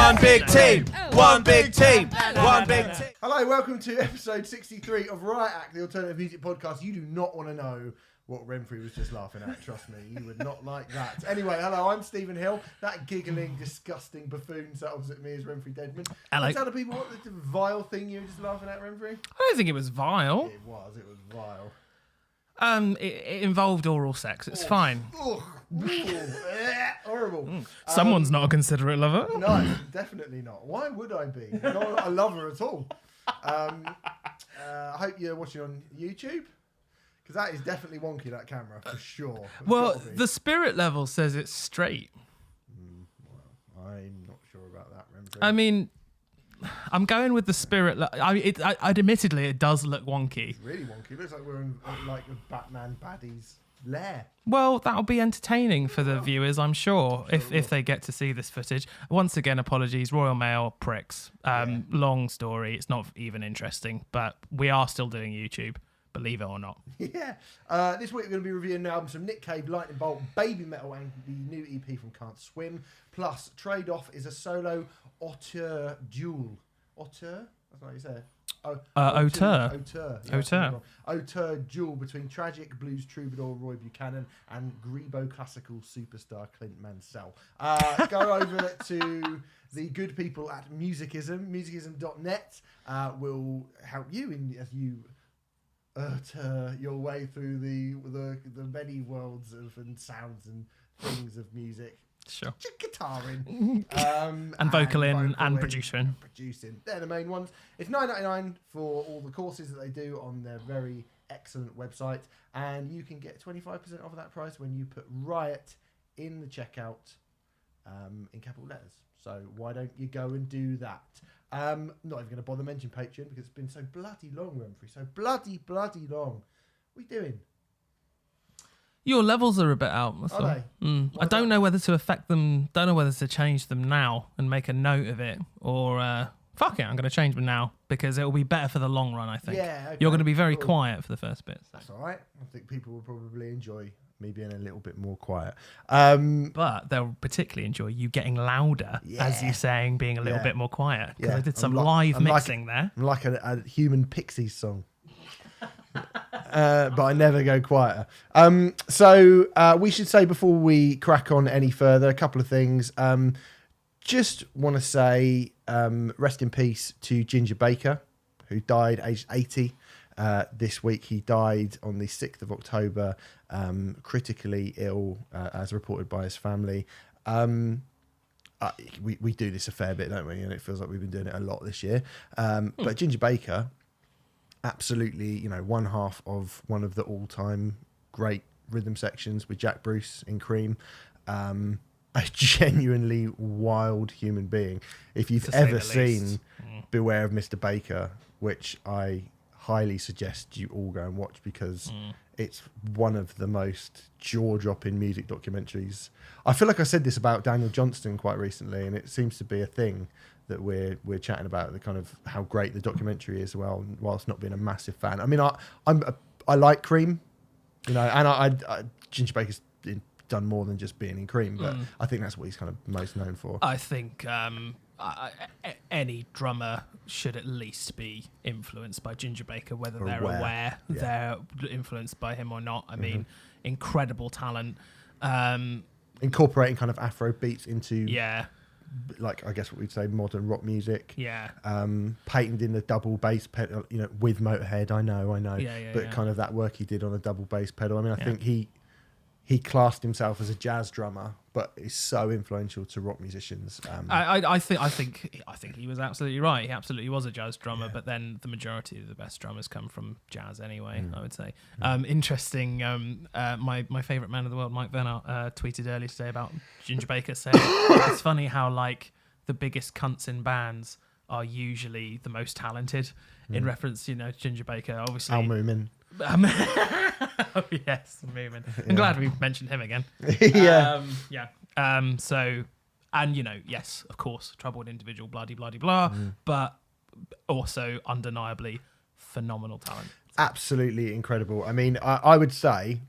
One big team. One big team. One big team. Hello, welcome to episode 63 of Riot Act, the alternative music podcast. You do not want to know what Renfrey was just laughing at. Trust me, you would not like that. Anyway, hello, I'm Stephen Hill. That giggling, disgusting buffoon sat opposite me is Renfrey Deadman. Hello. Tell the people what the vile thing you were just laughing at, Renfrey. I don't think it was vile. It was vile. It involved oral sex. It's fine. Horrible. Someone's not a considerate lover. No, definitely not. Why would I be? Not a lover at all. I hope you're watching on YouTube, because that is definitely wonky, that camera, for sure. Well, the spirit level says it's straight. Well, I'm not sure about that, Renfrey. I mean, I'm going with the spirit. Admittedly, it does look wonky. It's really wonky. It looks like we're in like a Batman baddie's lair. Well, that'll be entertaining for the viewers, I'm sure, if they get to see this footage. Once again, apologies, Royal Mail pricks. Long story. It's not even interesting, but we are still doing YouTube, believe it or not. Yeah. This week we're going to be reviewing an album from Nick Cave, Lightning Bolt, Baby Metal, and the new EP from Can't Swim. Plus, Trade Off is a solo auteur duel. Auteur? That's not how you say it. Auteur. Auteur duel between tragic blues troubadour Roy Buchanan and Grebo classical superstar Clint Mansell. Go over to the good people at Musicism. Musicism.net will help you as you your way through the many worlds and sounds and things of music. Sure. Guitaring. And vocaling and producing. They're the main ones. It's $9.99 for all the courses that they do on their very excellent website. And you can get 25% off of that price when you put Riot in the checkout in capital letters. So why don't you go and do that? Not even going to bother mentioning Patreon because it's been so bloody long, Renfrey. So bloody long. What are we doing? Your levels are a bit out. Are they? I don't know whether to affect them. Don't know whether to change them now and make a note of it, or fuck it, I'm going to change them now because it will be better for the long run. I think. Yeah. Okay, you're going to be very quiet for the first bit. So. That's all right. I think people will probably enjoy me being a little bit more quiet. But they'll particularly enjoy you getting louder as you saying being a little bit more quiet. Because I did some live mixing there. I'm like a human Pixies song. But I never go quieter. So we should say before we crack on any further, a couple of things. Just want to say rest in peace to Ginger Baker, who died aged 80 this week. He died on the 6th of October, critically ill, as reported by his family. We do this a fair bit, don't we? And it feels like we've been doing it a lot this year. But Ginger Baker, absolutely, one half of one of the all-time great rhythm sections with Jack Bruce in Cream. A genuinely wild human being. If you've ever seen Beware of Mr. Baker, which I highly suggest you all go and watch because it's one of the most jaw-dropping music documentaries. I feel like I said this about Daniel Johnston quite recently, and it seems to be a thing that we're chatting about, the kind of how great the documentary is, whilst not being a massive fan. I mean, I like Cream, and I Ginger Baker's done more than just being in Cream, but I think that's what he's kind of most known for. I think any drummer should at least be influenced by Ginger Baker, whether they're aware they're influenced by him or not. I mean, incredible talent. Incorporating kind of Afro beats into like I guess what we'd say modern rock music. Patented the double bass pedal, with Motorhead. I know. But kind of that work he did on a double bass pedal. I mean, I think he classed himself as a jazz drummer, but is so influential to rock musicians. I think he was absolutely right. He absolutely was a jazz drummer, but then the majority of the best drummers come from jazz anyway. I would say. Interesting. My favorite man in the world, Mike Venner, tweeted earlier today about Ginger Baker, saying it's funny how like the biggest cunts in bands are usually the most talented. In reference, Ginger Baker, obviously. Al Moomin. Oh yes, Moomin. I'm glad we mentioned him again. So, and yes, of course, troubled individual, bloody blah, but also undeniably phenomenal talent. Absolutely incredible. I mean, I would say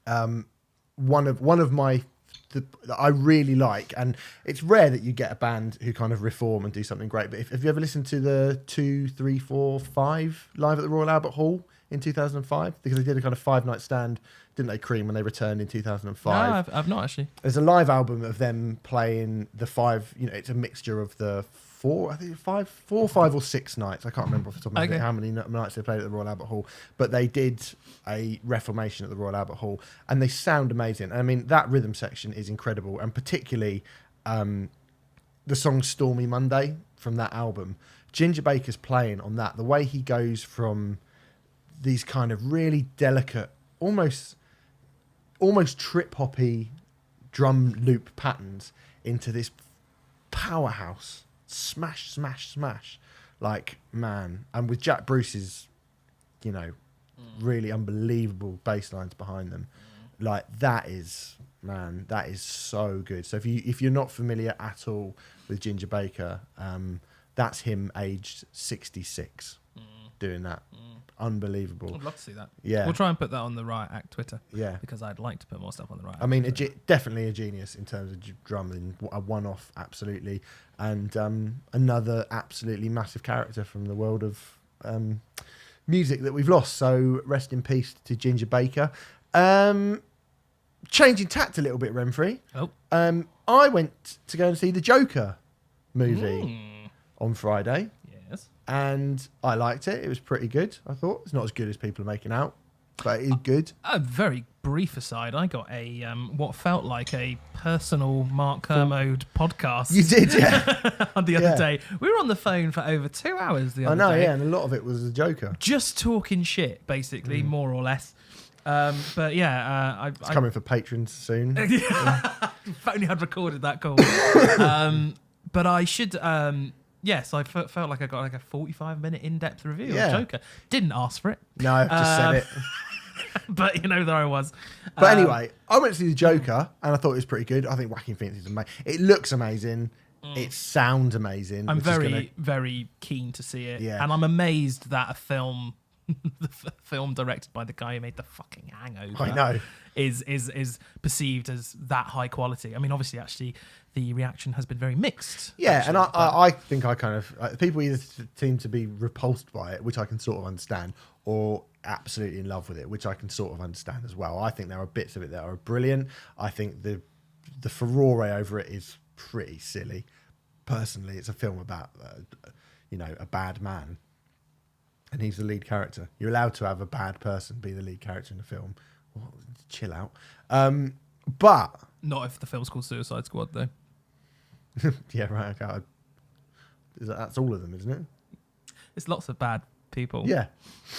one of my that I really like, and it's rare that you get a band who kind of reform and do something great. But have you ever listened to the 2, 3, 4, 5 live at the Royal Albert Hall in 2005? Because they did a kind of 5-night stand, didn't they, Cream, when they returned in 2005? No, I've not actually. There's a live album of them playing the 5. It's a mixture of the 4, I think 5 or 6 nights. I can't remember off the top of my head how many nights they played at the Royal Albert Hall, but they did a reformation at the Royal Albert Hall, and they sound amazing. I mean, that rhythm section is incredible, and particularly the song "Stormy Monday" from that album. Ginger Baker's playing on that. The way he goes from these kind of really delicate, almost trip hoppy drum loop patterns into this powerhouse. Smash, smash, smash. Like, man. And with Jack Bruce's, really unbelievable bass lines behind them. Like, that is so good. So if you're not familiar at all with Ginger Baker, that's him aged 66 doing that. Unbelievable. I'd love to see that. Yeah. We'll try and put that on the Riot Act Twitter. Yeah. Because I'd like to put more stuff on the Riot Act. I mean, Twitter. definitely a genius in terms of drumming, a one-off, absolutely. And another absolutely massive character from the world of music that we've lost. So rest in peace to Ginger Baker. Changing tact a little bit, Renfrey. Oh. I went to go and see the Joker movie on Friday. Yes. And I liked it. It was pretty good, I thought. It's not as good as people are making out, but it is good. A very brief aside, I got a what felt like a personal Mark Kermode podcast. You did, yeah. The other day. We were on the phone for over 2 hours the other day. I know, yeah, and a lot of it was the Joker. Just talking shit, basically, more or less. But yeah, It's coming for patrons soon. If only I'd recorded that call. But I should... yes, I felt like I got like a 45-minute in-depth review of Joker. Didn't ask for it. No, I just said it. But, there I was. But anyway, I went to see the Joker, and I thought it was pretty good. I think Joaquin Phoenix is amazing. It looks amazing. It sounds amazing. I'm very keen to see it. Yeah. And I'm amazed that a film... the film directed by the guy who made the fucking Hangover. I know. Is perceived as that high quality. I mean, obviously, actually, the reaction has been very mixed. Yeah, actually, and I think I kind of... people either seem to be repulsed by it, which I can sort of understand, or absolutely in love with it, which I can sort of understand as well. I think there are bits of it that are brilliant. I think the furore over it is pretty silly. Personally, it's a film about, a bad man. And he's the lead character. You're allowed to have a bad person be the lead character in a film. Well, chill out. But... Not if the film's called Suicide Squad, though. Yeah, right. Okay. That's all of them, isn't it? It's lots of bad people. Yeah.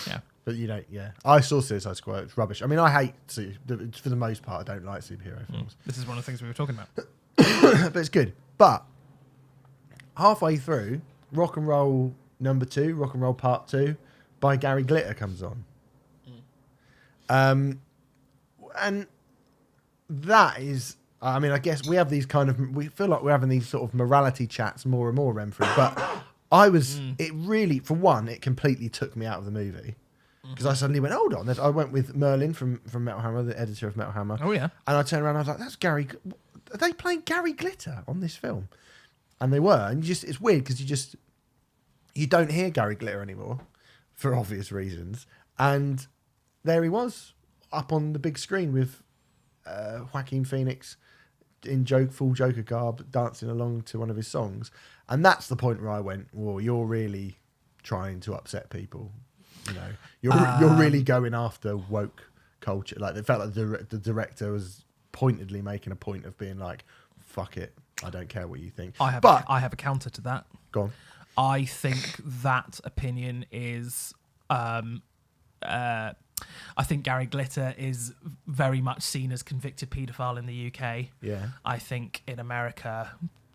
Yeah. But yeah. I saw Suicide Squad. It's rubbish. I mean, I hate... For the most part, I don't like superhero films. This is one of the things we were talking about. But it's good. But halfway through, Rock and Roll number 2, Rock and Roll Part 2 by Gary Glitter comes on. And that is, I mean, I guess we have these we feel like we're having these sort of morality chats more and more, Renfrew, but it really, for one, it completely took me out of the movie. Because I suddenly went, hold on. I went with Merlin from Metal Hammer, the editor of Metal Hammer. Oh, yeah. And I turned around and I was like, that's Gary, are they playing Gary Glitter on this film? And they were. And it's weird because you don't hear Gary Glitter anymore for obvious reasons. And there he was up on the big screen with Joaquin Phoenix in full Joker garb dancing along to one of his songs. And that's the point where I went, well, you're really trying to upset people. You're really going after woke culture. Like, it felt like the director was pointedly making a point of being like, fuck it, I don't care what you think. I have a counter to that. Go on. I think that opinion is... I think Gary Glitter is very much seen as convicted paedophile in the UK. Yeah. I think in America,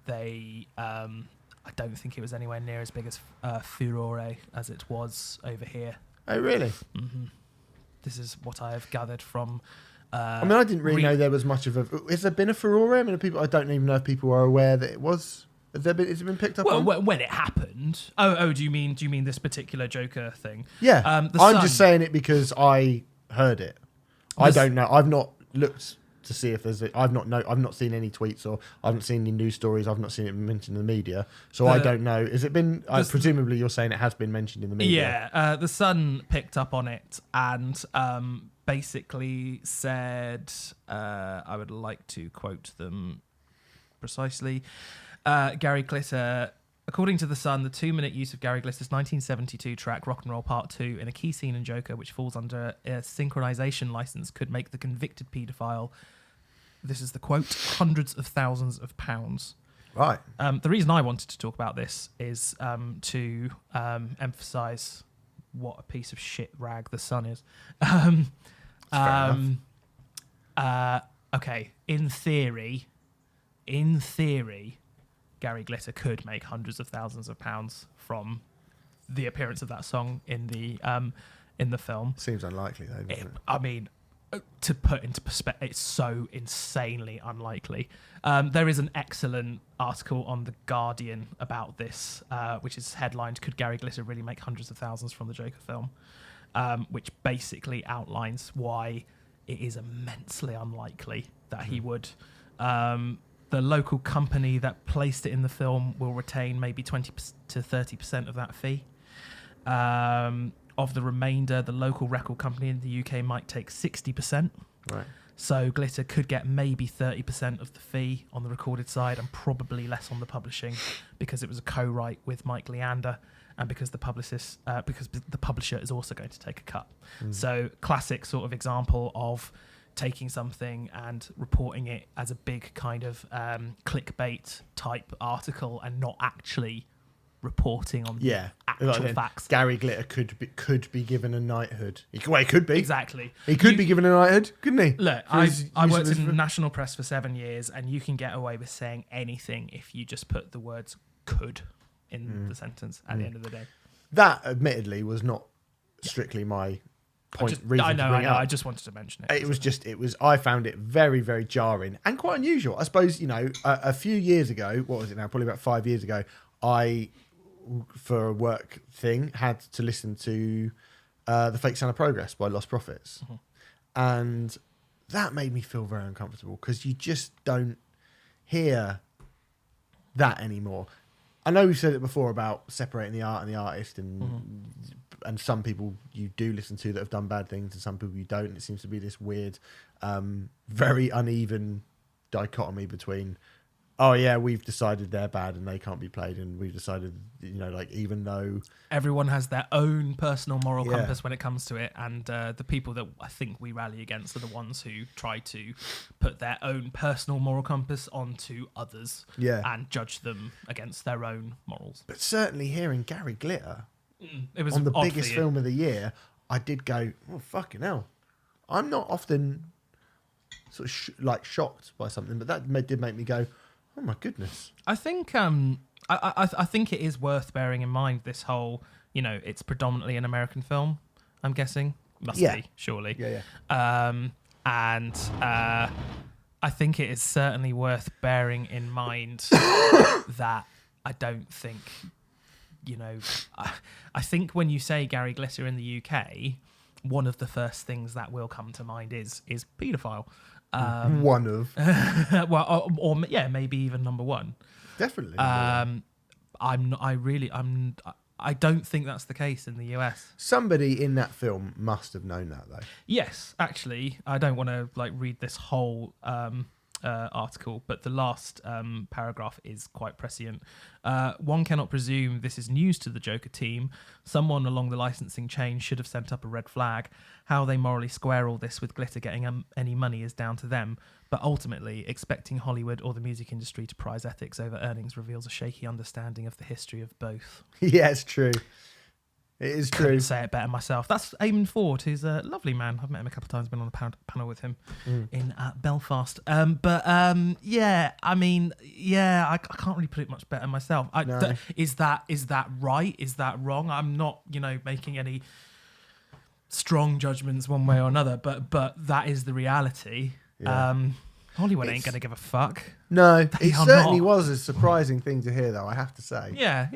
they... I don't think it was anywhere near as big as furore as it was over here. Oh, really? Mm-hmm. This is what I have gathered from... I mean, I didn't really know there was much of a... Has there been a furore? I mean, I don't even know if people are aware that it was... Has it been picked up on? Well, when it happened. Oh, do you mean this particular Joker thing? Yeah. I'm just saying it because I heard it. I don't know. I've not looked to see if there's. I've not seen any tweets or I haven't seen any news stories. I've not seen it mentioned in the media, so I don't know. Has it been? Presumably, you're saying it has been mentioned in the media. Yeah, the Sun picked up on it and basically said, I would like to quote them precisely. Gary Glitter. According to The Sun, the 2-minute use of Gary Glitter's 1972 track Rock and Roll Part 2 in a key scene in Joker, which falls under a synchronization license, could make the convicted paedophile, this is the quote, hundreds of thousands of pounds. Right. The reason I wanted to talk about this is to emphasize what a piece of shit rag The Sun is. Okay, in theory, Gary Glitter could make hundreds of thousands of pounds from the appearance of that song in the film. Seems unlikely though, doesn't it? I mean, to put into perspective, it's so insanely unlikely. There is an excellent article on The Guardian about this, which is headlined, "Could Gary Glitter really make hundreds of thousands from the Joker film?" Which basically outlines why it is immensely unlikely that he would. The local company that placed it in the film will retain maybe 20 to 30% of that fee. Of the remainder, the local record company in the UK might take 60%. Right. So Glitter could get maybe 30% of the fee on the recorded side and probably less on the publishing because it was a co-write with Mike Leander and because the publisher is also going to take a cut. So classic sort of example of taking something and reporting it as a big kind of clickbait type article and not actually reporting on actual facts. Gary Glitter could be given a knighthood. He could be. Exactly. He could be given a knighthood, couldn't he? Look, I worked in national press for 7 years, and you can get away with saying anything if you just put the words "could" in the sentence at the end of the day. That, admittedly, was not strictly my point. I know. I just wanted to mention it. I found it very, very jarring and quite unusual. I suppose, a few years ago, what was it now? Probably about 5 years ago, I, for a work thing, had to listen to The Fake Sound of Progress by Lost Prophets. Mm-hmm. And that made me feel very uncomfortable because you just don't hear that anymore. I know we've said it before about separating the art and the artist, and some people you do listen to that have done bad things, and some people you don't. And it seems to be this weird, very uneven dichotomy between, oh yeah, we've decided they're bad and they can't be played, and we've decided, even though everyone has their own personal moral compass when it comes to it, and the people that I think we rally against are the ones who try to put their own personal moral compass onto others and judge them against their own morals. But certainly hearing Gary Glitter it was on the biggest film of the year, I did go, oh fucking hell. I'm not often sort of shocked by something, but that did make me go, oh my goodness. I think I think it is worth bearing in mind this whole, it's predominantly an American film, I'm guessing. Must be, surely. Yeah. And I think it is certainly worth bearing in mind that I don't think, I think when you say Gary Glitter in the UK, one of the first things that will come to mind is paedophile. One of. Well, or maybe even number one. Definitely. I don't think that's the case in the US. Somebody in that film must have known that, though. Yes, actually, I don't want to read this whole article, but the last paragraph is quite prescient. One cannot presume this is news to the Joker team. Someone along the licensing chain should have sent up a red flag. How they morally square all this with Glitter getting any money is down to them. But ultimately, expecting Hollywood or the music industry to prize ethics over earnings reveals a shaky understanding of the history of both. Yeah, it's true. It is true. Couldn't say it better myself. That's Eamon Ford, who's a lovely man. I've met him a couple of times, been on a panel with him in Belfast. I can't really put it much better myself. No. Is that right? Is that wrong? I'm not, making any strong judgments one way or another, but that is the reality. Yeah. Hollywood ain't going to give a fuck. No, it certainly was a surprising thing to hear, though, I have to say. Yeah.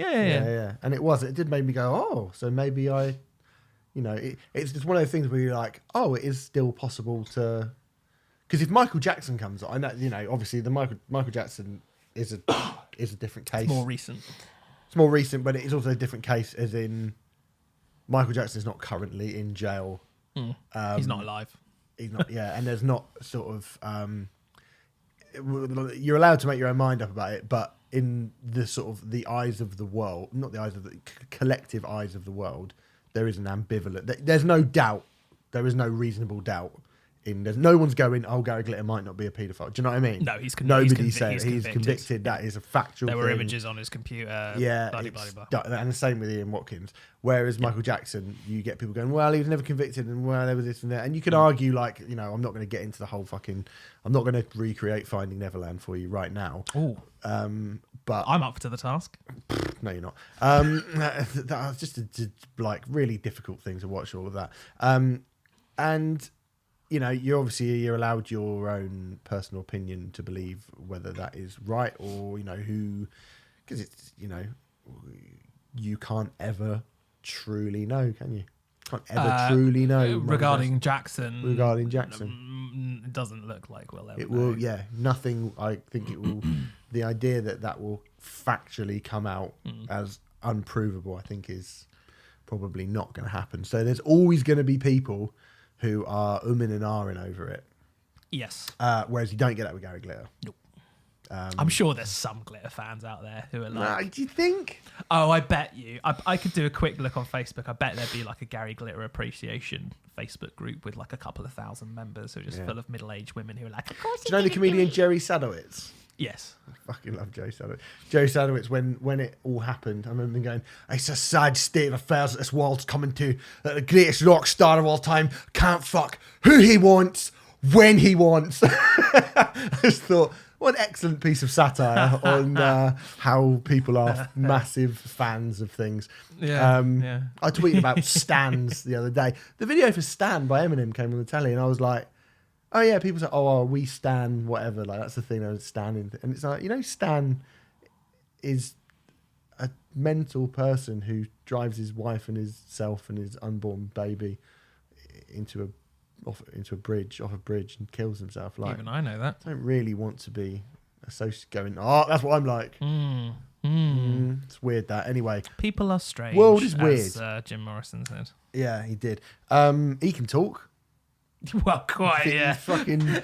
And it did make me go, oh, so maybe it's just one of those things where you're like, oh, it is still possible to Because if Michael Jackson comes on, I know, obviously the Michael Jackson is a different case. It's more recent. It's more recent, but it is also a different case, as in Michael Jackson is not currently in jail. He's not alive. He's not, and there's not sort of you're allowed to make your own mind up about it, but in the sort of the eyes of the world, not the eyes of the collective eyes of the world, there is an ambivalent. There's no doubt. There is no reasonable doubt. There's no one's going, oh, Gary Glitter might not be a paedophile. Do you know what I mean? No, Nobody's saying he's convicted. That is a factual There were thing. images on his computer. Yeah, blah, blah, blah. And the same with Ian Watkins. Whereas Michael Jackson, you get people going, well, he was never convicted, and well, there was this and that. And you could argue, like, I'm not going to get into the whole I'm not going to recreate Finding Neverland for you right now. Oh. But I'm up to the task. No, you're not. That was just like really difficult thing to watch, all of that. And you're allowed your own personal opinion to believe whether that is right or because it's you can't ever truly know, can you? Can't ever truly know regarding Jackson. It doesn't look like we'll ever. It will, nothing. I think it will. The idea that will factually come out as unprovable, I think, is probably not going to happen. So there's always going to be people who are umming and ahhing over it. Yes. Whereas you don't get that with Gary Glitter. Nope. I'm sure there's some Glitter fans out there who are like... Nah, do you think? Oh, I bet you. I could do a quick look on Facebook. I bet there'd be like a Gary Glitter appreciation Facebook group with like a couple of thousand members who are just full of middle-aged women who are like, of course. Do you know the comedian Jerry Sadowitz? Yes. I fucking love Jerry Sadowitz. Jerry Sadowitz, when it all happened, I remember him going, it's a sad state of affairs that this world's coming to, that the greatest rock star of all time can't fuck who he wants, when he wants. I just thought, what an excellent piece of satire on how people are massive fans of things. Yeah, I tweeted about Stans the other day. The video for Stan by Eminem came on the telly, and I was like, oh yeah, people say, oh, we stan whatever, like that's the thing, I was standing, and it's like, Stan is a mental person who drives his wife and himself and his unborn baby off a bridge and kills himself. Like, even I know that. I don't really want to be associated going, oh, that's what I'm like. It's weird that. Anyway, people are strange. World is weird. As Jim Morrison said. Yeah, he did. He can talk. Well, quite, yeah. Fucking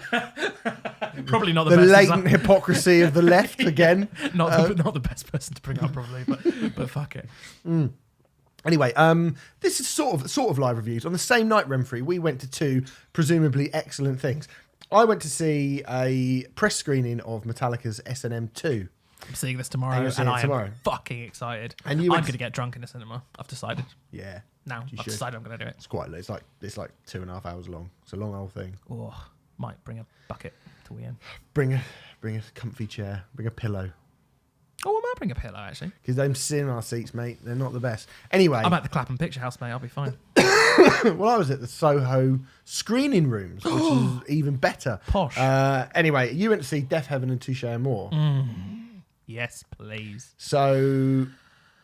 probably not the the best latent hypocrisy of the left again. Not the best person to bring up, probably, but fuck it. Anyway, this is sort of live reviews. On the same night, Renfrey, we went to two presumably excellent things. I went to see a press screening of Metallica's S&M 2. I'm seeing this tomorrow, and I am fucking excited. And I'm going to get drunk in the cinema. I've decided. Yeah. Now I've decided I'm going to do it. It's quite. It's like 2.5 hours long. It's a long old thing. Oh, might bring a bucket till we end. Bring a comfy chair. Bring a pillow. Oh, I might bring a pillow actually. Because them cinema seats, mate, they're not the best. Anyway, I'm at the Clapham Picture House, mate. I'll be fine. Well, I was at the Soho screening rooms, which is even better. Posh. Anyway, you went to see Death Heaven and Touche Amore. Yes, please. So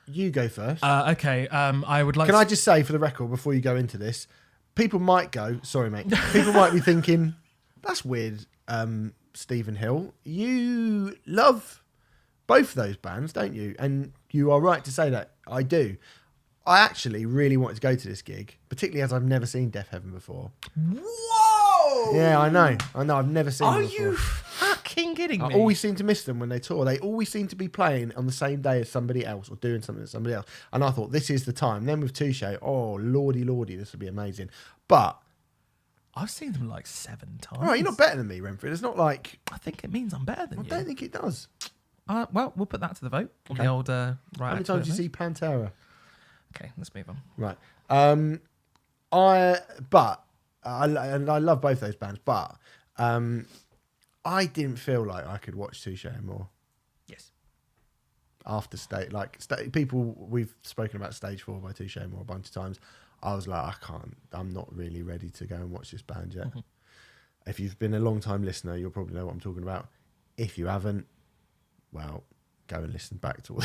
you go first. Okay. I would like. Can I just say, for the record, before you go into this, people might go. Sorry, mate. People might be thinking, "That's weird." Stephen Hill, you love both those bands, don't you? And you are right to say that. I do. I actually really wanted to go to this gig, particularly as I've never seen Death Heaven before. Whoa! Yeah, I know. I've never seen them before. Are you fucking kidding me? I always seem to miss them when they tour. They always seem to be playing on the same day as somebody else or doing something with somebody else. And I thought, this is the time. Then with Touche, oh, lordy, this would be amazing. But I've seen them like 7 times. All right, you're not better than me, Renfrey. It's not like... I think it means I'm better than you. I don't think it does. Well, we'll put that to the vote. Okay. The old Riot Act. How many times did you see Pantera? Okay, let's move on. Right. I love both those bands, but I didn't feel like I could watch Touche more. Yes. After people, we've spoken about Stage 4 by Touche Amore a bunch of times. I was like, I'm not really ready to go and watch this band yet. Mm-hmm. If you've been a long time listener, you'll probably know what I'm talking about. If you haven't, well, go and listen back to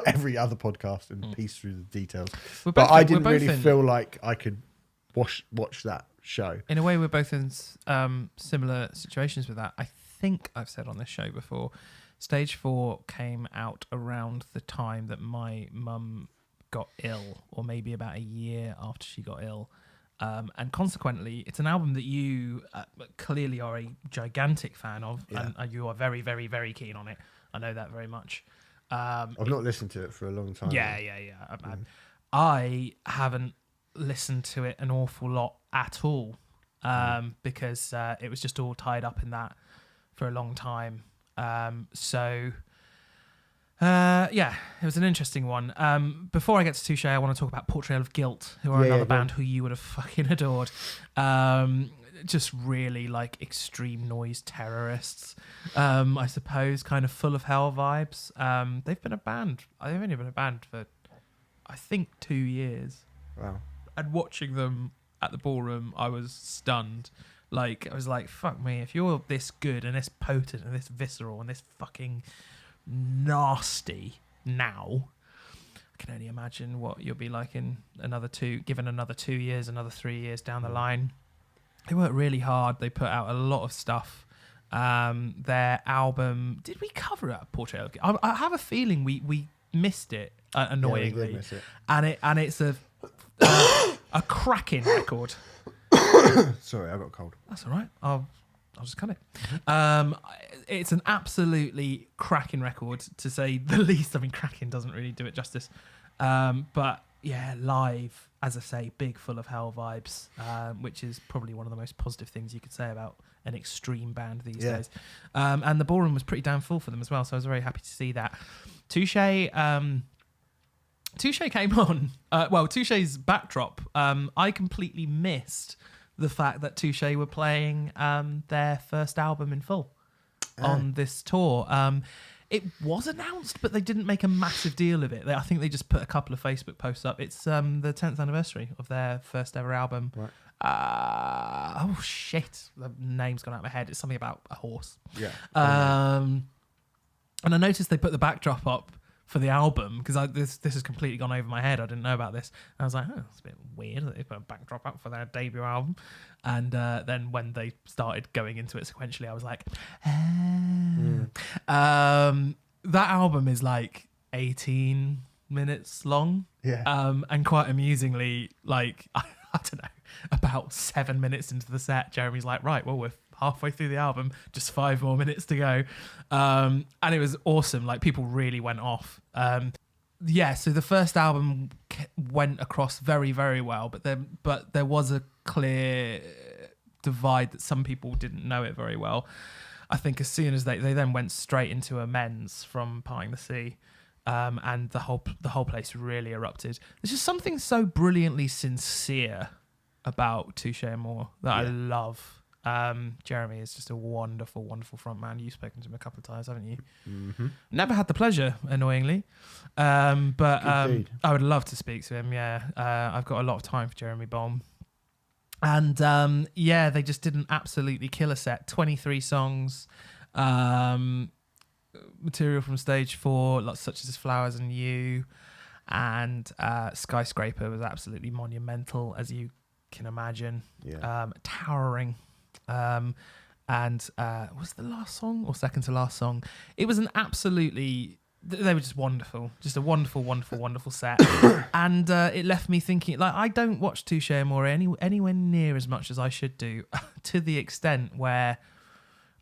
every other podcast and piece through the details. But I didn't really feel like I could watch that show. In a way, we're both in similar situations with that. I think I've said on this show before, Stage 4 came out around the time that my mum got ill, or maybe about a year after she got ill. And consequently, it's an album that you clearly are a gigantic fan of, and you are very, very, very keen on it. I know that very much. I've not listened to it for a long time. Yeah. I haven't listened to it an awful lot at all, because it was just all tied up in that for a long time. It was an interesting one. Before I get to Touché, I want to talk about Portrayal of Guilt, who are another band who you would have fucking adored. Just really like extreme noise terrorists, I suppose, kind of full of hell vibes. They've been a band. They've only been a band for, I think, 2 years. Wow. And watching them at the ballroom, I was stunned. Like, I was like, fuck me, if you're this good and this potent and this visceral and this fucking nasty now, I can only imagine what you'll be like in another 2 years, another 3 years down the line. They worked really hard. They put out a lot of stuff. Their album, did we cover it at Portrayal of Guilt? I have a feeling we missed it, annoyingly. Yeah, we did miss it. And it's a cracking record. Sorry, I got a cold. That's all right. I'll just cut it. It's an absolutely cracking record, to say the least. I mean, cracking doesn't really do it justice. But yeah, live, as I say, big, full of hell vibes, which is probably one of the most positive things you could say about an extreme band these days. And the ballroom was pretty damn full for them as well, so I was very happy to see that. Touché came on. Touché's backdrop, I completely missed the fact that Touché were playing their first album in full on this tour. It was announced, but they didn't make a massive deal of it. I think they just put a couple of Facebook posts up. It's the 10th anniversary of their first ever album. Right. Oh, shit. The name's gone out of my head. It's something about a horse. Yeah. And I noticed they put the backdrop up for the album, because this has completely gone over my head. I didn't know about this. And I was like, it's a bit weird that they put a backdrop up for their debut album. And then when they started going into it sequentially, I was like, that album is like 18 minutes long. Yeah. And quite amusingly, like, I don't know, about 7 minutes into the set, Jeremy's like, right, well, we're halfway through the album, just 5 more minutes to go. And it was awesome. Like, people really went off. So the first album went across very, very well, but there was a clear divide that some people didn't know it very well. I think as soon as they then went straight into Amends from Parting the Sea, and the whole place really erupted. There's just something so brilliantly sincere about Touché Amore that I love. Jeremy is just a wonderful, wonderful frontman. You've spoken to him a couple of times, haven't you? Mm-hmm. Never had the pleasure, annoyingly. But Good I would love to speak to him, yeah. I've got a lot of time for Jeremy Baum. And they just did an absolutely killer set. 23 songs, material from Stage 4, lots such as Flowers and You, and Skyscraper was absolutely monumental, as you can imagine. Yeah. Towering. And was the last song or second to last song? It was an absolutely, they were just wonderful, just a wonderful, wonderful, wonderful set. And it left me thinking, like, I don't watch Touché Amore anywhere near as much as I should do, to the extent where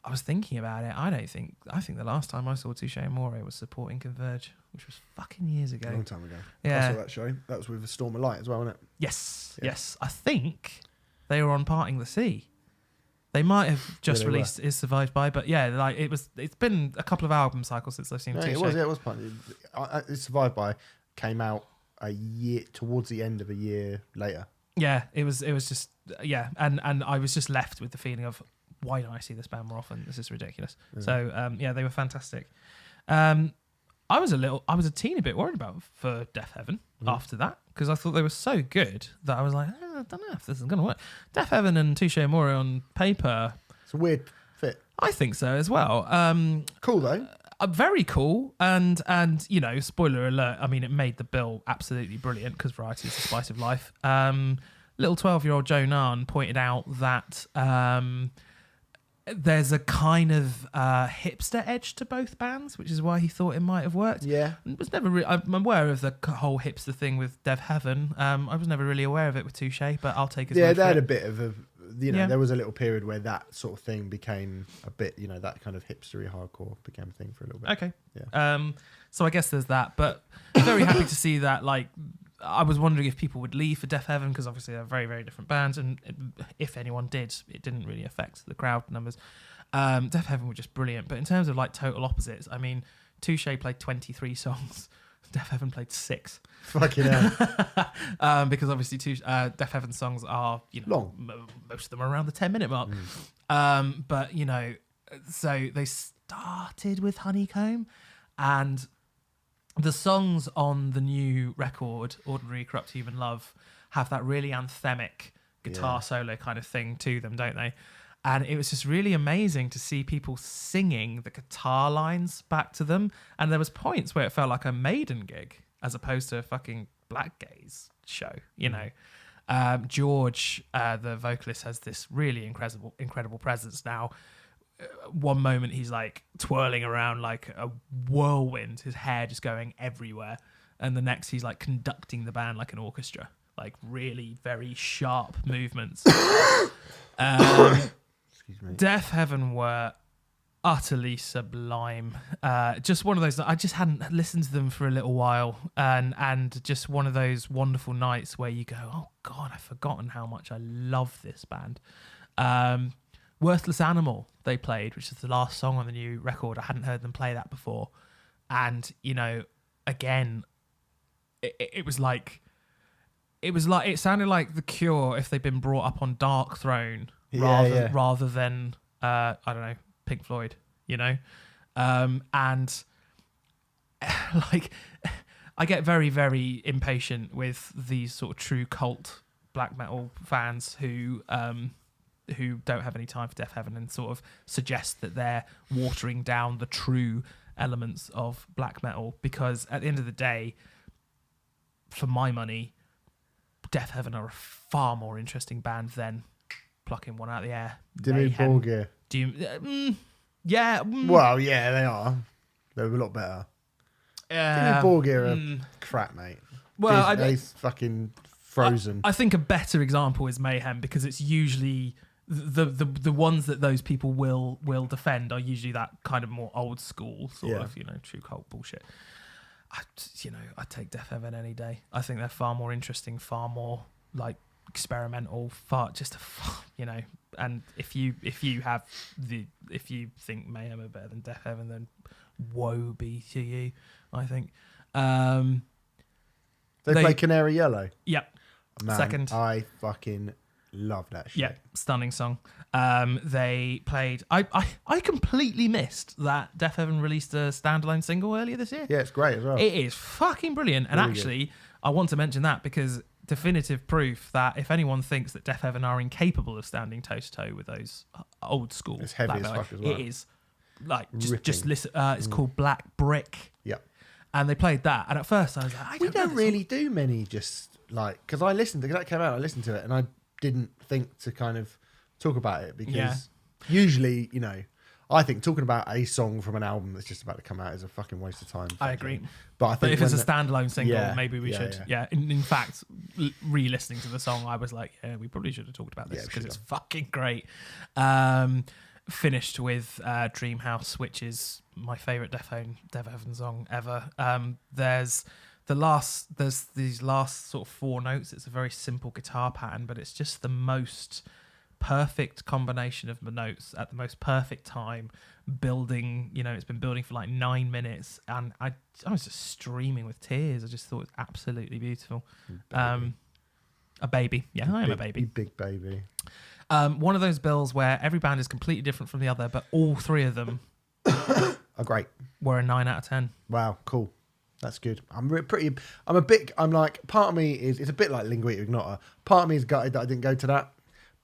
I was thinking about it. I think the last time I saw Touché Amore was supporting Converge, which was fucking years ago. A long time ago. Yeah. I saw that show. That was with A Storm of Light as well, wasn't it? Yes. I think they were on Parting the Sea. They might have just released Is Survived By, but yeah, like it's been a couple of album cycles since I've seen Touché. It was part of Is Survived By came out a year towards the end of a year later. Yeah, it was just and I was just left with the feeling of, why don't I see this band more often? This is ridiculous. Yeah. So they were fantastic. I was a teeny bit worried about for Deaf Heaven after that, because I thought they were so good that I was like, I don't know if this is going to work. Deaf Heaven and Touché Amore on paper, it's a weird fit. I think so as well. Cool though. Very cool, and spoiler alert. I mean, it made the bill absolutely brilliant, because variety is the spice of life. little 12-year-old Joe Nunn pointed out that there's a kind of hipster edge to both bands, which is why he thought it might have worked. Yeah. It was never I'm aware of the whole hipster thing with Dev Heaven. I was never really aware of it with Touche, but I'll take his word Yeah, for they had it. a bit of a, there was a little period where that sort of thing became a bit, that kind of hipstery hardcore became a thing for a little bit. Okay. Yeah. So I guess there's that, but very happy to see that. Like, I was wondering if people would leave for Deaf Heaven because obviously they're very, very different bands, and if anyone did, it didn't really affect the crowd numbers. Deaf Heaven were just brilliant, but in terms of like total opposites, I mean, Touche played 23 songs, Deaf Heaven played 6. Fucking hell. Because obviously Deaf Heaven songs are long. Most of them are around the 10-minute mark. But so they started with Honeycomb, and the songs on the new record, Ordinary Corrupt Human Love, have that really anthemic guitar solo kind of thing to them, don't they? And it was just really amazing to see people singing the guitar lines back to them. And there was points where it felt like a Maiden gig as opposed to a fucking Black Gaze show, George, the vocalist, has this really incredible presence now. One moment he's like twirling around like a whirlwind, his hair just going everywhere, and the next he's like conducting the band like an orchestra, like really very sharp movements. Excuse me. Deaf Heaven were utterly sublime. Just one of those, I just hadn't listened to them for a little while, and just one of those wonderful nights where you go, oh God, I've forgotten how much I love this band. Worthless Animal they played, which is the last song on the new record. I hadn't heard them play that before. And, again, it sounded like The Cure if they'd been brought up on Dark Throne rather than, I don't know, Pink Floyd, and like, I get very, very impatient with these sort of true cult black metal fans who don't have any time for Deaf Heaven and sort of suggest that they're watering down the true elements of black metal, because at the end of the day, for my money, Deaf Heaven are a far more interesting band than plucking one out of the air. Dimmu Borgir. Well, yeah, they are. They're a lot better. Dimmu Borgir are crap, mate. Well, they fucking frozen. I think a better example is Mayhem, because it's usually the ones that those people will defend are usually that kind of more old school sort of true cult bullshit. I'd take Deaf Heaven any day. I think they're far more interesting, far more like experimental, and if you think Mayhem are better than Deaf Heaven, then woe be to you, I think. They play Canary Yellow. Yep. Man, Second. I fucking love that shit. Yeah, stunning song. They played. I completely missed that Deaf Heaven released a standalone single earlier this year. Yeah, it's great as well. It is fucking brilliant. And really actually, I want to mention that because definitive proof that if anyone thinks that Deaf Heaven are incapable of standing toe to toe with those old school, it's heavy as fuck as well. It is like just Ripping. listen. It's called Black Brick. Yep. And they played that, and at first I was like, we don't really do many, just like, because I listened to that came out, I listened to it, and I didn't think to kind of talk about it because usually, I think talking about a song from an album that's just about to come out is a fucking waste of time. I agree. But I think if it's a standalone single, maybe we yeah, should. Yeah. In fact, re-listening to the song, I was like, yeah, we probably should have talked about this because it's fucking great. Finished with Dream House, which is my favourite Deaf Heaven song ever. There's these last sort of 4 notes. It's a very simple guitar pattern, but it's just the most perfect combination of the notes at the most perfect time, building. It's been building for like 9 minutes, and I was just streaming with tears. I just thought it was absolutely beautiful. A baby. Yeah, I am a baby. You big baby. One of those bills where every band is completely different from the other, but all 3 of them are great. Were a 9 out of 10. Wow, cool. That's good. I'm like, part of me is, it's a bit like Linguita Ignota. Part of me is gutted that I didn't go to that,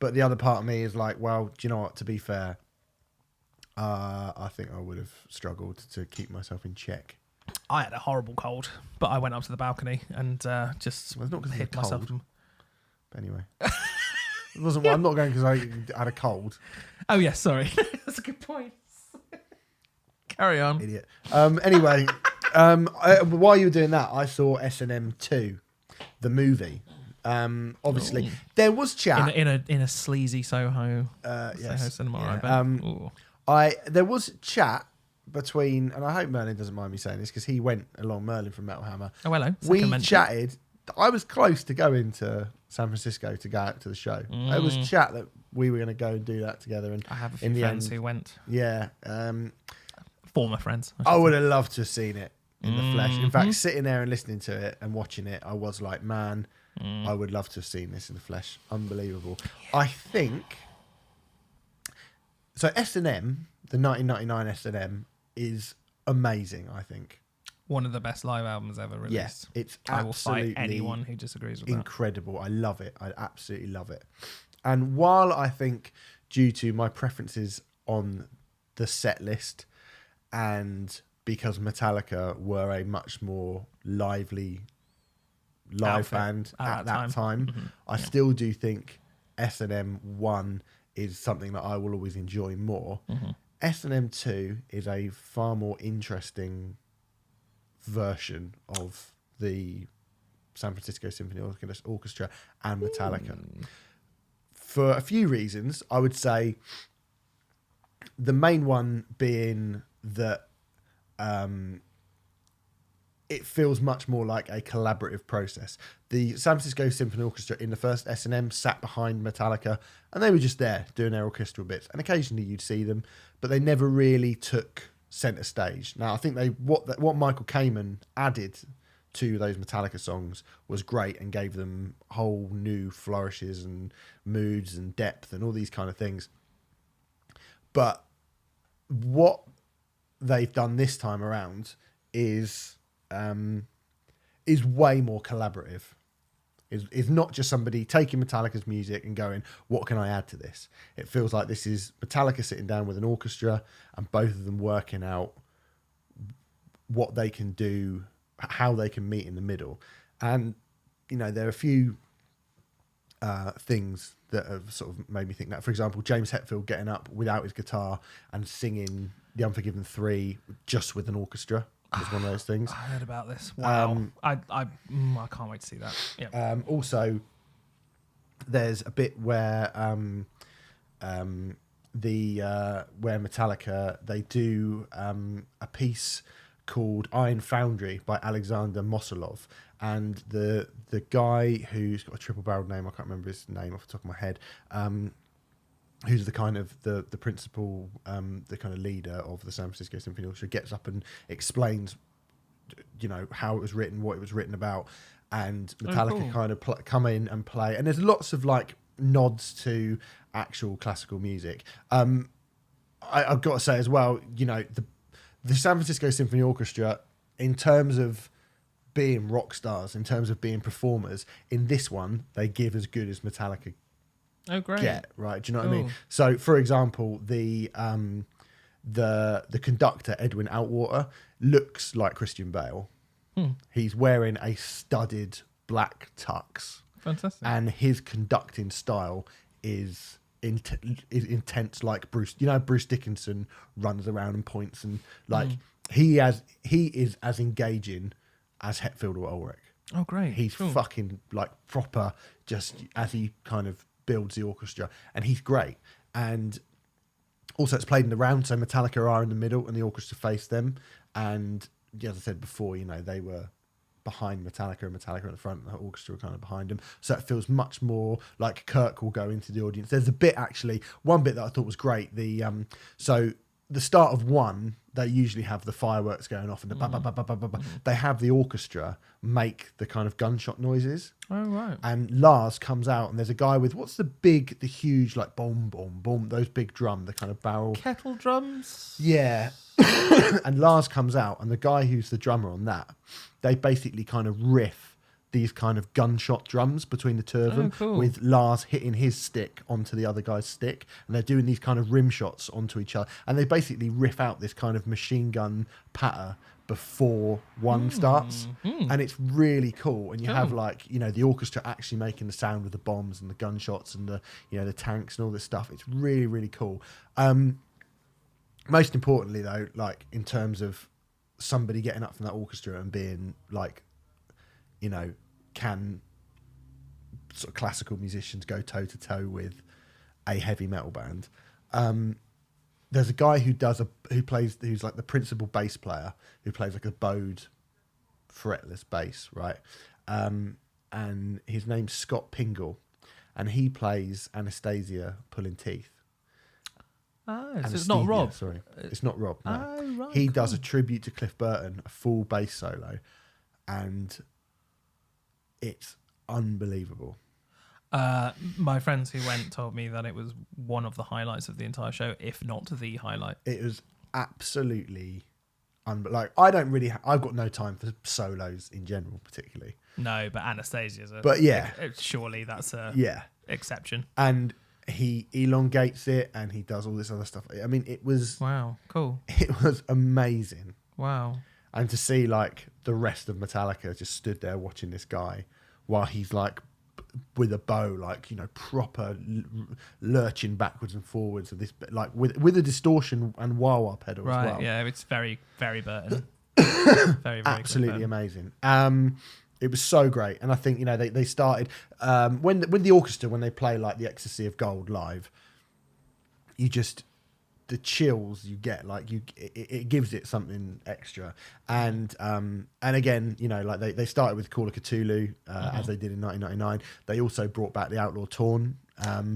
but the other part of me is like, well, do you know what? To be fair, I think I would have struggled to keep myself in check. I had a horrible cold, but I went up to the balcony and just Well, it's not 'cause hid it's myself. cold. Anyway. It wasn't. I'm not going because I had a cold. Oh, yeah, sorry. That's a good point. Carry on. Idiot. Anyway, while you were doing that, I saw S&M 2, the movie. Obviously, there was chat in a sleazy Soho, yes, cinema. yeah. I bet. There was chat between, and I hope Merlin doesn't mind me saying this because he went along, Merlin from Metal Hammer. Oh, hello. We Second mention. chatted. I was close to going to San Francisco to go out to the show. There was chat that we were going to go and do that together. And I have a in few the friends end, who went. Yeah. Former friends. I would have loved to have seen it in the flesh. In Mm-hmm. fact, sitting there and listening to it and watching it, I was like, man, I would love to have seen this in the flesh. Unbelievable. I think so. S&M, the 1999 S&M, is amazing. I think One of the best live albums ever released. yes, it's I will absolutely fight anyone who disagrees with incredible. I love it. I absolutely love it. And while I think, due to my preferences on the set list, and because Metallica were a much more lively live Outfit band at that time, Mm-hmm. I still do think S&M 1 is something that I will always enjoy more. Mm-hmm. S&M 2 is a far more interesting version of the San Francisco Symphony Orchestra and Metallica. For a few reasons, I would say the main one being that it feels much more like a collaborative process. The San Francisco Symphony Orchestra in the first S&M sat behind Metallica, and they were just there doing their orchestral bits. And occasionally you'd see them, but they never really took center stage. Now, I think what Michael Kamen added to those Metallica songs was great and gave them whole new flourishes and moods and depth and all these kind of things. But what they've done this time around is way more collaborative. Is not just somebody taking Metallica's music and going, what can I add to this? It feels like this is Metallica sitting down with an orchestra and both of them working out what they can do, how they can meet in the middle. And, there are a few things that have sort of made me think that. For example, James Hetfield getting up without his guitar and singing The Unforgiven 3 just with an orchestra is one of those things. I heard about this. Wow. I can't wait to see that. Yeah. Also, there's a bit where where Metallica, they do a piece called Iron Foundry by Alexander Mosolov, and the guy who's got a triple-barreled name, I can't remember his name off the top of my head, who's the kind of the principal, the kind of leader of the San Francisco Symphony Orchestra, gets up and explains, how it was written, what it was written about, and Metallica kind of come in and play, and there's lots of like nods to actual classical music. I've got to say as well, the San Francisco Symphony Orchestra, in terms of being rock stars, in terms of being performers, in this one they give as good as Metallica get, right? Do you know what I mean? So, for example, the conductor Edwin Outwater looks like Christian Bale. He's wearing a studded black tux. Fantastic. And his conducting style is intense, like Bruce. Bruce Dickinson runs around and points, and like he is as engaging as Hetfield or Ulrich. Oh, great. He's fucking like proper, just as he kind of builds the orchestra, and he's great. And also, it's played in the round, so Metallica are in the middle and the orchestra face them. And as I said before, they were behind Metallica and Metallica at the front, and the orchestra were kind of behind them. So it feels much more like Kirk will go into the audience. There's one bit that I thought was great. So the start of one, they usually have the fireworks going off and the ba ba ba ba ba ba ba. They have the orchestra make the kind of gunshot noises. Oh, right. And Lars comes out, and there's a guy with the huge, like boom, boom, boom, those big drum, the kind of barrel. Kettle drums? Yeah. And Lars comes out, and the guy who's the drummer on that, they basically kind of riff these kind of gunshot drums between the two of them, with Lars hitting his stick onto the other guy's stick, and they're doing these kind of rim shots onto each other, and they basically riff out this kind of machine gun patter before one starts, and it's really cool. And you have like, you know, the orchestra actually making the sound of the bombs and the gunshots and the, you know, the tanks and all this stuff. It's really, really cool. Most importantly though, like in terms of somebody getting up from that orchestra and being like, you know, can sort of classical musicians go toe to toe with a heavy metal band? There's a guy who's like the principal bass player, who plays like a bowed fretless bass, right? And his name's Scott Pingle, and he plays Anastasia Pulling Teeth. Oh, so it's not Rob. Sorry, it's not Rob. No. Oh, right. He does a tribute to Cliff Burton, a full bass solo, and it's unbelievable. My friends who went told me that it was one of the highlights of the entire show, if not the highlight. It was absolutely like I've got no time for solos in general, particularly. No, but Anastasia's surely that's a exception. And he elongates it and he does all this other stuff. I mean, it was wow, cool. It was amazing. Wow. And to see like the rest of Metallica just stood there watching this guy while he's like with a bow, like, you know, proper lurching backwards and forwards of this, like with a distortion and wah-wah pedal as well. Yeah, it's very, very Burton. very, very absolutely amazing. It was so great, and I think, you know, they started when the orchestra, when they play like the Ecstasy of Gold live, you just, the chills you get, like it gives it something extra. And again, you know, like they started with Call of Cthulhu as they did in 1999. They also brought back the Outlaw Torn,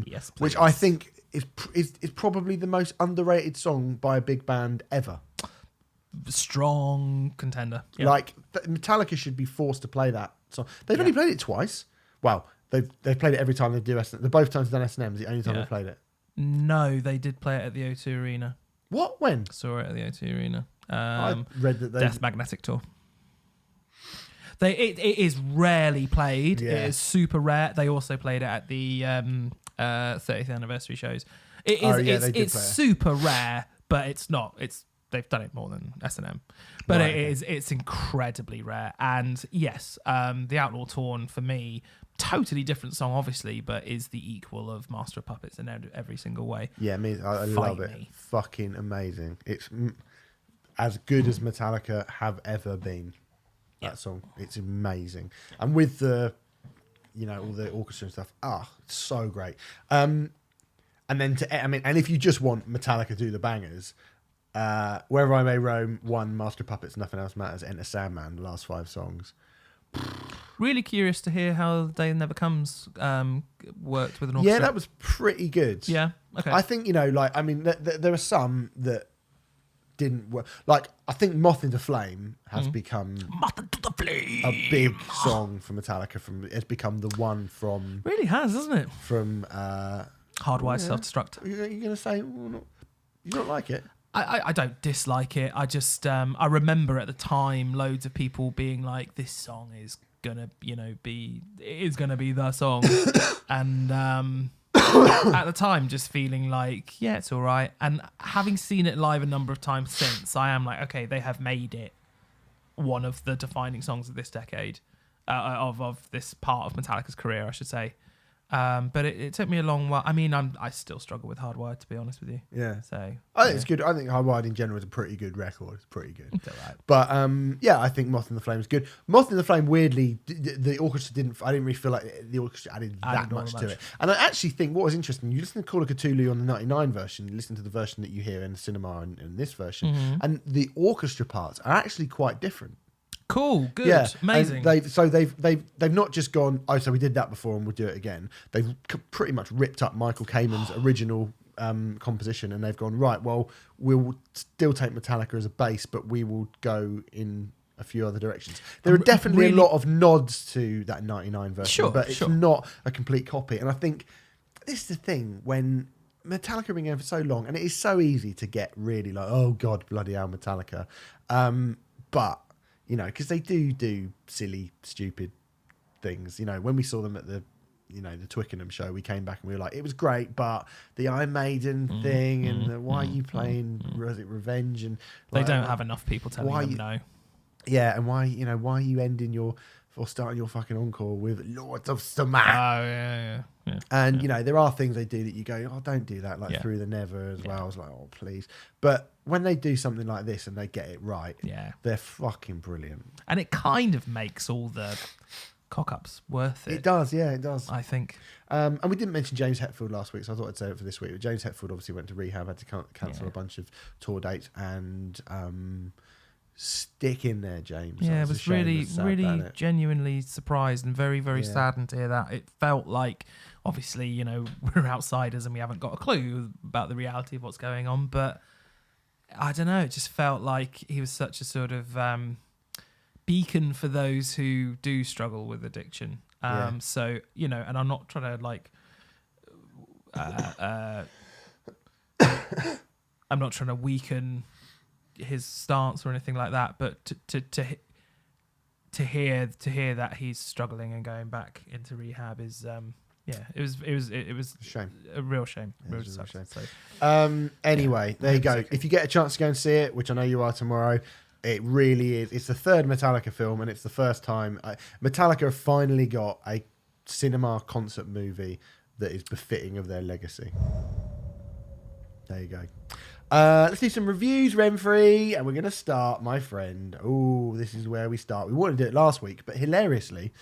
yes, please. which I think is probably the most underrated song by a big band ever. Strong contender. Yep. Like Metallica should be forced to play that song. They've only played it twice. Well, they've played it every time they do S&M. The both times they've done S&M is the only time they've played it. No, they did play it at the O2 Arena. What? When? Saw it at the O2 Arena. I read that they Death Magnetic Tour. It is rarely played. Yeah. It is super rare. They also played it at the 30th anniversary shows. It's super rare, but it's not. They've done it more than S&M, but Right, it's incredibly rare. And yes, the Outlaw Torn for me, totally different song, obviously, but is the equal of Master of Puppets in every single way. Yeah, I love it. Fucking amazing. It's as good as Metallica have ever been. That song, it's amazing, and with the, you know, all the orchestra and stuff. It's so great. And then and if you just want Metallica to do the bangers. Wherever I May Roam, One, Master of Puppets, Nothing Else Matters, Enter Sandman, the last 5 songs. Really curious to hear how Day Never Comes worked with an orchestra. Yeah, that was pretty good. Yeah, okay. I think, you know, like, I mean, there are some that didn't work. Like, I think Moth into Flame has become Moth into the Flame, a big song for Metallica. It's become the one from... Really has, hasn't it? From... Hardwired Self-Destruct. You're going to say, you don't like it? I don't dislike it. I just I remember at the time loads of people being like, "This song is gonna, be the song," and at the time just feeling like, yeah, it's all right. And having seen it live a number of times since, I am like, okay, they have made it one of the defining songs of this decade, of this part of Metallica's career, I should say. But it took me a long while. I mean, I still struggle with Hardwired, to be honest with you. Yeah. So I think it's good. I think Hardwired in general is a pretty good record. It's pretty good. It's all right. But I think Moth in the Flame is good. Moth in the Flame, weirdly, the orchestra I didn't really feel like the orchestra added that much to it. And I actually think what was interesting, you listen to Call of Cthulhu on the 99 version, you listen to the version that you hear in the cinema and this version, and the orchestra parts are actually quite different. Cool, good, amazing. They've not just gone, so we did that before and we'll do it again. They've pretty much ripped up Michael Kamen's original composition, and they've gone, right, well, we'll still take Metallica as a base, but we will go in a few other directions. There are definitely a lot of nods to that 99 version, but it's not a complete copy. And I think this is the thing, when Metallica have been going for so long, and it is so easy to get really like, oh God, bloody hell, Metallica. But you know, because they do silly, stupid things. You know, when we saw them at the Twickenham show, we came back and we were like, it was great, but the Iron Maiden thing and why are you playing Revenge? And they don't have enough people telling them no. Yeah, and why are you ending or starting your fucking encore with Lords of Sumac? Oh yeah. And there are things they do that you go, oh, don't do that, like Yeah. Through the Never as well. I was like, oh, please. But when they do something like this and they get it right, they're fucking brilliant. And it kind of makes all the cock-ups worth it. It does, yeah, it does. I think. And we didn't mention James Hetfield last week, so I thought I'd say it for this week. But James Hetfield obviously went to rehab, had to cancel a bunch of tour dates, and stick in there, James. Yeah, That I was a shame. really, It's sad, really isn't it? genuinely surprised and very, very Yeah. saddened to hear that. It felt like, obviously, we're outsiders and we haven't got a clue about the reality of what's going on, but I don't know, it just felt like he was such a sort of beacon for those who do struggle with addiction. Yeah. So, and I'm not trying to I'm not trying to weaken his stance or anything like that, but to hear that he's struggling and going back into rehab is it was A shame. a real shame. Yeah, it Real was a real sucks. shame. So, Anyway, there you go. Okay. If you get a chance to go and see it, which I know you are tomorrow, it really is. It's the third Metallica film, and it's the first time Metallica have finally got a cinema concert movie that is befitting of their legacy. There you go. Let's do some reviews, Renfrey, and we're going to start, my friend. Oh, this is where we start. We wanted to do it last week, but hilariously,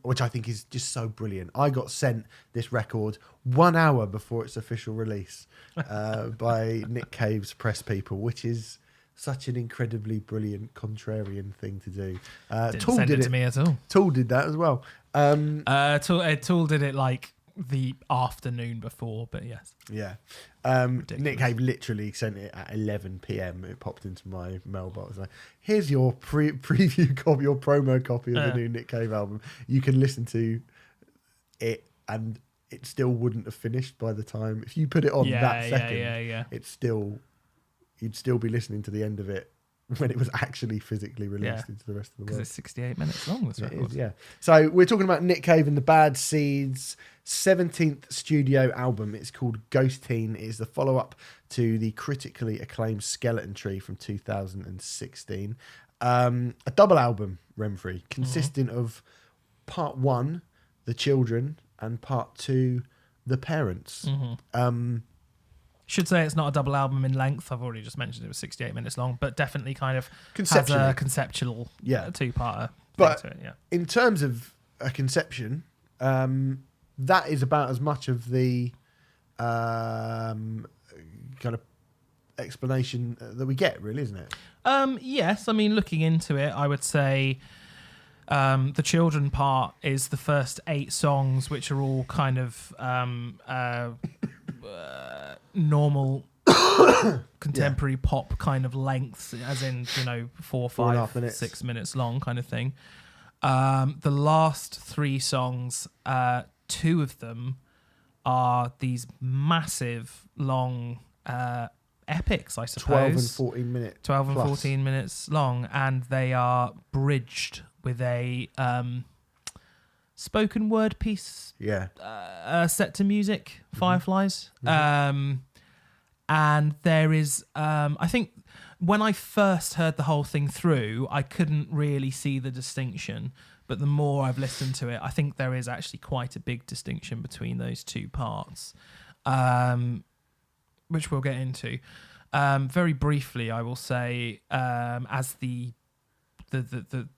which I think is just so brilliant, I got sent this record 1 hour before its official release by Nick Cave's press people, which is such an incredibly brilliant contrarian thing to do. didn't Tool send did it to me at all. Tool did that as well. Tool did it like the afternoon before, but yes. Yeah. Ridiculous. Nick Cave literally sent it at 11 p.m. It popped into my mailbox. Like, here's your preview copy, your promo copy of the new Nick Cave album. You can listen to it, and it still wouldn't have finished by the time. If you put it on that second, it's still, you'd still be listening to the end of it when it was actually physically released into the rest of the Because world. it's 68 minutes long, this It record. is, yeah. So we're talking about Nick Cave and the Bad Seeds' 17th studio album. It's called Ghost Teen. It is the follow-up to the critically acclaimed Skeleton Tree from 2016. A double album, Renfrey, consisting of part 1, The Children, and part 2, The Parents. Should say it's not a double album in length. I've already just mentioned it was 68 minutes long, but definitely kind of has a conceptual two-parter But to it, yeah. in terms of a conception, that is about as much of the kind of explanation that we get, really, isn't it? Yes, I mean, looking into it, I would say the children part is the first 8 songs, which are all kind of normal contemporary pop kind of lengths, as in 4, 5, minutes. 6 minutes long kind of thing. The last 3 songs, 2 of them are these massive long epics, I suppose. 12 and 14 minutes. 12 and plus. 14 minutes long, and they are bridged with a spoken word piece Yeah. set to music, Fireflies. And there is, I think when I first heard the whole thing through, I couldn't really see the distinction. But the more I've listened to it, I think there is actually quite a big distinction between those 2 parts, which we'll get into. Very briefly, I will say, as the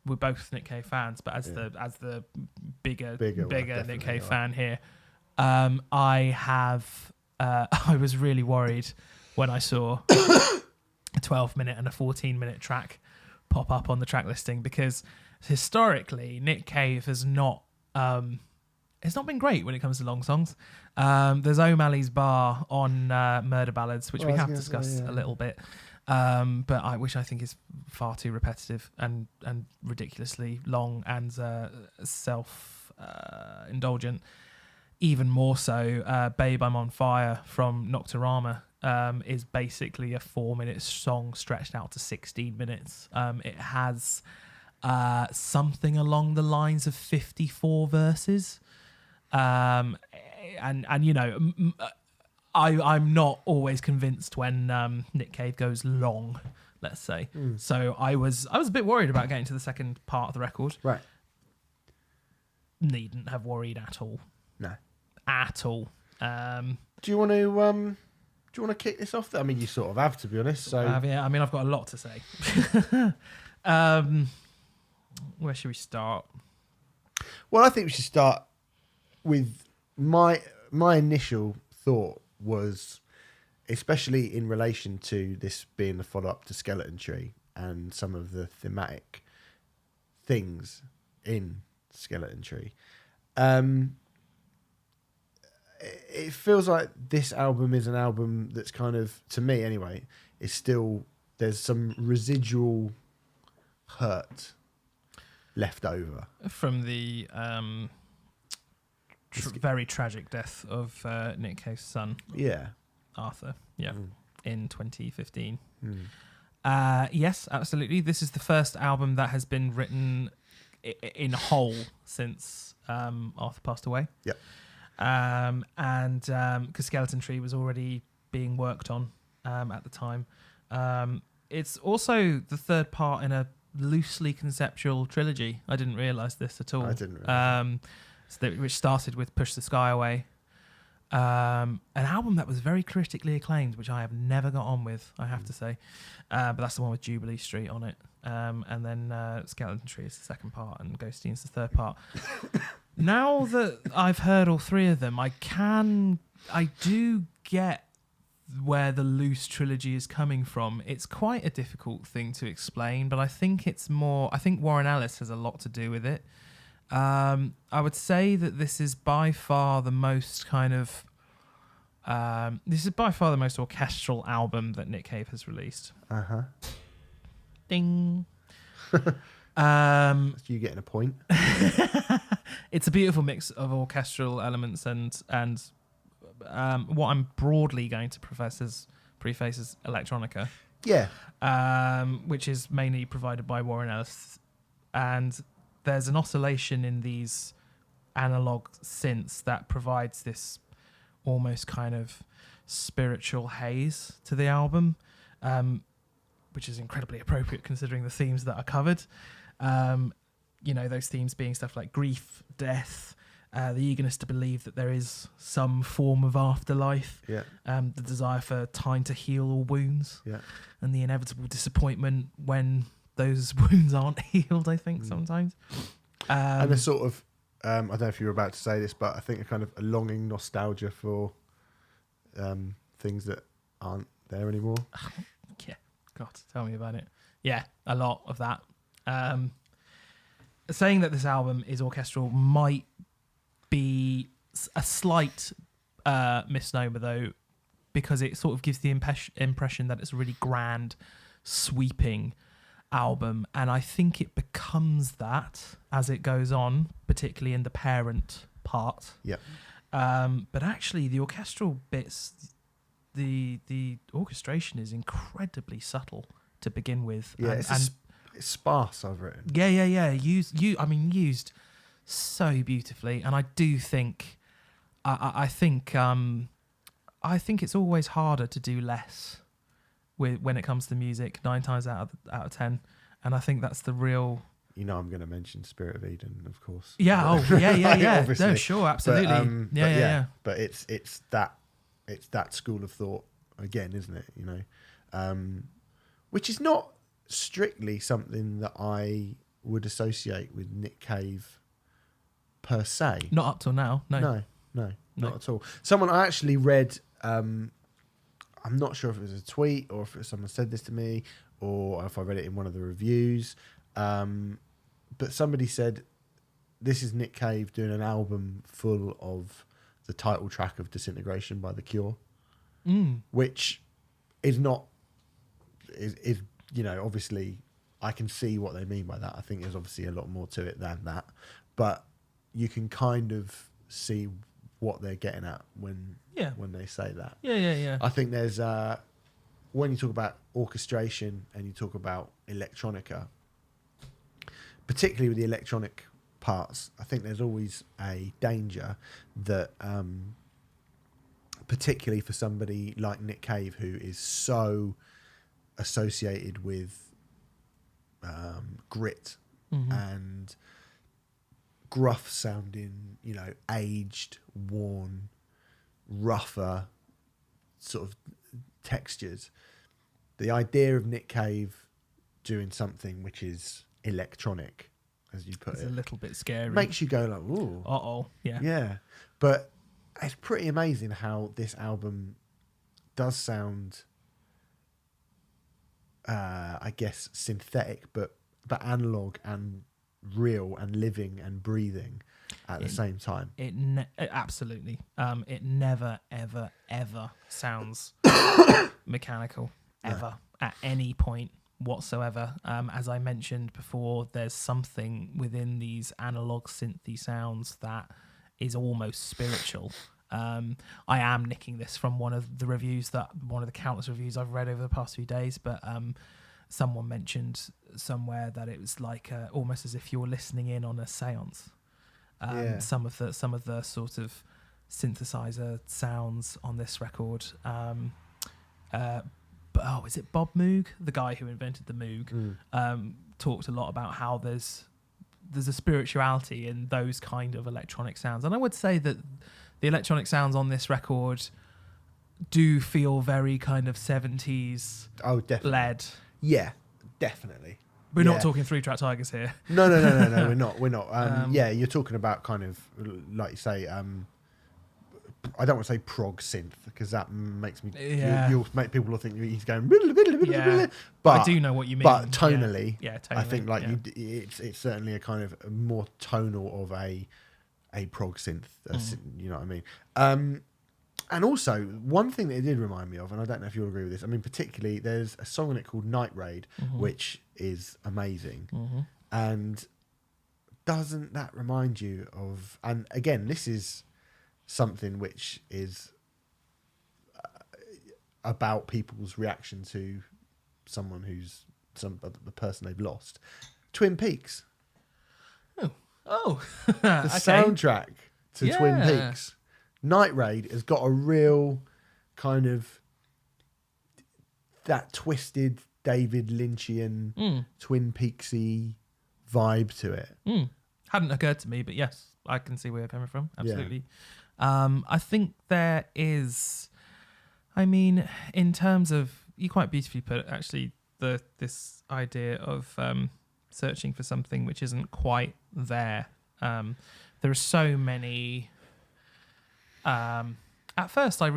we're both Nick Cave fans, but as the bigger Nick Cave fan here, I was really worried when I saw a 12-minute and a 14-minute track pop up on the track listing, because historically Nick Cave has not it's not been great when it comes to long songs. There's O'Malley's Bar on Murder Ballads, which we have discussed a little bit, but which I think is far too repetitive and ridiculously long and self-indulgent. Even more so, Babe, I'm on Fire from Nocturama is basically a 4-minute song stretched out to 16 minutes. It has something along the lines of 54 verses. And I'm not always convinced when Nick Cave goes long, let's say. So I was a bit worried about getting to the second part of the record. Right. Needn't have worried at all. No. At all. Do you want to kick this off? I mean, you sort of have, to be honest. So yeah, I mean, I've got a lot to say. Where should we start? Well, I think we should start with my initial thought was, especially in relation to this being the follow-up to Skeleton Tree and some of the thematic things in Skeleton Tree. It feels like this album is an album that's kind of, to me anyway, is still, there's some residual hurt left over From the very tragic death of Nick Cave's son, Yeah. Arthur, in 2015. Mm. Yes, absolutely. This is the first album that has been written in whole since Arthur passed away. Yep. And because Skeleton Tree was already being worked on at the time. It's also the third part in a loosely conceptual trilogy. I didn't realise this at all. I didn't realise which started with Push the Sky Away. An album that was very critically acclaimed, which I have never got on with, I have to say. But that's the one with Jubilee Street on it. And then Skeleton Tree is the second part and Ghostine is the third part. Now that I've heard all three of them, I do get where the loose trilogy is coming from. It's quite a difficult thing to explain, but I think Warren Ellis has a lot to do with it. I would say that this is by far the most orchestral album that Nick Cave has released. Uh-huh. Ding. That's you getting a point. It's a beautiful mix of orchestral elements and what I'm broadly going to preface as electronica. Yeah. Which is mainly provided by Warren Ellis. And there's an oscillation in these analog synths that provides this almost kind of spiritual haze to the album, which is incredibly appropriate considering the themes that are covered. Those themes being stuff like grief, death, the eagerness to believe that there is some form of afterlife, the desire for time to heal all wounds, and the inevitable disappointment when those wounds aren't healed, I think, sometimes. And a sort of, I don't know if you were about to say this, but I think a kind of a longing nostalgia for things that aren't there anymore. Yeah, God, tell me about it. Yeah, a lot of that. Saying that this album is orchestral might be a slight misnomer, though, because it sort of gives the impression that it's a really grand, sweeping album, and I think it becomes that as it goes on, particularly in the parent part. Yeah. But actually, the orchestral bits, the orchestration is incredibly subtle to begin with. Yeah, it's sparse, I've written. Yeah. Used so beautifully, and I do think, I think it's always harder to do less when it comes to music, 9 times out of 10, and I think that's the real. I'm going to mention Spirit of Eden, of course. Yeah. Oh, yeah. No, sure, absolutely. But it's that school of thought again, isn't it? Which is not strictly something that I would associate with Nick Cave per se. Not up till now. No, not at all. Someone I actually read. I'm not sure if it was a tweet or if someone said this to me or if I read it in one of the reviews. But somebody said, this is Nick Cave doing an album full of the title track of Disintegration by The Cure, which is not, is obviously I can see what they mean by that. I think there's obviously a lot more to it than that, but you can kind of see what they're getting at when they say that. Yeah. I think there's when you talk about orchestration and you talk about electronica, particularly with the electronic parts, I think there's always a danger that, particularly for somebody like Nick Cave, who is so associated with grit and gruff sounding, aged, worn, rougher sort of textures. The idea of Nick Cave doing something which is electronic, as you put It's it, a little bit scary. makes you go like, ooh. Uh-oh. Yeah. Yeah. But it's pretty amazing how this album does sound, I guess, synthetic, but analog and real and living and breathing at the same time. It absolutely. It never, ever, ever sounds mechanical, ever, at any point whatsoever. As I mentioned before, there's something within these analog synthy sounds that is almost spiritual. I am nicking this from one of the countless reviews I've read over the past few days, but someone mentioned somewhere that it was like almost as if you're listening in on a seance. Some of the sort of synthesizer sounds on this record. Is it Bob Moog, the guy who invented the Moog? Talked a lot about how there's a spirituality in those kind of electronic sounds, and I would say that the electronic sounds on this record do feel very kind of 70s led. Yeah, definitely. We're not talking 3-track Tigers here. No, we're not. You're talking about kind of, like you say, I don't want to say prog synth because that makes me. Yeah. You'll make people think he's going. Yeah. But I do know what you mean. But tonally, tonally, I think it's certainly a kind of more tonal of a prog synth. You know what I mean? And also, one thing that it did remind me of, and I don't know if you'll agree with this, I mean, particularly, there's a song on it called Night Raid, which is amazing. And doesn't that remind you of... And again, this is something which is about people's reaction to someone who's... the person they've lost. Twin Peaks. Oh. The soundtrack to Twin Peaks. Night Raid has got a real kind of that twisted David Lynchian Twin Peaksy vibe to it. Hadn't occurred to me, but yes, I can see where you're coming from. Absolutely. Yeah. I think there is, I mean, in terms of, you quite beautifully put it, actually, this idea of searching for something which isn't quite there. There are so many... at first I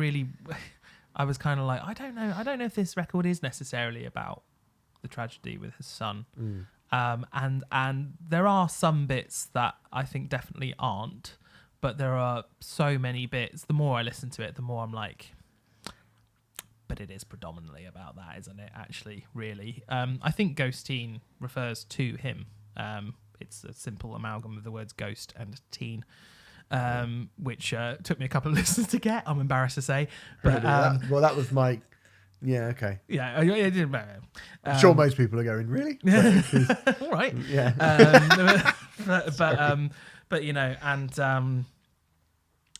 was kind of like, I don't know if this record is necessarily about the tragedy with his son. And there are some bits that I think definitely aren't, but there are so many bits. The more I listen to it, the more I'm like, but it is predominantly about that, isn't it? Actually, really. I think Ghosteen refers to him. It's a simple amalgam of the words ghost and teen. Which took me a couple of listens to get, I'm embarrassed to say. But that was my... Yeah, okay. Yeah, it didn't matter. I'm sure most people are going, really? All right. Yeah. But you know, and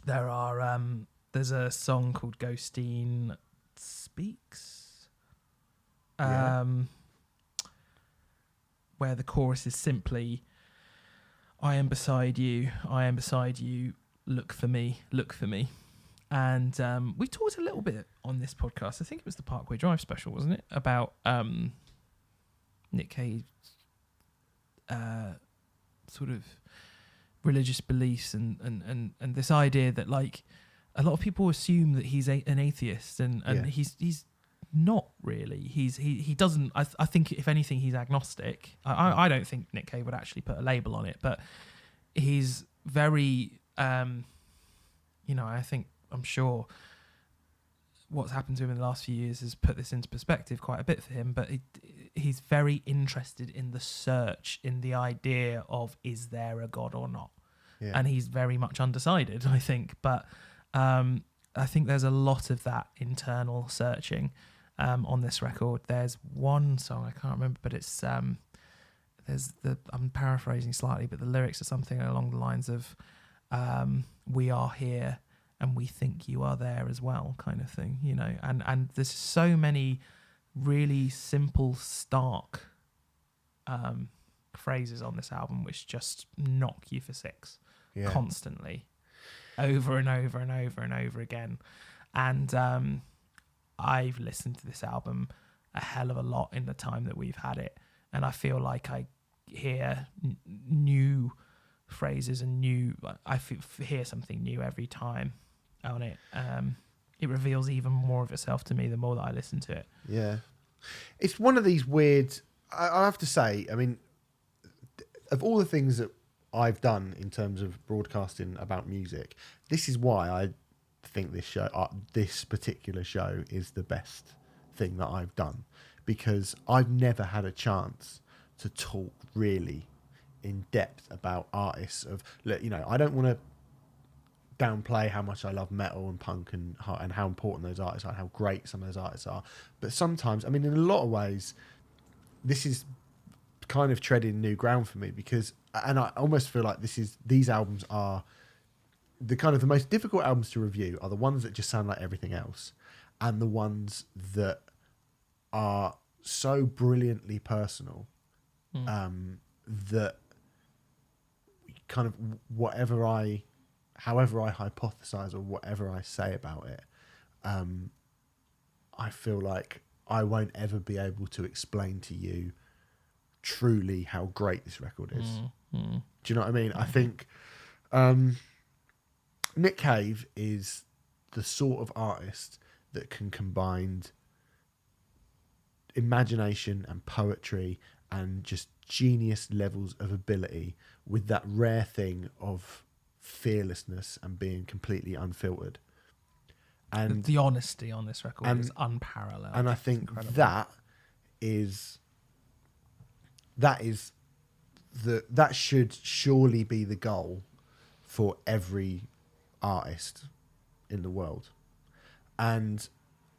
there's a song called Ghosteen Speaks, where the chorus is simply, I am beside you, look for me. And we talked a little bit on this podcast, I think it was the Parkway Drive special, wasn't it? About Nick Cave's sort of religious beliefs and this idea that, like, a lot of people assume that he's an atheist and he's not really. He doesn't. I think if anything, he's agnostic. I don't think Nick Cave would actually put a label on it, but he's very. I'm sure what's happened to him in the last few years has put this into perspective quite a bit for him. But he's very interested in the search, in the idea of, is there a God or not? Yeah. And he's very much undecided, I think. But I think there's a lot of that internal searching on this record. There's one song I can't remember, but it's I'm paraphrasing slightly, but the lyrics are something along the lines of "We are here and we think you are there as well," kind of thing, you know. And there's so many really simple, stark phrases on this album which just knock you for six constantly, over and over and over and over again. And I've listened to this album a hell of a lot in the time that we've had it, and I feel like I hear new phrases and hear something new every time on it. It reveals even more of itself to me the more that I listen to it. Yeah, it's one of these weird. I have to say, I mean, of all the things that I've done in terms of broadcasting about music, this is why I think this particular show is the best thing that I've done, because I've never had a chance to talk really in depth about artists. I don't want to downplay how much I love metal and punk and how important those artists are, how great some of those artists are. But sometimes, I mean, in a lot of ways, this is kind of treading new ground for me, because, and I almost feel like these albums are the most difficult albums to review are the ones that just sound like everything else, and the ones that are so brilliantly personal that kind of however I hypothesize or whatever I say about it, I feel like I won't ever be able to explain to you truly how great this record is. Do you know what I mean? I think Nick Cave is the sort of artist that can combine imagination and poetry and just genius levels of ability with that rare thing of fearlessness and being completely unfiltered. And the honesty on this record is unparalleled. And I think that should surely be the goal for every artist in the world. And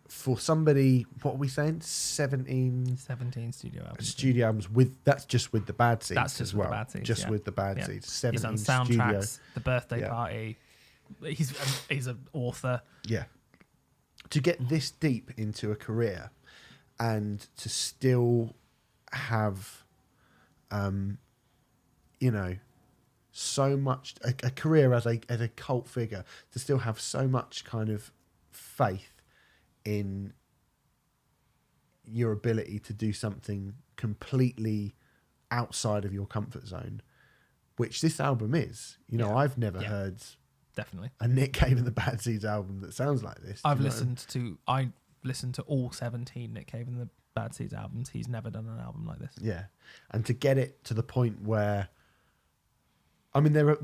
for somebody, what are we saying? 17 studio albums that's just with the Bad Seeds. That's just as with well. the Bad Seeds. Just with the Bad Seeds. 17 He's done soundtracks, studio. The Birthday Party. He's an author. Yeah. To get this deep into a career and to still have, so much a career as a cult figure, to still have so much kind of faith in your ability to do something completely outside of your comfort zone, which this album is. I've never heard definitely a Nick Cave and the Bad Seeds album that sounds like this. I listened to all 17 Nick Cave and the Bad Seeds albums. He's never done an album like this. Yeah, and to get it to the point where, I mean, there are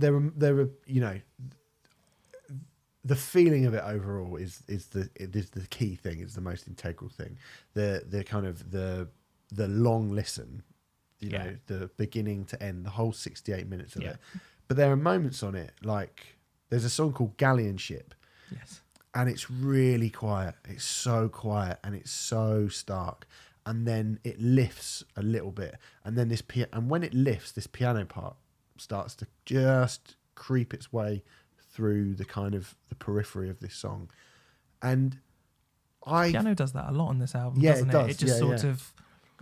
the feeling of it overall is the key thing. It's the most integral thing. The kind of the long listen, the beginning to end, the whole 68 minutes of it. But there are moments on it, like there's a song called Galleon Ship. Yes. And it's really quiet. It's so quiet and it's so stark. And then it lifts a little bit. And then when it lifts, this piano part starts to just creep its way through the kind of the periphery of this song. And piano does that a lot on this album, yeah, doesn't it does.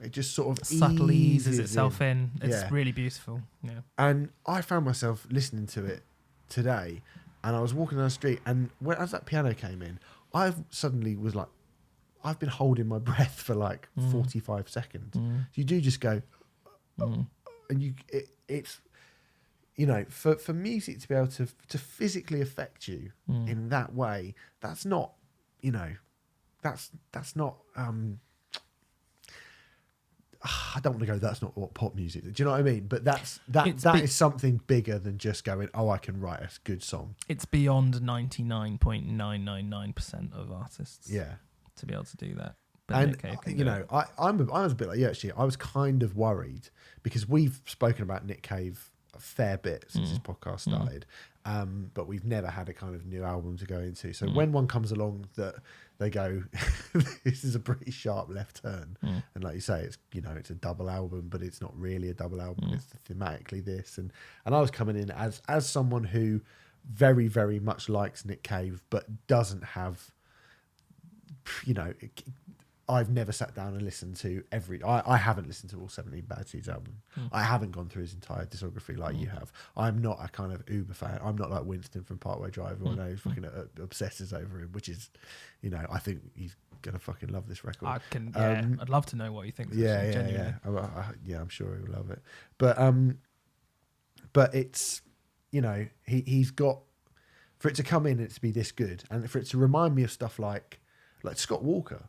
It just sort of subtly eases itself in. It's really beautiful. Yeah. And I found myself listening to it today, and I was walking down the street, and as that piano came in, I suddenly was like, I've been holding my breath for like 45 seconds. So you do just go, and it's for music to be able to physically affect you in that way, that's not, that's not. I don't want to go. That's not what pop music is. Do you know what I mean? But that is something bigger than just going, oh, I can write a good song. It's beyond 99.999% of artists. Yeah. To be able to do that. But and I was a bit like you actually. I was kind of worried because we've spoken about Nick Cave a fair bit since this podcast started, but we've never had a kind of new album to go into. So when one comes along that they go, this is a pretty sharp left turn, and like you say, it's it's a double album, but it's not really a double album. It's thematically this, and I was coming in as someone who very, very much likes Nick Cave, but doesn't have I've never sat down and listened to I haven't listened to all 17 Bad Seeds albums. I haven't gone through his entire discography like you have. I'm not a kind of uber fan. I'm not like Winston from Parkway Drive, who I know fucking obsesses over him, which is, I think he's gonna fucking love this record. I'd love to know what he thinks. Yeah. I'm sure he'll love it. But it's, he's got, for it to come in and it to be this good, and for it to remind me of stuff like Scott Walker.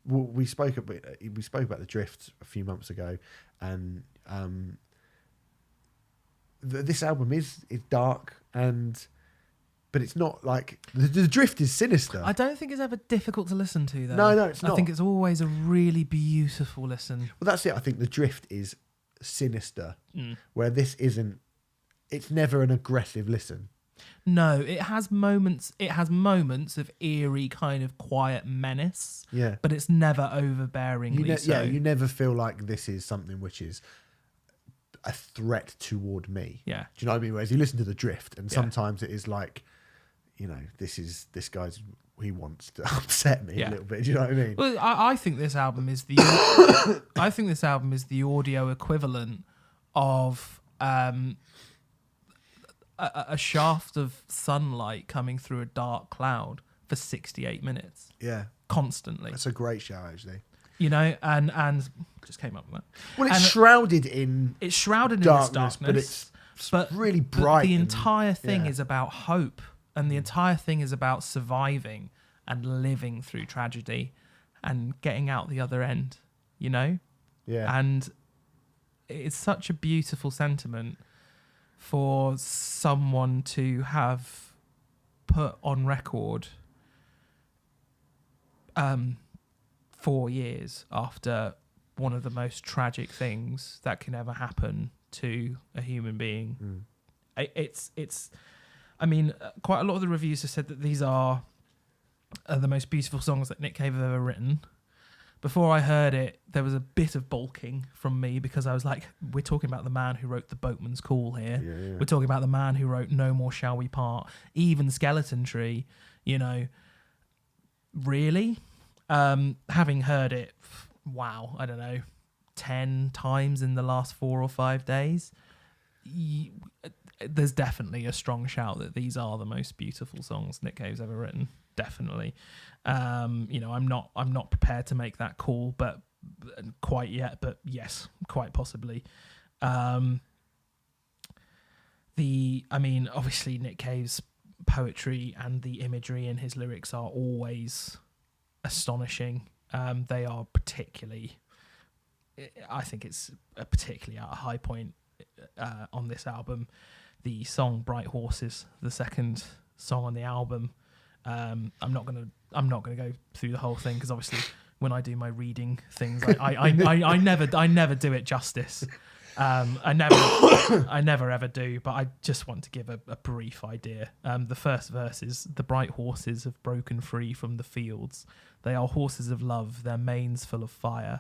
We spoke about the Drift a few months ago, and this album is dark, but it's not like the Drift is sinister. I don't think it's ever difficult to listen to, though. No, it's not. I think it's always a really beautiful listen. Well, that's it. I think the Drift is sinister, where this isn't. It's never an aggressive listen. No, it has moments. It has moments of eerie, kind of quiet menace. Yeah, but it's never overbearingly so. Yeah, you never feel like this is something which is a threat toward me. Yeah, do you know what I mean? Whereas you listen to the Drift, and sometimes it is like, this guy's, he wants to upset me a little bit. Do you know what I mean? Well, I think this album is the I think this album is the audio equivalent of a shaft of sunlight coming through a dark cloud for 68 minutes. Yeah. Constantly. That's a great shout, actually. And just came up with that. Well, it's shrouded in darkness, but it's really bright. But the entire thing is about hope, and the entire thing is about surviving and living through tragedy and getting out the other end, Yeah. And it's such a beautiful sentiment for someone to have put on record 4 years after one of the most tragic things that can ever happen to a human being. It's I mean, quite a lot of the reviews have said that these are the most beautiful songs that Nick Cave have ever written. Before I heard it, there was a bit of balking from me, because I was like, we're talking about the man who wrote The Boatman's Call here. Yeah. We're talking about the man who wrote No More Shall We Part, even Skeleton Tree, Really? Having heard it, I don't know, 10 times in the last 4 or 5 days, there's definitely a strong shout that these are the most beautiful songs Nick Cave's ever written. Definitely. I'm not prepared to make that call, but quite yet, but yes, quite possibly. Obviously Nick Cave's poetry and the imagery in his lyrics are always astonishing. They are particularly, I think it's particularly at a high point on this album. The song Bright Horses, the second song on the album, I'm not gonna go through the whole thing, because obviously when I do my reading things, I never do it justice. I never ever do, but I just want to give a brief idea. The first verse is: the bright horses have broken free from the fields. They are horses of love, their manes full of fire.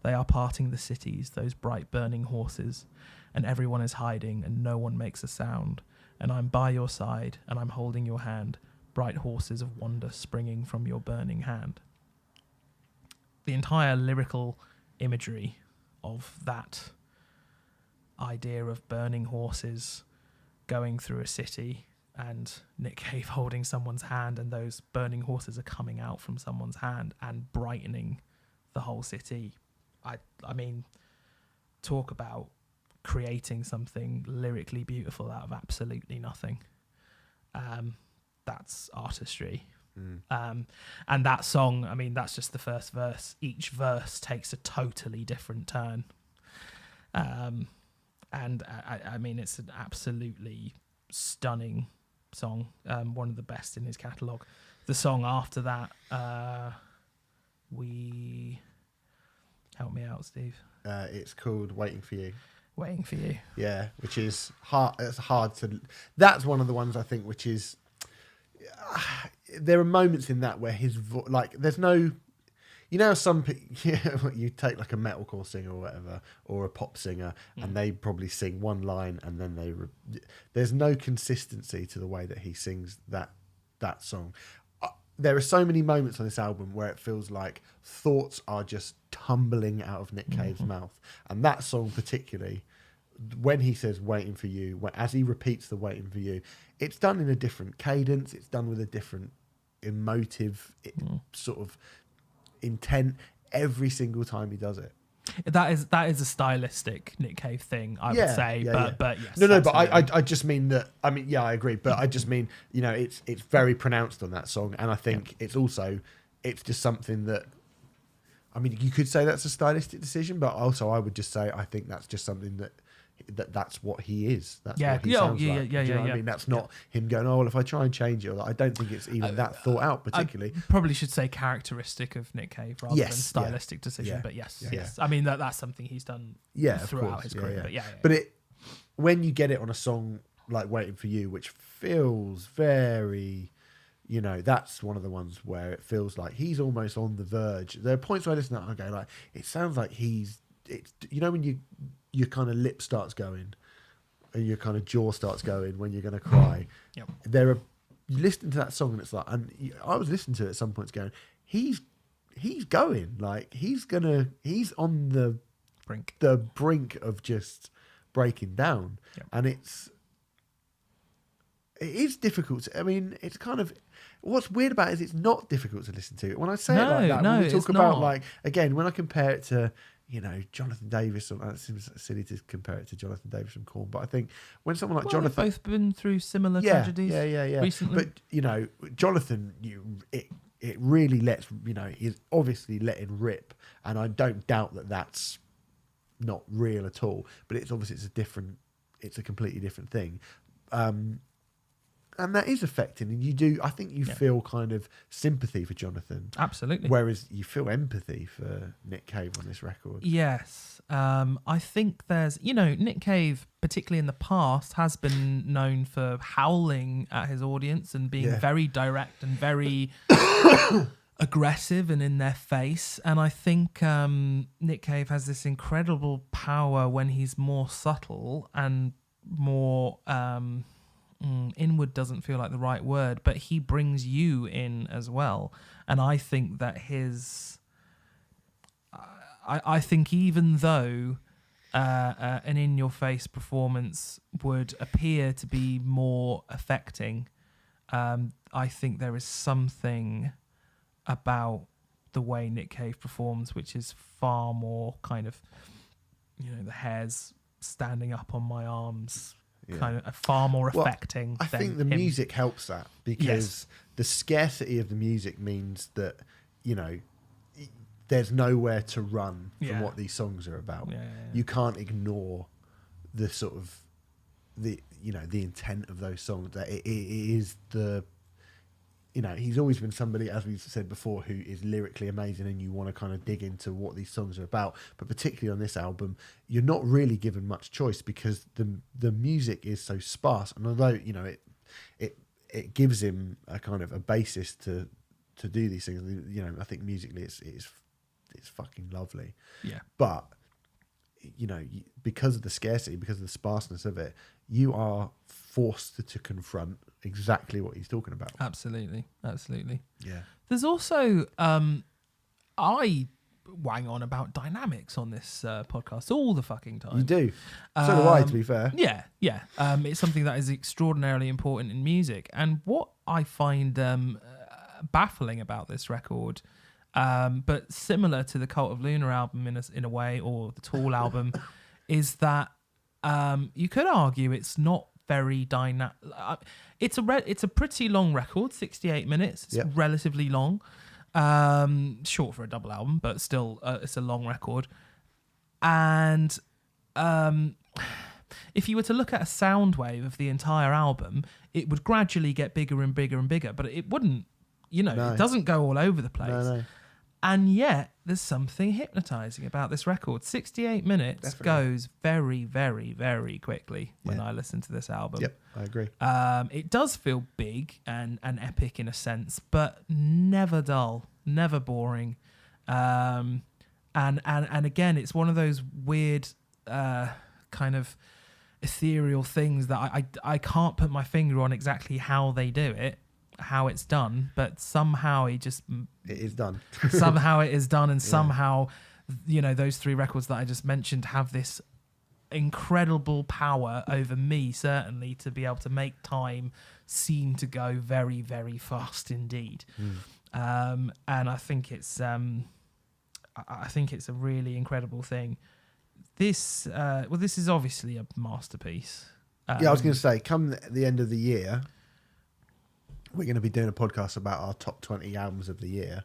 They are parting the cities, those bright burning horses, and everyone is hiding and no one makes a sound. And I'm by your side and I'm holding your hand, bright horses of wonder springing from your burning hand. The entire lyrical imagery of that idea of burning horses going through a city and Nick Cave holding someone's hand, and those burning horses are coming out from someone's hand and brightening the whole city. I mean, talk about creating something lyrically beautiful out of absolutely nothing. That's artistry. And that song, I mean, that's just the first verse. Each verse takes a totally different turn. And I mean, it's an absolutely stunning song. One of the best in his catalogue. The song after that, help me out, Steve. It's called Waiting for You. Waiting for You. Yeah, which is hard. It's hard to. That's one of the ones I think which is. There are moments in that where his there's no. Some you take like a metalcore singer or whatever, or a pop singer, and they probably sing one line and then there's no consistency to the way that he sings that song. there are so many moments on this album where it feels like thoughts are just tumbling out of Nick Cave's mouth. And that song particularly, when he says waiting for you, as he repeats the waiting for you, it's done in a different cadence. It's done with a different emotive sort of intent every single time he does it. That is a stylistic Nick Cave thing, I would say. But yes. No, but I just mean that. I mean, yeah, I agree, but I just mean, you know, it's very pronounced on that song, and I think it's just something that. I mean, you could say that's a stylistic decision, but also I would just say I think that's just something that's what he is. That's what he sounds like. Do you know what I mean? That's not him going, oh, well, if I try and change it, I don't think it's even that thought out particularly. I probably should say characteristic of Nick Cave rather than stylistic decision, but yes. I mean, that's something he's done throughout his career. But when you get it on a song like Waiting for You, which feels very... You know, that's one of the ones where it feels like he's almost on the verge. There are points where I listen to that, okay, like it sounds like it's you know when your kind of lip starts going and your kind of jaw starts going when you're going to cry. You listen to that song and it's like, and I was listening to it at some points going, he's going, like he's on the brink of just breaking down, and it is difficult. I mean, it's kind of. What's weird about it is it's not difficult to listen to. When I say it like that, when we talk about not. Like, again, when I compare it to, you know, Jonathan Davis, it seems silly to compare it to Jonathan Davis from Korn, but I think when someone like Jonathan... We've both been through similar tragedies recently. But, you know, Jonathan, it really lets, you know, he's obviously letting rip, and I don't doubt that that's not real at all, but it's a completely different thing. And that is affecting, and I think you feel kind of sympathy for Jonathan. Absolutely. Whereas you feel empathy for Nick Cave on this record. Yes. I think there's, you know, Nick Cave, particularly in the past, has been known for howling at his audience and being very direct and very aggressive and in their face. And I think Nick Cave has this incredible power when he's more subtle and more... inward doesn't feel like the right word, but he brings you in as well. And I think that I think even though an in-your-face performance would appear to be more affecting, I think there is something about the way Nick Cave performs which is far more kind of, you know, the hairs standing up on my arms, kind of far more affecting. I think the music helps that, because the scarcity of the music means that, you know, there's nowhere to run from what these songs are about. You can't ignore the sort of the intent of those songs. That it is the, you know, he's always been somebody, as we've said before, who is lyrically amazing, and you want to kind of dig into what these songs are about. But particularly on this album, you're not really given much choice, because the music is so sparse. And although, you know, it gives him a kind of a basis to do these things, you know, I think musically it's fucking lovely. Yeah. But, you know, because of the scarcity, because of the sparseness of it, you are forced to confront exactly what he's talking about. Absolutely. Yeah. There's also I wang on about dynamics on this podcast all the fucking time. You do. So do I, to be fair. Yeah. It's something that is extraordinarily important in music. And what I find baffling about this record, but similar to the Cult of Luna album in a way, or the Tool album, is that you could argue it's not very dynamic. It's a pretty long record, 68 minutes. It's relatively long. Short for a double album, but still it's a long record. And if you were to look at a sound wave of the entire album, it would gradually get bigger and bigger and bigger, but it wouldn't, you know, it doesn't go all over the place. No. And yet there's something hypnotizing about this record. 68 minutes goes very, very, very quickly when I listen to this album. Yep, I agree. It does feel big and epic in a sense, but never dull, never boring. And again, it's one of those weird kind of ethereal things that I can't put my finger on exactly how they do it. how it's done, but somehow it is done. Somehow it is done, and somehow, those 3 records that I just mentioned have this incredible power over me, certainly, to be able to make time seem to go very, very fast indeed. And I think it's a really incredible thing. This is obviously a masterpiece. I was going to say, come the end of the year, we're going to be doing a podcast about our top 20 albums of the year.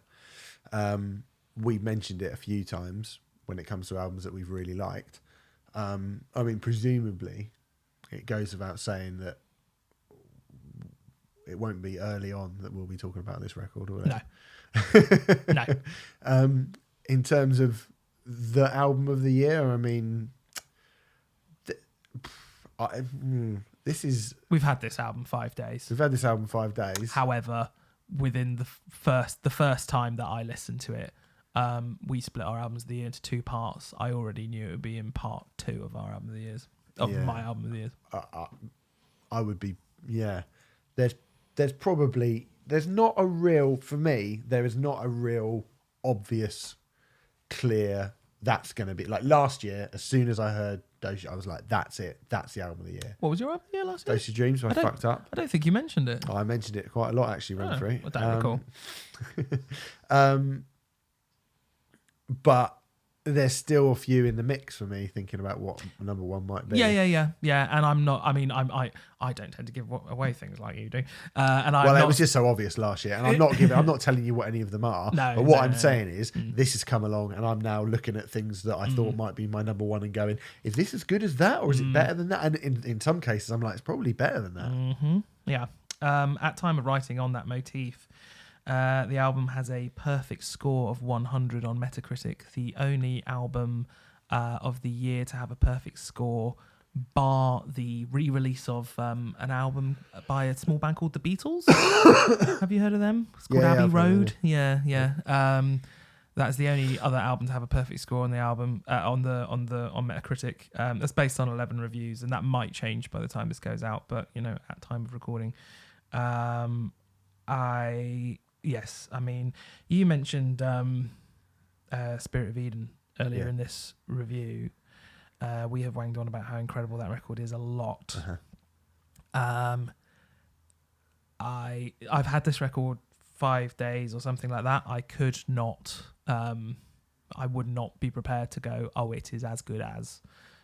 We mentioned it a few times when it comes to albums that we've really liked. Presumably, it goes without saying that it won't be early on that we'll be talking about this record, will it? No. In terms of the album of the year, we've had this album 5 days. We've had this album 5 days. However, within the first time that I listened to it, we split our albums of the year into 2 parts. I already knew it would be in part 2 of our album of the years, my album of the years. I would be, There's probably, there's not a real, for me, there is not a real obvious, clear, that's going to be, like last year, as soon as I heard Dosage, I was like, that's it, that's the album of the year. What was your album of the year last year? Dosage Dreams, so I fucked up. I don't think you mentioned it. I mentioned it quite a lot, actually, run through. I don't recall. But there's still a few in the mix for me, thinking about what number 1 might be. Yeah. And I'm not. I mean, I don't tend to give away things like you do. It was just so obvious last year, and I'm not telling you what any of them are. But what I'm saying is, this has come along, and I'm now looking at things that I thought might be my number 1 and going, is this as good as that, or is it better than that? And in some cases, I'm like, it's probably better than that. Mm-hmm. Yeah. At time of writing on that motif, the album has a perfect score of 100 on Metacritic, the only album of the year to have a perfect score, bar the re-release of an album by a small band called The Beatles. Have you heard of them? It's called Abbey Road. Yeah. That's the only other album to have a perfect score on the album on Metacritic. That's based on 11 reviews, and that might change by the time this goes out. But at time of recording, Yes, I mean, you mentioned Spirit of Eden earlier in this review. We have wanged on about how incredible that record is a lot. I've had this record 5 days or something like that. I could not, I would not be prepared to go, oh, it is as good as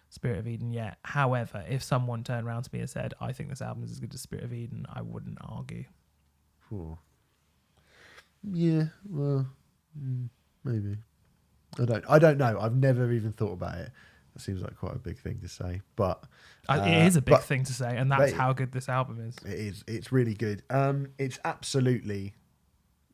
Spirit of Eden yet. However, if someone turned around to me and said, I think this album is as good as Spirit of Eden, I wouldn't argue. Cool. Yeah, well, maybe. I don't know. I've never even thought about it. That seems like quite a big thing to say, but it is a big thing to say, and that's how good this album is. It is. It's really good. It's absolutely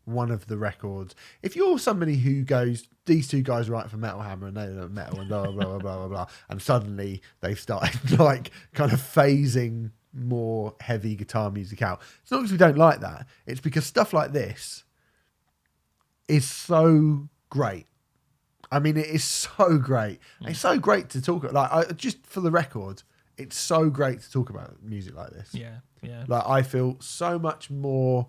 one of the records. If you're somebody who goes, these 2 guys write for Metal Hammer and they love metal and blah blah blah blah blah blah, and suddenly they've started like kind of phasing more heavy guitar music out. It's not because we don't like that. It's because stuff like this is so great. I mean, it is so great. It's so great to talk about. Just for the record, it's so great to talk about music like this. Yeah. Like, I feel so much more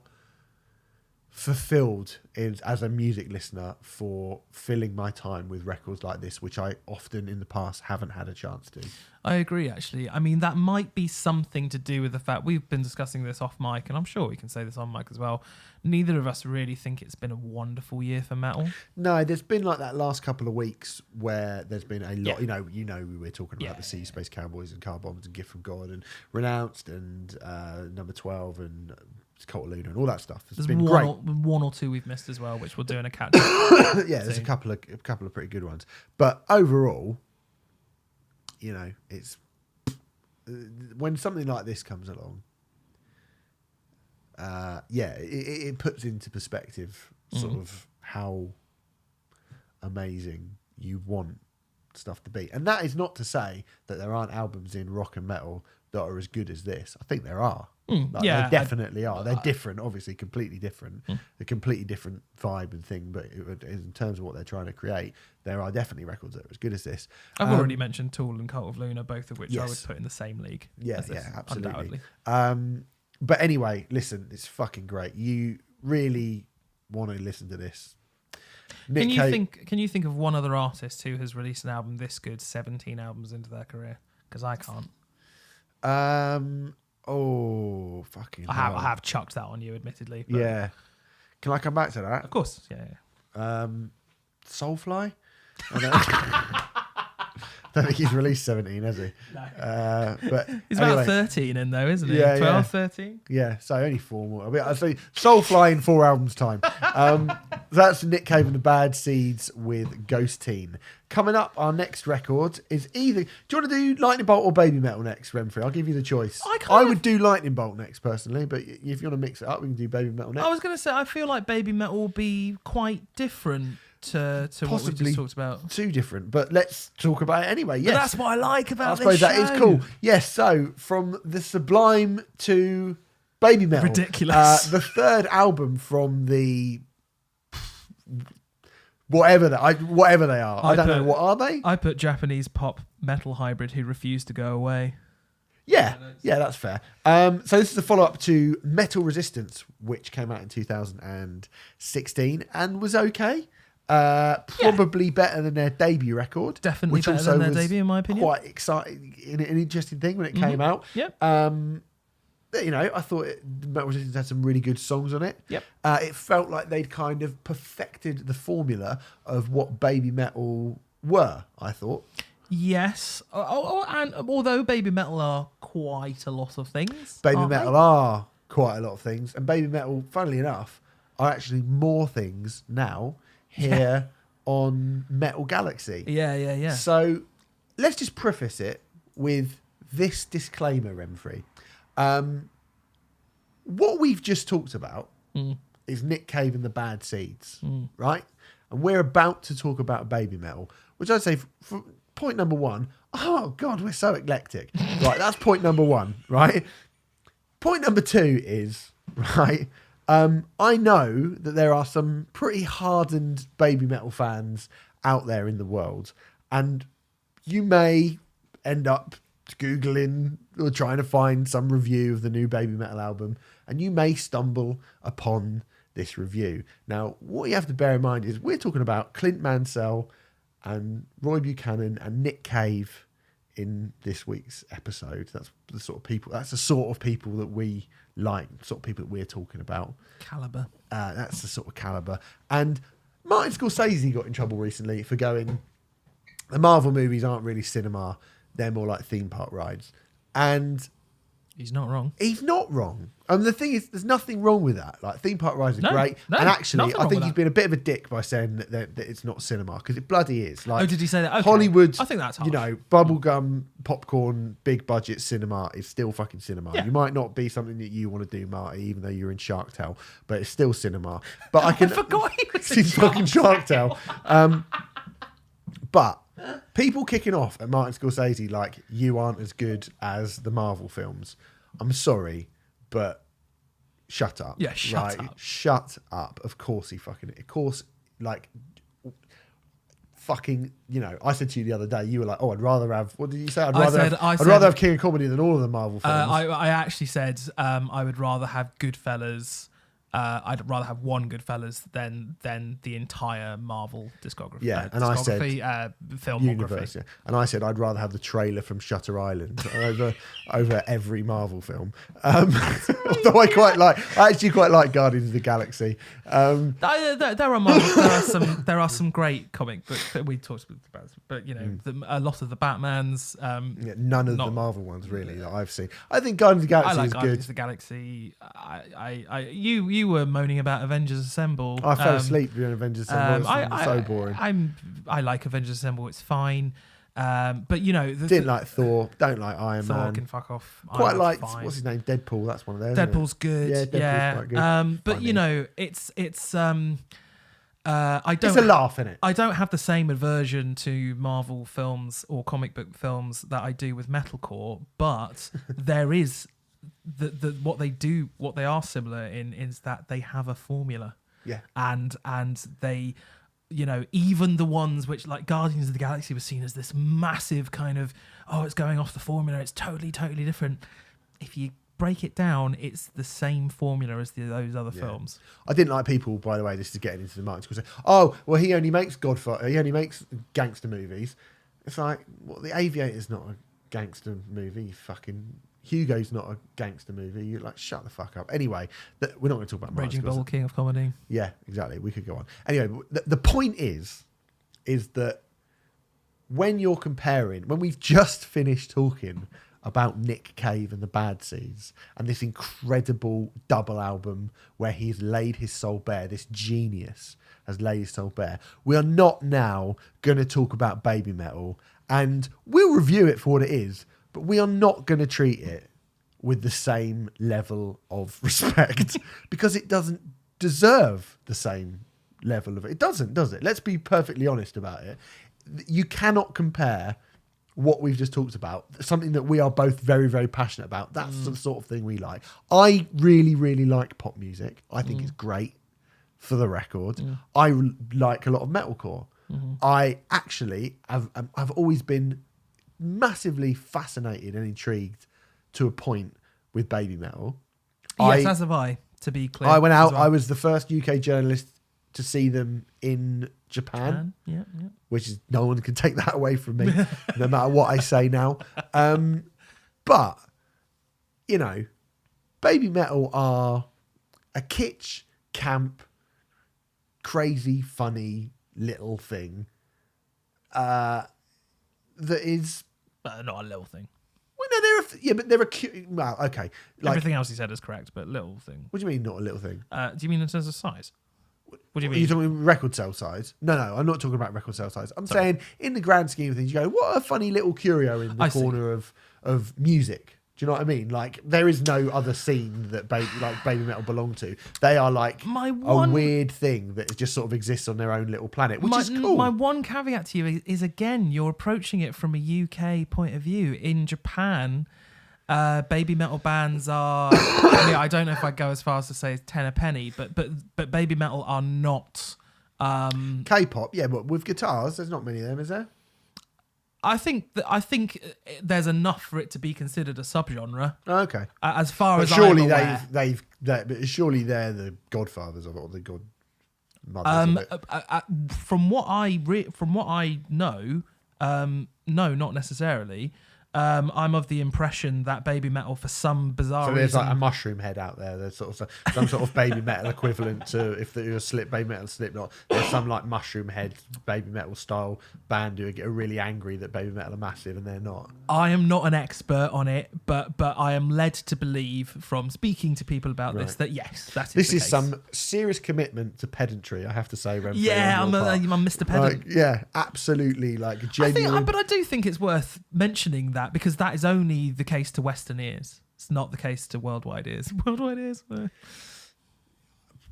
fulfilled as a music listener for filling my time with records like this, which I often in the past haven't had a chance to. I agree, actually. I mean, that might be something to do with the fact we've been discussing this off mic, and I'm sure we can say this on mic as well. Neither of us really think it's been a wonderful year for metal. No, there's been like that last couple of weeks where there's been a lot. Yeah. We were talking about the Sea Space Cowboys and Car Bombs and Gift from God and Renounced and Number 12 and Cult of Luna and all that stuff. It's been great. One or 2 we've missed as well, which we'll do in a catch-up. Yeah, there's a couple of pretty good ones, but overall, it's when something like this comes along, it puts into perspective sort of how amazing you want stuff to be. And that is not to say that there aren't albums in rock and metal that are as good as this. I think there are. There definitely are. They're different, obviously, completely different. A completely different vibe and thing, but in terms of what they're trying to create, there are definitely records that are as good as this. I've already mentioned Tool and Cult of Luna, both of which I would put in the same league. Yeah, absolutely. Undoubtedly. But anyway, listen, it's fucking great. You really want to listen to this. Can you think of one other artist who has released an album this good 17 albums into their career? Because I can't. Oh, fucking I have chucked that on you, admittedly. But yeah. Can I come back to that? Of course. Yeah. Soulfly? I don't think he's released 17, has he? No. But he's anyway, about 13 in though, isn't he? Yeah, 12, 13? Yeah, so only 4 more. I mean, I'd say Soulfly in 4 albums' time. That's Nick Cave and the Bad Seeds with Ghost Teen. Coming up, our next record is either... Do you want to do Lightning Bolt or Baby Metal next, Renfrey? I'll give you the choice. I would do Lightning Bolt next, personally, but if you want to mix it up, we can do Baby Metal next. I was going to say, I feel like Baby Metal will be quite different to what we just talked about. Too different, but let's talk about it anyway. Yes, but that's what I like about this show. I suppose that is cool. Yes, so from the Sublime to Baby Metal. Ridiculous. The third album from the... Whatever they are. I don't know. What are they? I put Japanese pop metal hybrid who refused to go away. Yeah, that's fair. So this is a follow-up to Metal Resistance, which came out in 2016 and was okay. Probably better than their debut record. Definitely better than their debut, in my opinion. Quite exciting, an interesting thing when it came out. Yep. I thought Metal Resistance had some really good songs on it. Yep. It felt like they'd kind of perfected the formula of what Baby Metal were, I thought. Yes. And although Baby Metal are quite a lot of things. Baby Metal are quite a lot of things. And Baby Metal, funnily enough, are actually more things now here on Metal Galaxy. Yeah. So let's just preface it with this disclaimer, Renfrey. What we've just talked about is Nick Cave and the Bad Seeds, right? And we're about to talk about Baby Metal, which I'd say, for point number 1, oh God, we're so eclectic. Right, that's point number 1, right? Point number 2 is, right, I know that there are some pretty hardened Baby Metal fans out there in the world, and you may end up Googling or trying to find some review of the new Baby Metal album, and you may stumble upon this review. Now, what you have to bear in mind is we're talking about Clint Mansell and Roy Buchanan and Nick Cave in this week's episode. That's the sort of people that we like, the sort of people that we're talking about. Caliber. That's the sort of caliber. And Martin Scorsese got in trouble recently for going, the Marvel movies aren't really cinema, they're more like theme park rides. And he's not wrong. He's not wrong. The thing is, there's nothing wrong with that. Like, theme park rides are great. No, and actually, I think he's that. been a bit of a dick by saying that it's not cinema, because it bloody is. Like, did he say that? Okay. Hollywood, I think that's harsh. Bubblegum, popcorn, big budget cinema is still fucking cinema. Yeah. You might not be something that you want to do, Marty, even though you're in Shark Tale, but it's still cinema. But I forgot he was in fucking Shark Tale. But people kicking off at Martin Scorsese like, you aren't as good as the Marvel films. I'm sorry, but shut up. Yeah, shut up. Shut up. Of course fucking, I said to you the other day, you were like, oh, I'd rather have, what did you say? I'd rather have King of Comedy than all of the Marvel films. I actually said I would rather have Goodfellas. I'd rather have one Goodfellas than the entire Marvel discography. Yeah, and I said filmography. Universe, yeah. And I said I'd rather have the trailer from Shutter Island over every Marvel film. Although I actually quite like Guardians of the Galaxy. There are some great comic books that we talked about, but a lot of the Batmans. None of the Marvel ones really that I've seen. I think Guardians of the Galaxy is Guardians good. of the Galaxy. You were moaning about Avengers Assemble. I fell asleep during Avengers Assemble. It's so boring. I like Avengers Assemble. It's fine. But didn't like Thor. Don't like Iron Thor Man. Can fuck off. Quite like what's his name? Deadpool. That's one of theirs. Deadpool's good. Yeah, Deadpool's quite good. But funny. it's it's a laugh, innit? I don't have the same aversion to Marvel films or comic book films that I do with metalcore, but there is what they are similar in is that they have a formula. Yeah. And they, even the ones which, like Guardians of the Galaxy, was seen as this massive kind of, it's going off the formula, it's totally different. If you break it down, it's the same formula as those other films. I didn't like people, by the way, this is getting into the minds, because oh, well, he only makes Godfather, he only makes gangster movies. It's like, well, The Aviator's not a gangster movie, fucking Hugo's not a gangster movie. You're like, shut the fuck up. Anyway, we're not going to talk about Raging Bull, King of Comedy. Yeah, exactly. We could go on. Anyway, the point is that when you're comparing, when we've just finished talking about Nick Cave and the Bad Seeds and this incredible double album where he's laid his soul bare, this genius has laid his soul bare, we are not now going to talk about Baby Metal, and we'll review it for what it is, but we are not going to treat it with the same level of respect because it doesn't deserve the same level of it. It doesn't, does it? Let's be perfectly honest about it. You cannot compare what we've just talked about, something that we are both very, very passionate about. That's the sort of thing we like. I really, really like pop music. I think it's great for the record. I like a lot of metalcore. I actually I've always been massively fascinated and intrigued to a point with Baby Metal. Yes, as have I, to be clear. I went out, I was the first UK journalist to see them in Japan. Yeah. Which is, no one can take that away from me, no matter what I say now. But, you know, Baby Metal are a kitsch, camp, crazy, funny little thing that is... not a little thing. Well, no, they're a cute... Well, okay. Like, everything else he said is correct, but little thing. What do you mean, not a little thing? Do you mean in terms of size? What do you mean? Are you talking record sale size? No, I'm not talking about record sale size. I'm saying in the grand scheme of things, you go, what a funny little curio in the corner of music. Do you know what I mean? Like, there is no other scene that Baby Metal belong to. They are like a weird thing that just sort of exists on their own little planet, which is cool. My one caveat to you is, again, you're approaching it from a UK point of view. In Japan, Baby Metal bands are... I don't know if I'd go as far as to say 10 a penny, but Baby Metal are not... K-pop, yeah, but with guitars, there's not many of them, is there? I think there's enough for it to be considered a subgenre. Okay. As far as surely I'm aware. but surely they're the godfathers of it, or the godmothers of it. From what I know, no, not necessarily. I'm of the impression that Baby Metal, for some bizarre reason... So there's reason, like a mushroom head out there. There's sort of some sort of Baby Metal equivalent to, if there was Baby Metal Slipknot, there's some like mushroom head Baby Metal style band who get really angry that Baby Metal are massive and they're not. I am not an expert on it, but I am led to believe from speaking to people about this that yes, that is this the is case. Some serious commitment to pedantry, I have to say. Renfrew, yeah, I'm Mr. Pedant. Like, yeah, absolutely. Like genuine. But I do think it's worth mentioning that, because that is only the case to Western ears. It's not the case to worldwide ears. Worldwide ears?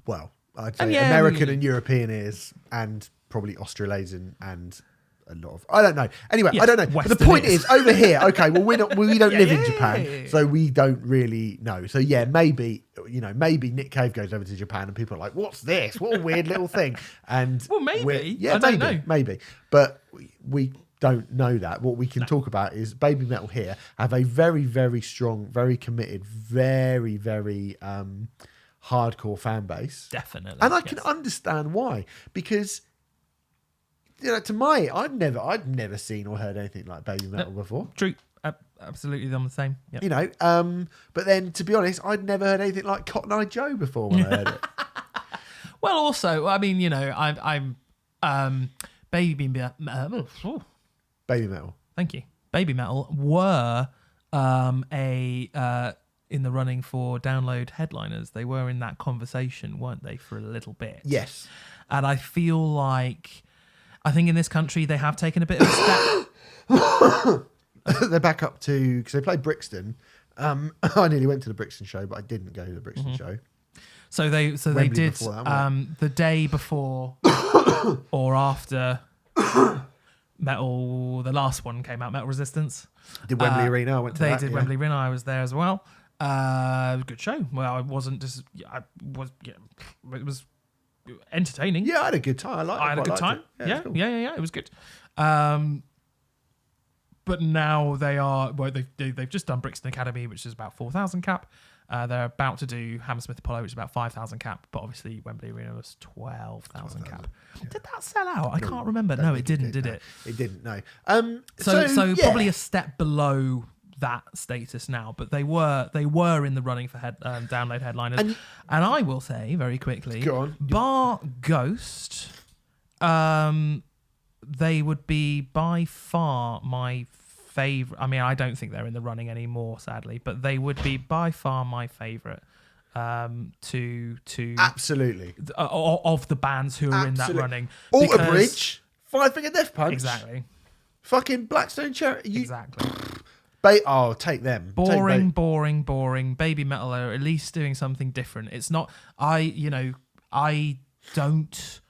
Well, I'd say American and European ears, and probably Australasian and a lot of... I don't know. Anyway, I don't know. But the point is, over here, okay, well, we don't live in Japan, so we don't really know. So yeah, maybe Nick Cave goes over to Japan and people are like, what's this? What a weird little thing. And well, maybe. Yeah, I don't know. Maybe. But we don't know that. What we can talk about is Baby Metal here have a very, very strong, very committed, very, very hardcore fan base. Definitely. And I can understand why, because I'd never seen or heard anything like Baby Metal before. True. Absolutely, I'm the same. Yep. But then to be honest, I'd never heard anything like Cotton Eye Joe before when I heard it. Well, also, I mean, I'm Baby Metal. Baby Metal. Thank you. Baby Metal were in the running for download headliners. They were in that conversation, weren't they, for a little bit? Yes. And I feel like, I think in this country they have taken a bit of a step. They're back up to, because they played Brixton. I nearly went to the Brixton show, but I didn't go to the Brixton show. So they did the day before or after Metal, the last one came out, Metal Resistance. Did Wembley Arena? I went to that. They did Wembley Arena. I was there as well. Good show. Well, I wasn't just. It was entertaining. Yeah, I had a good time. I had a good time. Yeah, cool. Yeah. It was good. but now they are. Well, they've just done Brixton Academy, which is about 4,000 cap. They're about to do Hammersmith Apollo, which is about 5,000 cap. But obviously Wembley Arena was 12,000 cap. Yeah. Did that sell out? I can't remember. No, it didn't. Did it? It didn't. No. So probably a step below that status now, but they were in the running for download headliners. And I will say very quickly, go on. bar Ghost, they would be by far my favourite. I mean, I don't think they're in the running anymore, sadly, but they would be by far my favourite to absolutely of the bands who are in that running. Alter Bridge, Five Finger Death Punch, exactly. Fucking Blackstone Charity, exactly. Take them. Boring. Baby Metal are at least doing something different. It's not. I don't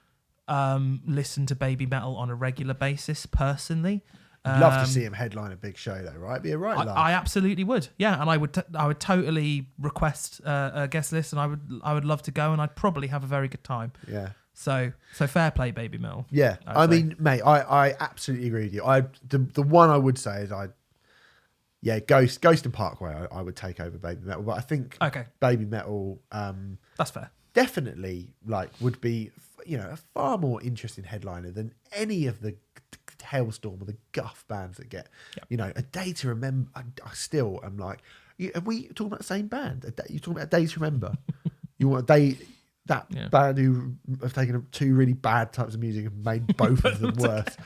listen to Baby Metal on a regular basis personally. Love to see him headline a big show though, right? Be a right laugh. I absolutely would. Yeah, and I would totally request a guest list, and I would love to go, and I'd probably have a very good time. Yeah. So fair play, Baby Metal. Yeah, I mean, mate, I absolutely agree with you. The one I would say is Ghost and Parkway I would take over Baby Metal, but I think Baby Metal that's fair. Definitely would be a far more interesting headliner than any of the Hailstorm or the Guff bands that get A Day to Remember. I still am like, are we talking about the same band? You talking about A Day to Remember? You want a day band who have taken two really bad types of music and made both of them worse.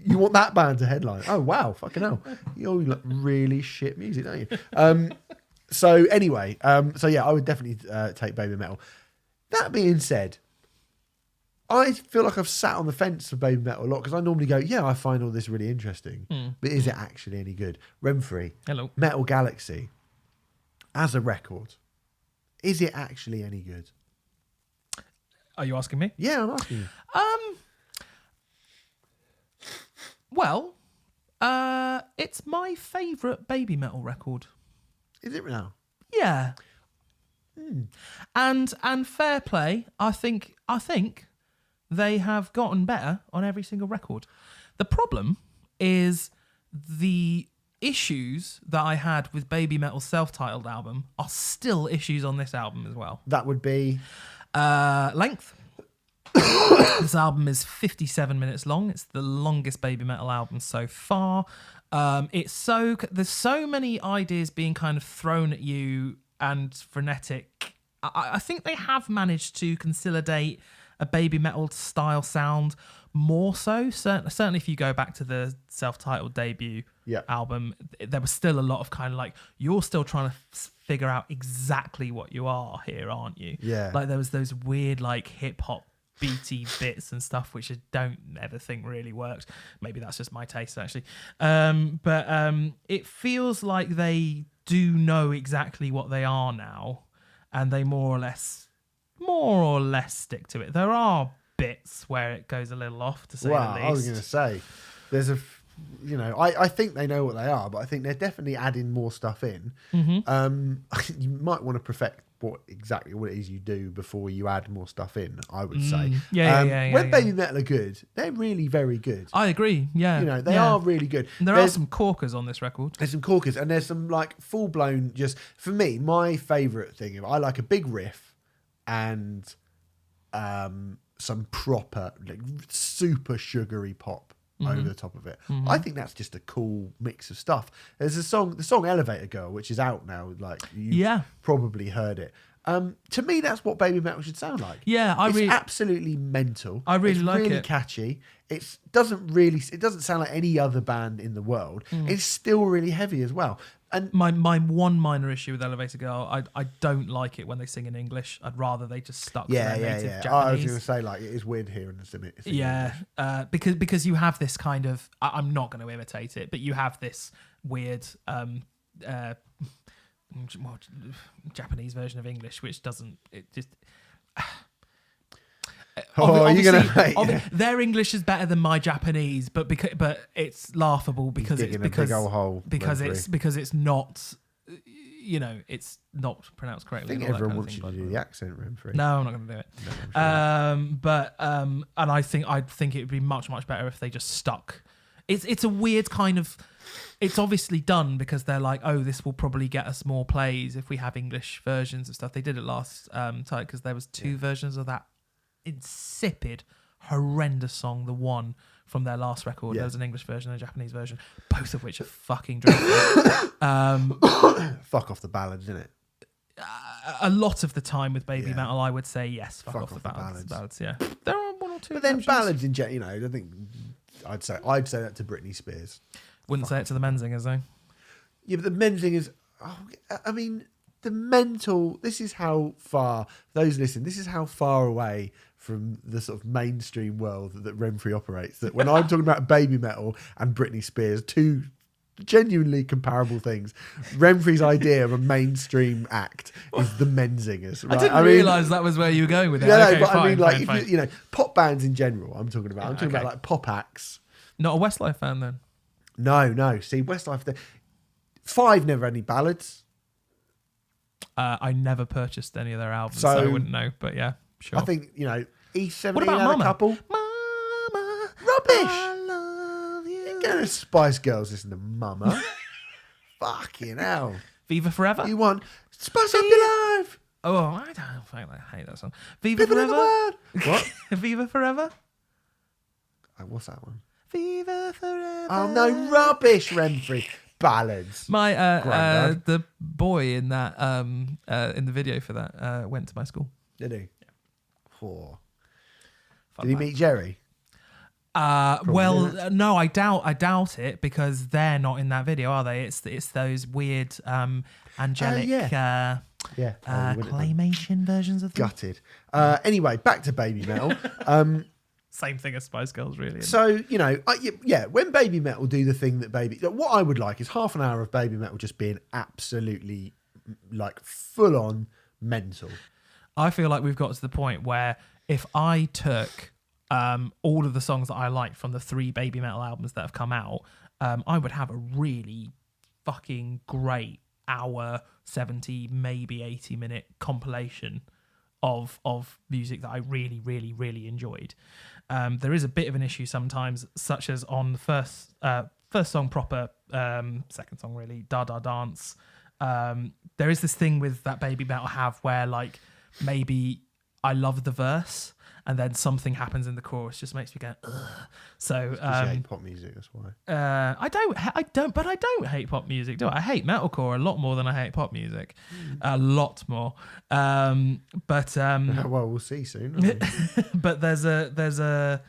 You want that band to headline? Oh wow, fucking hell! You like really shit music, don't you? So anyway, I would definitely take Baby Metal. That being said, I feel like I've sat on the fence for Baby Metal a lot because I normally go, I find all this really interesting, but is it actually any good? Remfrey, hello, Metal Galaxy, as a record, is it actually any good? Are you asking me? Yeah, I'm asking you. Well, it's my favourite Baby Metal record. Is it now? Yeah. And fair play, I think they have gotten better on every single record. The problem is the issues that I had with Baby Metal's self-titled album are still issues on this album as well. That would be length. This album is 57 minutes long. It's the longest Baby Metal album so far. There's so many ideas being kind of thrown at you and frenetic. I think they have managed to consolidate a Baby Metal style sound more so. Certainly if you go back to the self-titled debut album, there was still a lot of kind of like, you're still trying to figure out exactly what you are here, aren't you? Yeah. Like there was those weird like hip-hop beaty bits and stuff which I don't ever think really works. Maybe that's just my taste actually. But it feels like they do know exactly what they are now, and they more or less stick to it. There are bits where it goes a little off, to say the least. I was going to say, there's I think they know what they are, but I think they're definitely adding more stuff in. Mm-hmm. You might want to perfect exactly what it is you do before you add more stuff in, I would say. When Baby Metal are good, they're really very good. I agree, yeah. They are really good. And there are some corkers on this record. There's some corkers, and there's some like full-blown, just, for me, my favourite thing, I like a big riff and some proper, like, super sugary pop over the top of it. Mm-hmm. I think that's just a cool mix of stuff. There's the song Elevator Girl, which is out now, like you've probably heard it. To me, that's what Baby Metal should sound like. Yeah, it's absolutely mental. I really like it. It's really catchy. It doesn't sound like any other band in the world. It's still really heavy as well. And my one minor issue with Elevator Girl, I don't like it when they sing in English. I'd rather they just stuck to their native Japanese. I was going to say, like, it is weird hearing them sing because you have this kind of, I'm not going to imitate it, but you have this weird Japanese version of English, which doesn't, it just... Their English is better than my Japanese, but it's laughable because it's not, it's not pronounced correctly. I think everyone wants you to do the accent, Remfrey. No, I'm not going to do it. No, and I think it would be much, much better if they just stuck It's a weird kind of. It's obviously done because they're like, oh, this will probably get us more plays if we have English versions of stuff. They did it last time because there was 2 versions of that insipid, horrendous song, the one from their last record. Yeah. There was an English version and a Japanese version, both of which are fucking dreadful. Fuck off the ballads, isn't it? A lot of the time with baby Yeah. metal, I would say yes. Fuck off the ballads. Yeah, there are 1 or 2. But then exceptions. ballads in general, you know, I think I'd say that to Britney Spears. Wouldn't say it to the Menzingers though. Yeah, but the men thing is, I mean, the mental. This is how far those listen. This is how far away from the sort of mainstream world that Renfrey operates. That when I'm talking about baby metal and Britney Spears, 2 genuinely comparable things. Renfrey's idea of a mainstream act is the Menzingers. Right? I didn't realise that was where you were going with it. Yeah, Okay, no, but fine, I mean, like, fine. if you know, pop bands in general. I'm talking about. I'm talking okay. about like pop acts. Not a Westlife fan then. No. See, Westlife. Five never had any ballads. I never purchased any of their albums, so I wouldn't know. But yeah, sure. I think, you know, E17 What about had Mama? a couple. Mama, Rubbish. I love you. You're going to Spice Girls listen to Mama. Fucking hell. Viva Forever. You want Spice Up Your Life. Oh, I don't. I hate that song. Viva Live another Forever. word. What? Viva Forever. What's that one? Viva Forever. Oh, no, rubbish, Renfrey. Ballads. My Grandad. the boy in that in the video for that went to my school. Did he? Oh. Fun Did he fact. meet Jerry? Well, no, I doubt it because they're not in that video, are they? It's those weird angelic Yeah. Oh, you wouldn't have claymation versions of them. Gutted. Anyway, back to baby metal. Same thing as Spice Girls, really. So, you know, when baby metal do the thing that what I would like is half an hour of baby metal just being absolutely like full on mental. I feel like we've got to the point where if I took all of the songs that I liked from the 3 baby metal albums that have come out, I would have a really fucking great hour, 70, maybe 80-minute compilation of music that I really, really, really enjoyed. There is a bit of an issue sometimes, such as on the first song proper, second song really, Da Da Dance. There is this thing with that baby metal have where like maybe I love the verse and then something happens in the chorus just makes me go ugh. So You hate pop music, that's why. I don't hate pop music, do I? I hate metalcore a lot more than I hate pop music, a lot more. Well, we'll see soon. won't we? But there's a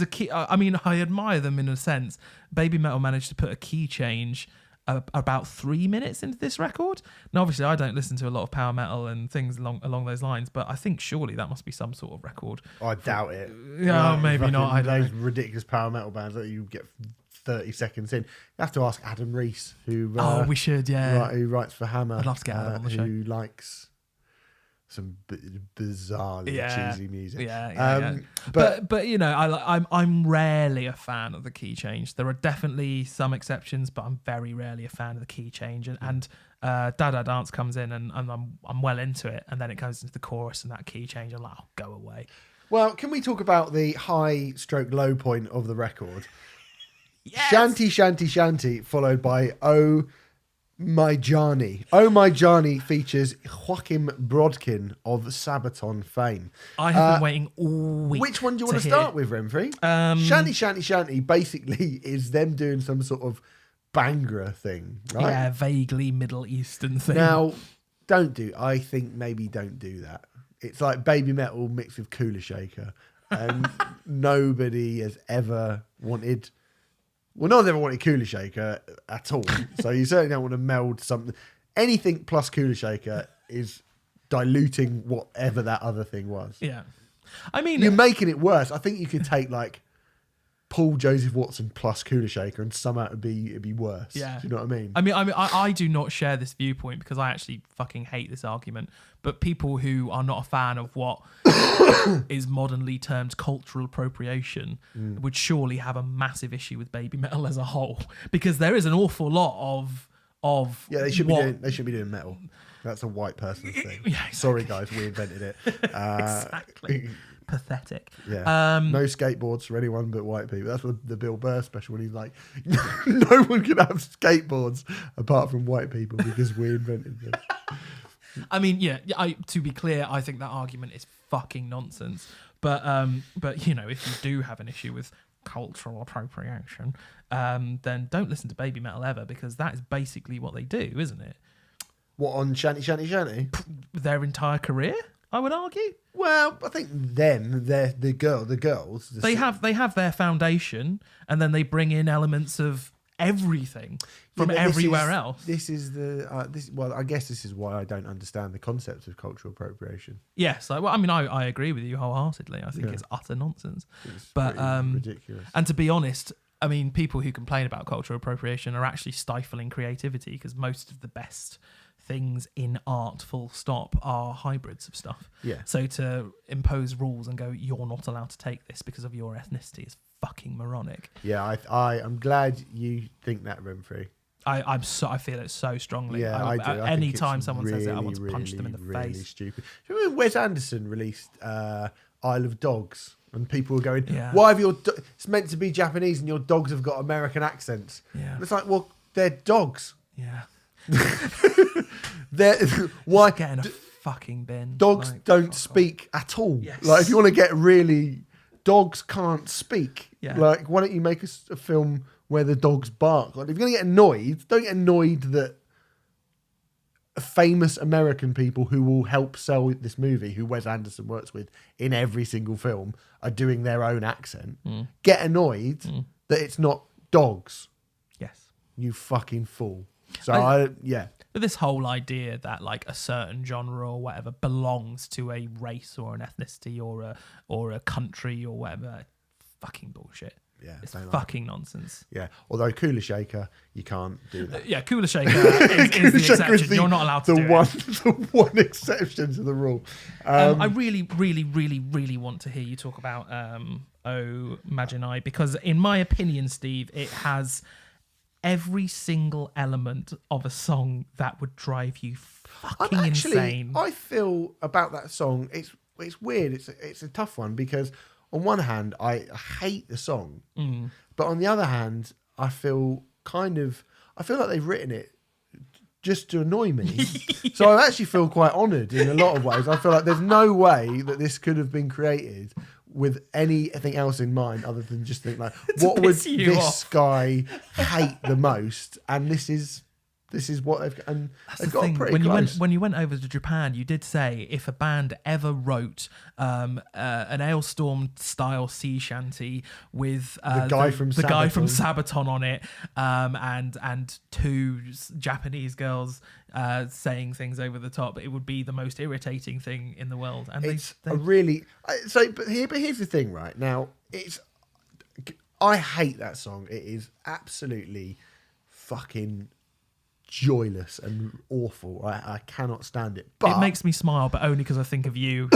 key. I mean, I admire them in a sense. Baby Metal managed to put a key change about 3 minutes into this record. Now, obviously, I don't listen to a lot of power metal and things along those lines, but I think surely that must be some sort of record. I doubt it. Yeah, maybe not. I don't Those know. ridiculous power metal bands that you get 30 seconds in. You have to ask Adam Reese, who We should, yeah. who writes for Hammer. I'd love to get Adam on the show. Who likes some bizarrely cheesy music. Yeah. But you know, I'm rarely a fan of the key change. There are definitely some exceptions, but I'm very rarely a fan of the key change. And Da Da Dance comes in, and I'm well into it, and then it goes into the chorus and that key change. I'm like, oh, go away. Well, can we talk about the high/low point of the record? Yes! Shanty, Shanty, Shanty, followed by Oh My Johnny. Oh My Johnny features Joachim Brodkin of Sabaton fame. I have been waiting all week. Which one do you want to hear. start with, Renfrey? Shanty, Shanty, Shanty basically is them doing some sort of Bangra thing, right? Yeah, vaguely Middle Eastern thing. Now, I think maybe don't do that. It's like baby metal mixed with Cooler Shaker. And nobody has ever wanted... Well, no one's ever wanted Cooler Shaker at all. So you certainly don't want to meld something. Anything plus Cooler Shaker is diluting whatever that other thing was. Yeah. I mean... You're making it worse. I think you could take like Paul Joseph Watson plus Cooler Shaker and somehow it'd be worse. Yeah. Do you know what I mean? I do not share this viewpoint because I actually fucking hate this argument. But people who are not a fan of what is modernly termed cultural appropriation would surely have a massive issue with baby metal as a whole, because there is an awful lot of Yeah, they should be doing metal. That's a white person's thing. Yeah, exactly. Sorry, guys, we invented it. Exactly. pathetic. Yeah. No skateboards for anyone but white people. That's what the Bill Burr special when he's like, no one can have skateboards apart from white people because we invented them. I mean, yeah. To be clear, I think that argument is fucking nonsense. But you know, if you do have an issue with cultural appropriation, then don't listen to baby metal ever, because that is basically what they do, isn't it? What, on Shanty Shanty Shanty? Their entire career, I would argue. Well, I think they're the girls. They have their foundation, and then they bring in elements of everything from everywhere else. This is well, I guess this is why I don't understand the concept of cultural appropriation. Yes, I agree with you wholeheartedly. I think it's utter nonsense. It's but ridiculous. And to be honest, I mean, people who complain about cultural appropriation are actually stifling creativity, because most of the best things in art, full stop, are hybrids of stuff. Yeah. So to impose rules and go, you're not allowed to take this because of your ethnicity, is fucking moronic. Yeah, I'm glad you think that, Renfrey. I feel it so strongly. Yeah, I do. Any time someone says it, I want to punch them in the really face. Stupid. Do you remember Wes Anderson released Isle of Dogs, and people were going, Yeah. "Why have it's meant to be Japanese and your dogs have got American accents?" Yeah. And it's like, well, they're dogs. Yeah. Why Get in a fucking bin. dogs Like, don't speak at all? Yes. Like, if you want to get really, dogs can't speak. Yeah. Like, why don't you make a film where the dogs bark? Like, if you're gonna get annoyed, don't get annoyed that famous American people who will help sell this movie, who Wes Anderson works with in every single film, are doing their own accent. Get annoyed that it's not dogs. Yes. You fucking fool. So yeah. But this whole idea that like a certain genre or whatever belongs to a race or an ethnicity or a country or whatever, fucking bullshit. Yeah, It's don't like fucking nonsense. Yeah, although Cooler Shaker, you can't do that. Yeah, Cooler Shaker is the exception. You're not allowed to do it. The one exception to the rule. I really, really, really, really want to hear you talk about Oh Maginai, because in my opinion, Steve, it has every single element of a song that would drive you fucking insane. I feel about that song, it's weird. It's a tough one, because on one hand, I hate the song, but on the other hand, I feel like they've written it just to annoy me. So I actually feel quite honoured in a lot of ways. I feel like there's no way that this could have been created with anything else in mind other than just think like, what would this guy hate the most? And this is what they've got. And they've got pretty close. When you went over to Japan, you did say if a band ever wrote an Ailstorm style sea shanty with the guy from Sabaton on it, and two Japanese girls saying things over the top, it would be the most irritating thing in the world. And but here's the thing, right? Now, I hate that song. It is absolutely fucking joyless and awful. I cannot stand it. But it makes me smile, but only because I think of you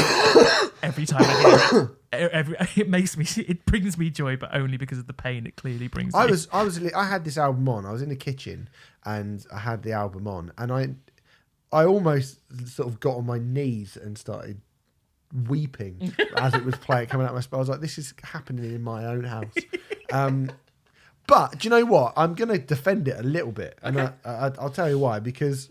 every time I hear it. It brings me joy, but only because of the pain it clearly brings me. I had this album on. I was in the kitchen and I had the album on, and I almost sort of got on my knees and started weeping as it was playing, coming out of my spine. I was like, this is happening in my own house. But do you know what? I'm going to defend it a little bit. And okay. I'll tell you why. Because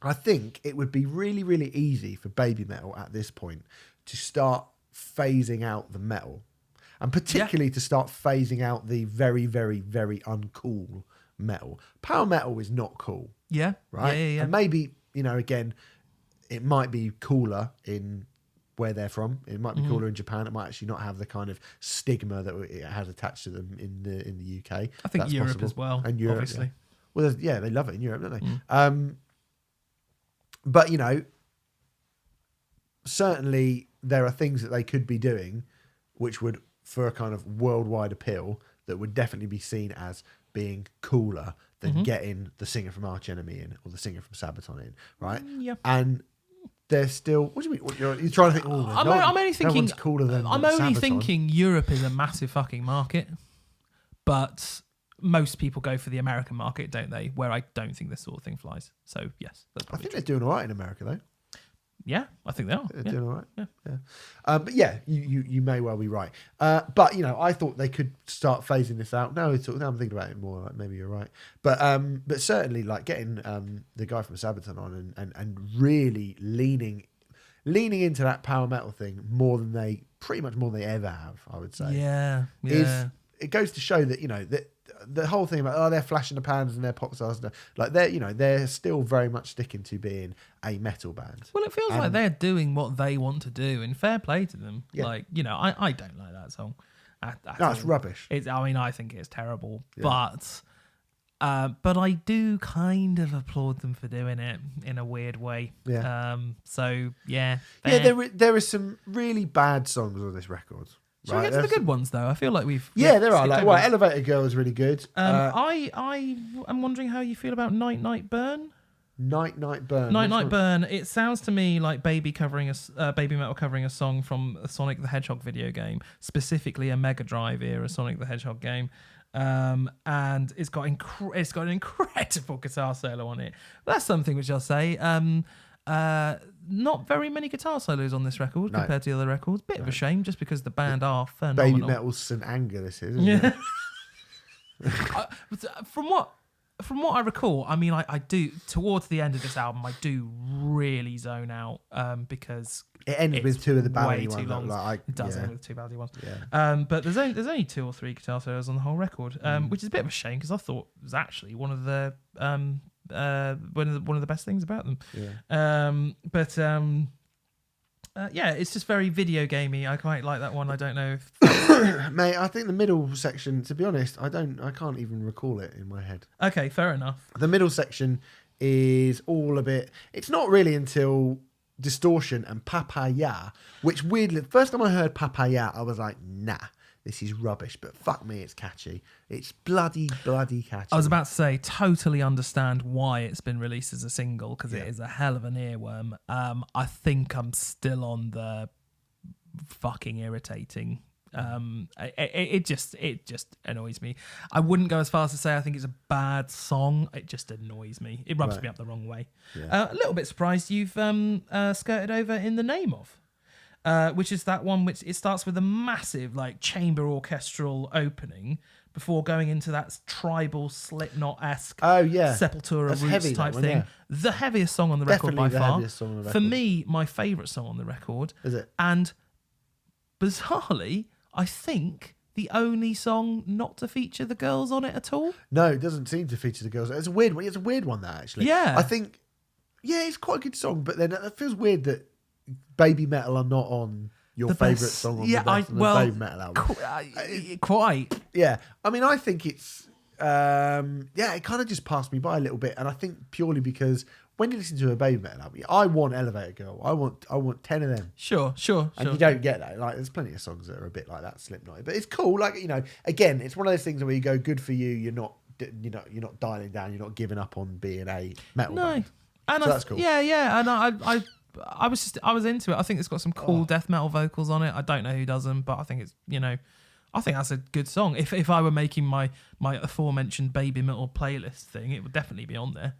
I think it would be really, really easy for baby metal at this point to start phasing out the metal. And particularly to start phasing out the very, very, very uncool metal. Power metal is not cool. Yeah. Right? Yeah. And maybe, again, it might be cooler in where they're from. It might be cooler in Japan. It might actually not have the kind of stigma that it has attached to them in the UK. I think that's Europe possible. As well, and Europe, obviously. Yeah. Well, they love it in Europe, don't they? But certainly there are things that they could be doing which would, for a kind of worldwide appeal, that would definitely be seen as being cooler than getting the singer from Arch Enemy in or the singer from Sabaton in, right? Yeah. And they're still. What do you mean? You're trying to think. Oh, I'm only thinking. No one's cooler than I'm only Sabaton. thinking Europe is a massive fucking market, but most people go for the American market, don't they? Where I don't think this sort of thing flies. So yes, that's I think true. they're doing all right in America though. Yeah, I think they are. They're doing all right. Yeah. But yeah, you may well be right. But I thought they could start phasing this out. Now I'm thinking about it more. Like maybe you're right. But certainly like getting the guy from Sabaton on and really leaning into that power metal thing pretty much more than they ever have. I would say. Yeah. It goes to show that that the whole thing about they're flashing the pans and they're pop stars, like they're still very much sticking to being a metal band. Well, it feels like they're doing what they want to do, and fair play to them. Yeah. Like I don't like that song. No, it's rubbish. I think it's terrible, but I do kind of applaud them for doing it in a weird way. Yeah. So yeah. There are some really bad songs on this record. Shall we get to the good ones though? I feel like we've there are like Elevator Girl is really good. I'm wondering how you feel about Night Night Burn. Night Night Burn. Night Night Burn. It sounds to me like Baby Metal covering a song from a Sonic the Hedgehog video game, specifically a Mega Drive era Sonic the Hedgehog game. And it's got an incredible guitar solo on it. That's something which I'll say. Not very many guitar solos on this record compared to the other records. Bit of a shame, just because the band are phenomenal. Baby Metal's St. Anger, this is, isn't it? From what I recall, I mean, I do towards the end of this album, I do really zone out because it ends with two of the ballady way too ones. long. It does end with two ballady ones. Yeah. But there's only 2 or 3 guitar solos on the whole record, which is a bit of a shame because I thought it was actually one of the one of the best things about them. Yeah. It's just very video gamey. I quite like that one. I don't know if Mate, I think the middle section, to be honest, I can't even recall it in my head. Okay, fair enough. The middle section is all a bit, it's not really until Distortion and Papaya, which weirdly, the first time I heard Papaya, I was like, nah, this is rubbish, but fuck me, it's catchy. It's bloody catchy. I was about to say, totally understand why it's been released as a single, because it is a hell of an earworm. I think I'm still on the fucking irritating. It just annoys me. I wouldn't go as far as to say I think it's a bad song. It just annoys me. It rubs me up the wrong way. Yeah. A little bit surprised you've skirted over In the Name Of. Which is that one which it starts with a massive like chamber orchestral opening before going into that tribal Slipknot-esque Sepultura That's roots heavy, type that one, thing. yeah. The heaviest song on the record Definitely by the far. heaviest song on the For record. me, my favourite song on the record. Is it? And bizarrely, I think the only song not to feature the girls on it at all. No, it doesn't seem to feature the girls. It's a weird one. It's a weird one, that actually. Yeah. I think, it's quite a good song, but then it feels weird that Baby Metal are not on your favourite song on the Baby Metal album. Quite. Yeah. I mean, I think it's, it kind of just passed me by a little bit. And I think purely because when you listen to a Baby Metal album, I want Elevator Girl. I want 10 of them. Sure. And you don't get that. Like, there's plenty of songs that are a bit like that, Slipknot. But it's cool. Like, again, it's one of those things where you go, good for you. You're not dialing down. You're not giving up on being a metal band. And so that's cool. Yeah. And I was into it. I think it's got some cool death metal vocals on it. I don't know who does them, but I think it's I think that's a good song. If I were making my aforementioned Baby Metal playlist thing, it would definitely be on there.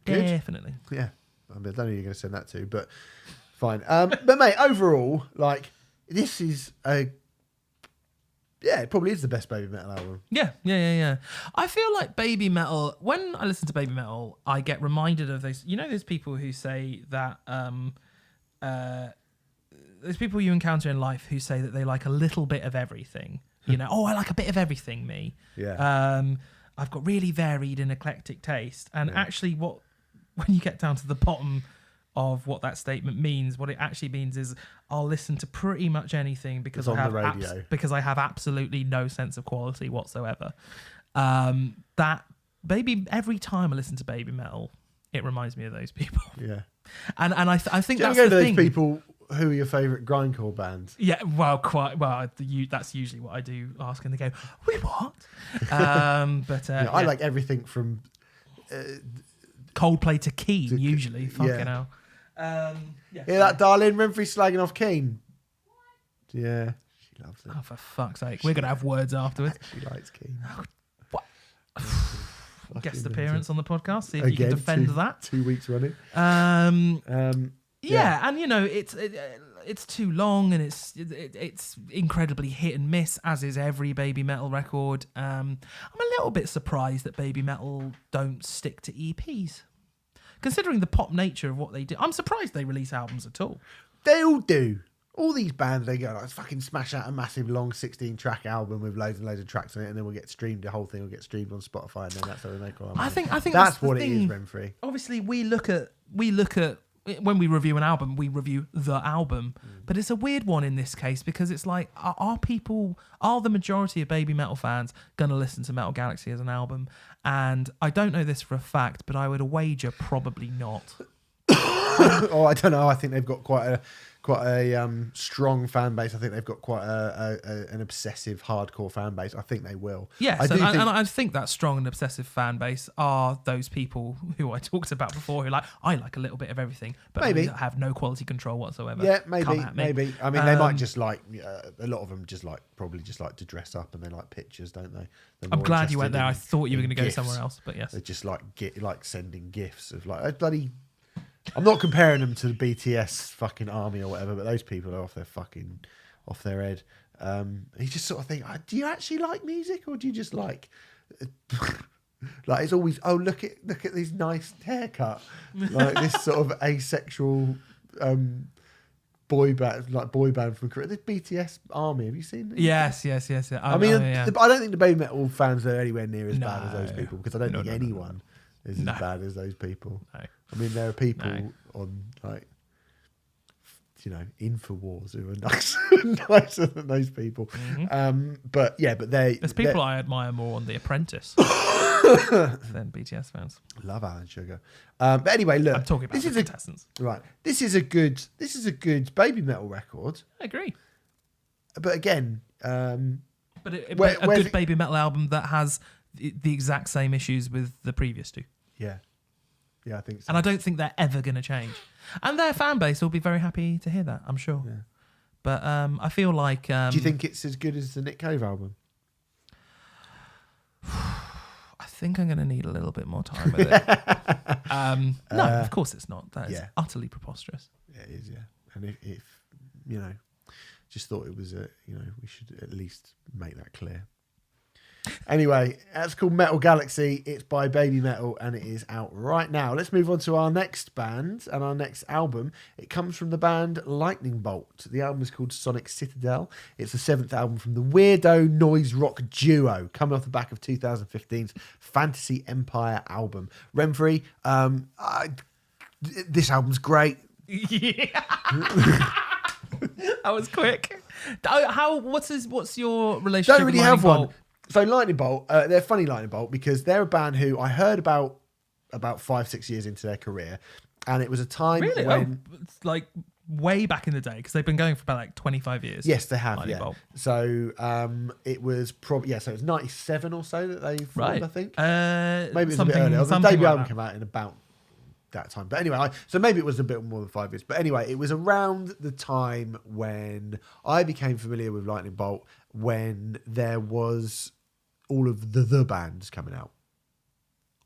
Good. Definitely. Yeah. I mean, I don't know who you're going to send that to, but fine. But mate, overall, like, this is it probably is the best Baby Metal album. Yeah. I feel like Baby Metal, when I listen to Baby Metal, I get reminded of those, those people who say that, those people you encounter in life who say that they like a little bit of everything. I like a bit of everything, me. Yeah. I've got really varied and eclectic taste. And actually when you get down to the bottom of what that statement means, what it actually means is I'll listen to pretty much anything because I have absolutely no sense of quality whatsoever. Every time I listen to Baby Metal, it reminds me of those people. Yeah. And I think do you that's go to the those thing. people who are your favourite grindcore bands? Yeah, that's usually what I do ask, and they go, "Wait, what?" I like everything from Coldplay to Keane, usually. Fucking hell. That darling Renfrey slagging off Keane. Yeah, she loves it. Oh, for fuck's sake, we're gonna have words afterwards. She likes Keane. What? Guest appearance on the podcast. See if Again, you can defend that. 2 weeks running. Yeah, and it's too long, and it's incredibly hit and miss, as is every Baby Metal record. I'm a little bit surprised that Baby Metal don't stick to EPs, considering the pop nature of what they do. I'm surprised they release albums at all. They all do. All these bands, they go, let's fucking smash out a massive long 16-track album with loads and loads of tracks on it, and then we'll get streamed. The whole thing will get streamed on Spotify, and then that's how they make all our money. I think that's the what it thing. is, Renfrey. Obviously, we look at when we review an album, we review the album, but it's a weird one in this case because it's like, are the majority of Baby Metal fans gonna listen to Metal Galaxy as an album? And I don't know this for a fact, but I would wager probably not. Oh, I don't know. I think they've got quite a strong fan base. I think they've got quite an obsessive, hardcore fan base. I think they will. Yes, and I think that strong and obsessive fan base are those people who I talked about before, who I like a little bit of everything, but maybe have no quality control whatsoever. Yeah, maybe. I mean, they might just like a lot of them probably just like to dress up, and they like pictures, don't they? I'm glad you went there. I thought you were going to go somewhere else, but yes, they just like sending gifts of like bloody. I'm not comparing them to the BTS fucking army or whatever, but those people are off their head. You just sort of think, do you actually like music, or do you just like it's always, look at this nice haircut, like this sort of asexual boy band from Korea. This BTS army, have you seen it? Yes. I mean, I don't think the Baby Metal fans are anywhere near as bad as those people, because I don't think anyone is as bad as those people. No. I mean, there are people on Infowars who are nicer than those people. Mm-hmm. But there's people I admire more on The Apprentice than BTS fans. Love Alan Sugar. But anyway, look, I'm talking about the contestants. Right. This is a good Baby Metal record. I agree. But again, a good Baby Metal album that has the exact same issues with the previous two. Yeah, I think so. And I don't think they're ever going to change. And their fan base will be very happy to hear that, I'm sure. Yeah. But I feel like... do you think it's as good as the Nick Cave album? I think I'm going to need a little bit more time with it. No, of course it's not. That is utterly preposterous. Yeah, it is, yeah. And if just thought it was we should at least make that clear. Anyway, that's called Metal Galaxy. It's by Baby Metal, and it is out right now. Let's move on to our next band and our next album. It comes from the band Lightning Bolt. The album is called Sonic Citadel. It's the 7th album from the weirdo noise rock duo, coming off the back of 2015's Fantasy Empire album. Renfrey, this album's great. Yeah. That was quick. What's your relationship? Don't really with have Bolt? one. So Lightning Bolt, they're funny Lightning Bolt because they're a band who I heard about 5-6 years into their career, and it was a time when it's like way back in the day, because they've been going for about like 25 years. Yes, they have. Lightning Bolt. So it was probably so it was 97 or so that they formed, I think. Maybe it was a bit earlier. The debut album came out in about that time, but anyway, so maybe it was a bit more than 5 years. But anyway, it was around the time when I became familiar with Lightning Bolt, when there was all of the bands coming out.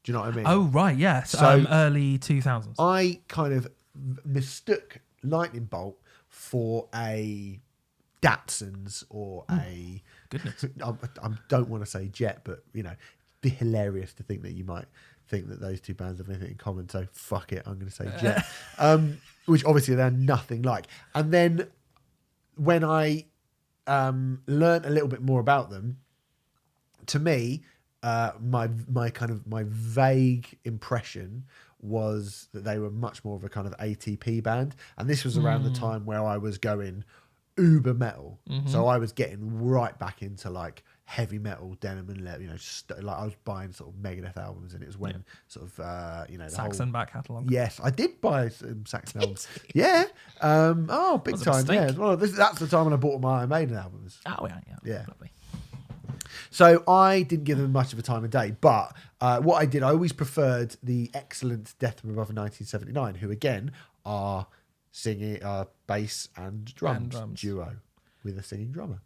Do you know what I mean? Oh, right, yeah. So early 2000s. I kind of mistook Lightning Bolt for a Datsuns or a... Goodness. I don't want to say Jet, but, it'd be hilarious to think that you might think that those two bands have anything in common. So fuck it, I'm going to say Jet. Which obviously they're nothing like. And then when I learned a little bit more about them, to me, my vague impression was that they were much more of a kind of ATP band, and this was around the time where I was going uber metal, so I was getting right back into like heavy metal, Denim and Leather, like I was buying sort of Megadeth albums, and it was when sort of the Saxon back catalogue. Yes, I did buy some Saxon albums. Yeah, big time. Yeah, well, that's the time when I bought my Iron Maiden albums. Oh yeah. Lovely. So I didn't give them much of a time of day, but what I did, I always preferred the excellent Death from Above 1979, who again are singing bass and drums duo with a singing drummer.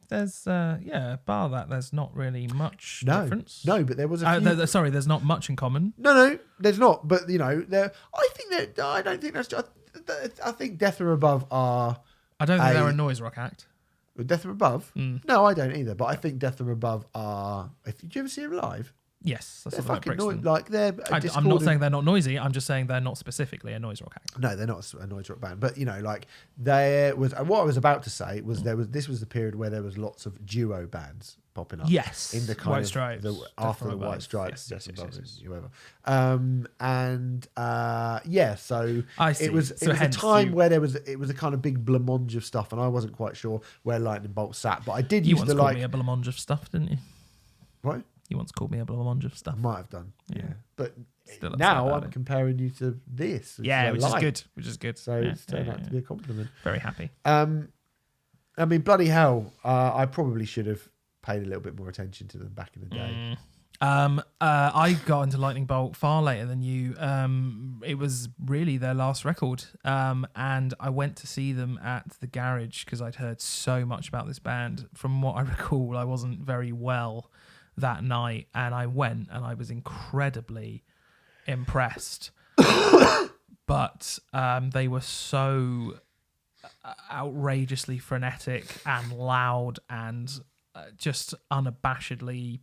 there's bar that there's not really much No, difference. no, but there was a few. Sorry, there's not much in common. No, there's not. But there. I don't think that's. I think Death or Above are. I don't think they're a noise rock act. Death or Above? Mm. No, I don't either. But I think Death or Above are. Did you ever see them live? Yes, that's They're like fucking Brixton. like they're. I'm not saying they're not noisy. I'm just saying they're not specifically a noise rock act. No, they're not a noise rock band. But like there was. And what I was about to say was this was the period where there was lots of duo bands popping up. Yes, in the kind White of Stripes, after the Above. White Stripes, Yes, Death Above, yes. whoever. So I see. it was So a hence time where it was a kind of big blancmange of stuff, and I wasn't quite sure where Lightning Bolt sat, but I did You use once the called like. me a blancmange of stuff, didn't you? What? You once called me a blancmange of stuff. I might have done. Yeah. But Still upset now about I'm it. comparing you to this. Yeah, which is like. good. Which is good. So Yeah, it's turned out to be a compliment. Very happy. I mean, bloody hell! I probably should have paid a little bit more attention to them back in the day. I got into Lightning Bolt far later than you. It was really their last record, and I went to see them at the Garage because I'd heard so much about this band. From what I recall, I wasn't very well that night, and I went, and I was incredibly impressed. But they were so outrageously frenetic and loud and just unabashedly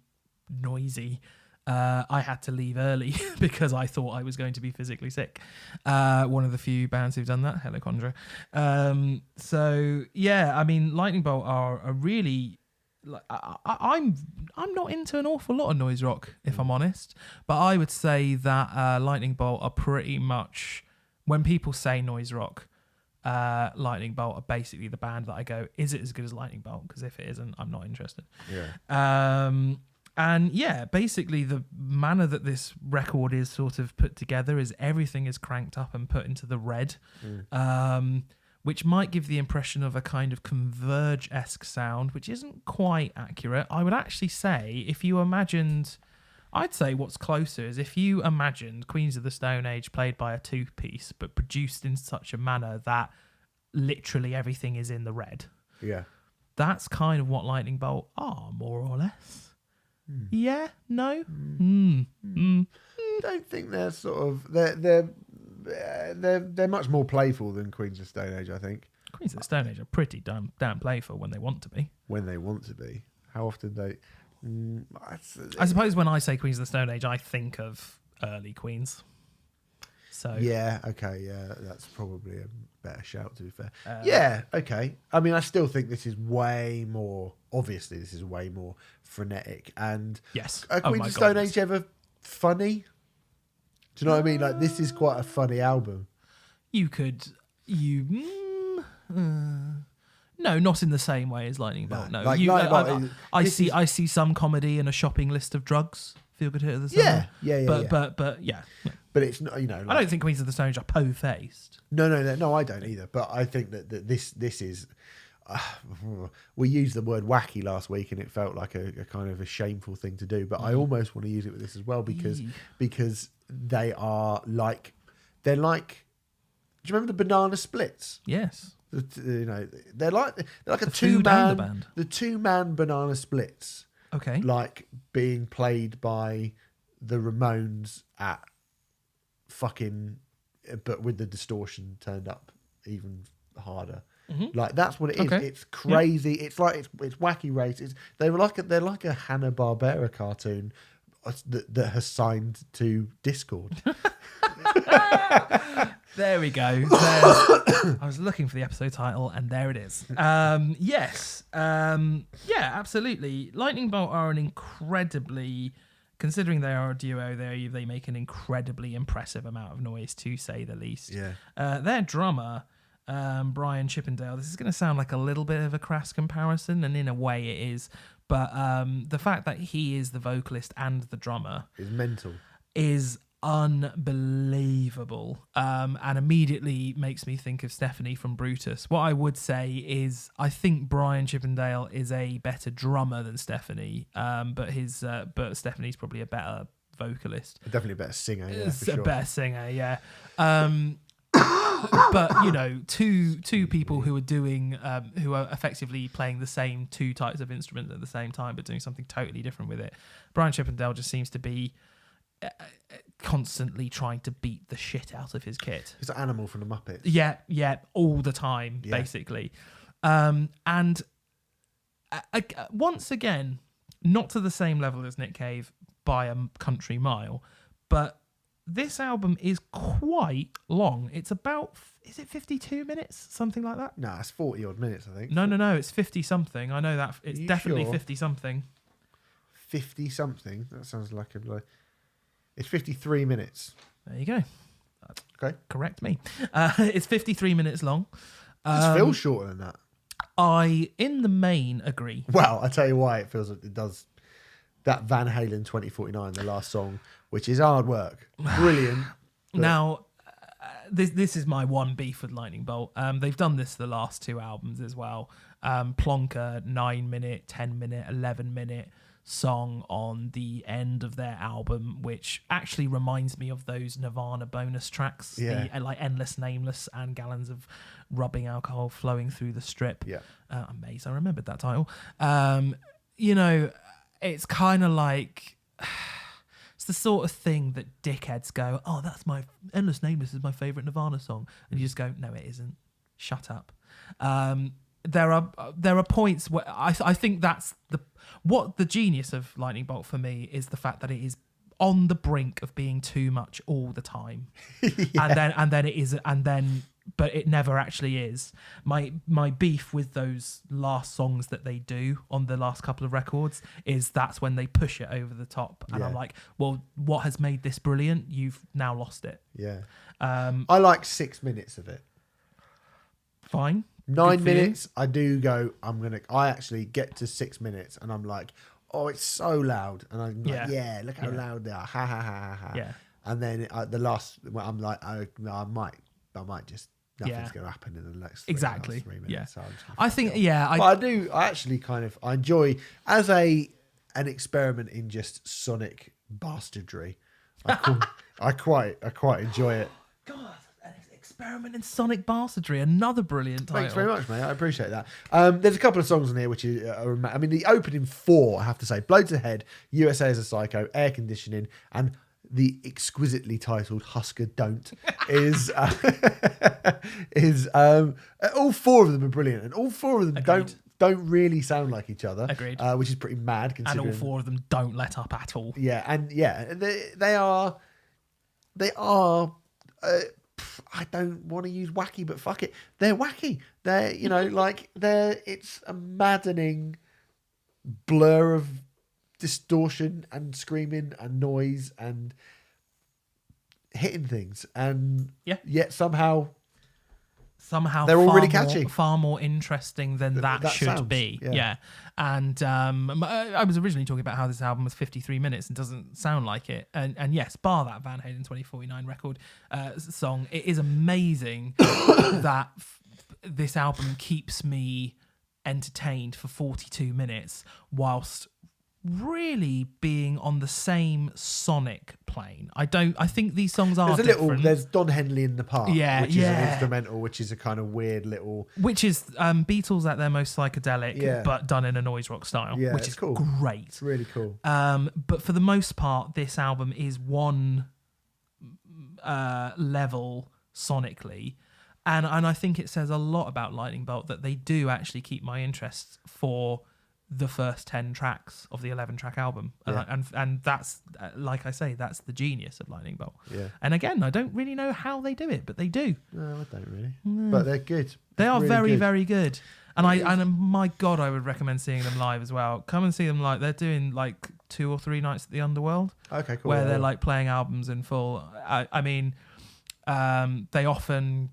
noisy. I had to leave early because I thought I was going to be physically sick. One of the few bands who've done that, Hello Conjurer. So yeah, I mean, Lightning Bolt are a really. I'm not into an awful lot of noise rock, if I'm honest, but I would say that Lightning Bolt are pretty much, when people say noise rock, Lightning Bolt are basically the band that I go, is it as good as Lightning Bolt? Because if it isn't, I'm not interested. Yeah. And yeah, basically the manner that this record is sort of put together is everything is cranked up and put into the red, which might give the impression of a kind of Converge-esque sound, which isn't quite accurate. I would actually say if you imagined... I'd say what's closer is if you imagined Queens of the Stone Age played by a two-piece, but produced in such a manner that literally everything is in the red. Yeah. That's kind of what Lightning Bolt are, more or less. Yeah? No? Don't think they're sort of they're much more playful than Queens of Stone Age. I think Queens of the Stone Age are pretty damn playful when they want to be. when they want to be. How often they? I suppose when I say Queens of the Stone Age, I think of early Queens. So Yeah. Okay. Yeah. That's probably a better shout. To be fair. Yeah. Okay. I mean, I still think this is way more. Obviously, this is way more frenetic. And yes, Queens of Stone Age ever funny? Do you know what I mean? Like, this is quite a funny album. No, not in the same way as Lightning Bolt. No, like, I see some comedy in a shopping list of drugs. Feel good hit of the summer. Yeah. But yeah. No. But it's not. Like, I don't think Queens of the Stone Age are po-faced. No, I don't either. But I think that this is. We used the word wacky last week, and it felt like a kind of a shameful thing to do. But I almost want to use it with this as well because they are like they're like. Do you remember the Banana Splits? Yes. They're like a The two Food and the man Band. the 2-man Banana Splits. Okay. Like being played by the Ramones at fucking, but with the distortion turned up even harder. Like that's what it is. Okay. It's crazy. It's like it's wacky race. They're like a Hanna-Barbera cartoon that has signed to Discord. There we go. I was looking for the episode title, and there it is. Yes. Yeah, absolutely. Lightning Bolt are an incredibly, considering they are a duo, they make an incredibly impressive amount of noise, to say the least. Yeah. Their drummer, Brian Chippendale, this is going to sound like a little bit of a crass comparison, and in a way it is, but the fact that he is the vocalist and the drummer It's mental. is unbelievable, and immediately makes me think of Stephanie from Brutus. What I would say is I think Brian Chippendale is a better drummer than Stephanie, but Stephanie's probably a better vocalist. Definitely a better singer. Yeah, for A sure. better singer, yeah. but you know, two people who are doing who are effectively playing the same two types of instruments at the same time, but doing something totally different with it. Brian Chippendale just seems to be constantly trying to beat the shit out of his kit. He's an animal from the Muppets. Yeah, all the time, basically. And once again, not to the same level as Nick Cave by a country mile, but this album is quite long. It's about, is it 52 minutes? Something like that? Nah, it's 40 odd minutes, I think. No, it's 50 something. I know that. It's definitely sure? 50 something. 50 something? That sounds like it's 53 minutes. There you go. Okay. Correct me. It's 53 minutes long. It feels shorter than that. I, in the main, agree. Well, I tell you why it feels like it does. That Van Halen 2049, the last song, which is hard work. Brilliant. Now, this is my one beef with Lightning Bolt. They've done this the last two albums as well. Plonker, 9-minute, 10-minute, 11-minute song on the end of their album, which actually reminds me of those Nirvana bonus tracks, the like Endless Nameless and Gallons of Rubbing Alcohol Flowing Through the Strip. Yeah. I'm amazed I remembered that title. You know, it's kind of like it's the sort of thing that dickheads go, oh, that's my Endless Nameless is my favorite Nirvana song, and you just go, no, it isn't. Shut up. There are points where I think that's what the genius of Lightning Bolt for me is, the fact that it is on the brink of being too much all the time, and then it is, but it never actually is. My beef with those last songs that they do on the last couple of records is that's when they push it over the top, and I'm like, well, what has made this brilliant? You've now lost it. Yeah. I like 6 minutes of it. Fine. 9 minutes, I do go, I actually get to 6 minutes and I'm like, oh, it's so loud. And I'm like, look how loud they are. Ha, ha, ha, ha, ha. Yeah. And then the last, I'm like, I might just, nothing's going to happen in the next 3 minutes. Yeah. So I think, I enjoy, as an experiment in just sonic bastardry, I quite enjoy it. God, an experiment in sonic bastardry, another brilliant title. Thanks very much, mate. I appreciate that. There's a couple of songs on here which are, I mean, the opening 4, I have to say, Blow to the Head, USA as a Psycho, Air Conditioning, and the exquisitely titled Husker Don't is all 4 of them are brilliant, and all 4 of them don't really sound like each other. Agreed. Which is pretty mad considering. And all 4 of them don't let up at all. Yeah, and they are. I don't want to use wacky, but fuck it, they're wacky. They're it's a maddening blur of distortion and screaming and noise and hitting things, and yet somehow they're all really catchy, far more interesting than that should sounds, be. Yeah. And I was originally talking about how this album was 53 minutes and doesn't sound like it. And yes, bar that Van Halen 2049 record song, it is amazing that this album keeps me entertained for 42 minutes whilst really being on the same sonic plane. I think these songs are different. There's Don Henley in the Park, which is an instrumental, which is a kind of weird little, which is Beatles at their most psychedelic, but done in a noise rock style, which is cool. Great. It's really cool. But for the most part, this album is one level sonically, and I think it says a lot about Lightning Bolt that they do actually keep my interest for the first 10 tracks of the 11-track album. And that's, like I say, that's the genius of Lightning Bolt. Yeah. And again, I don't really know how they do it, but they do. No, I don't really. But they're good. They are really very, good. very good. And my God, I would recommend seeing them live as well. Come and see them live. They're doing like 2 or 3 nights at the Underworld. Okay, cool. Where they're like playing albums in full. I mean, they often,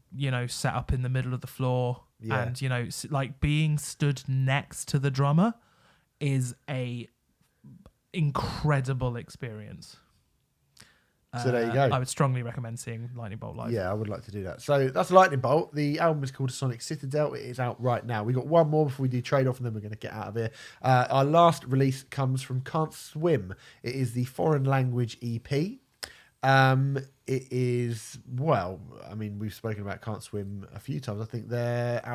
set up in the middle of the floor. Yeah. And, like being stood next to the drummer is a incredible experience. So there you go. I would strongly recommend seeing Lightning Bolt live. Yeah, I would like to do that. So that's Lightning Bolt. The album is called Sonic Citadel. It is out right now. We got one more before we do trade off, and then we're going to get out of here. Our last release comes from Can't Swim. It is the foreign language EP. It is, well, I mean, we've spoken about Can't Swim a few times. I think their second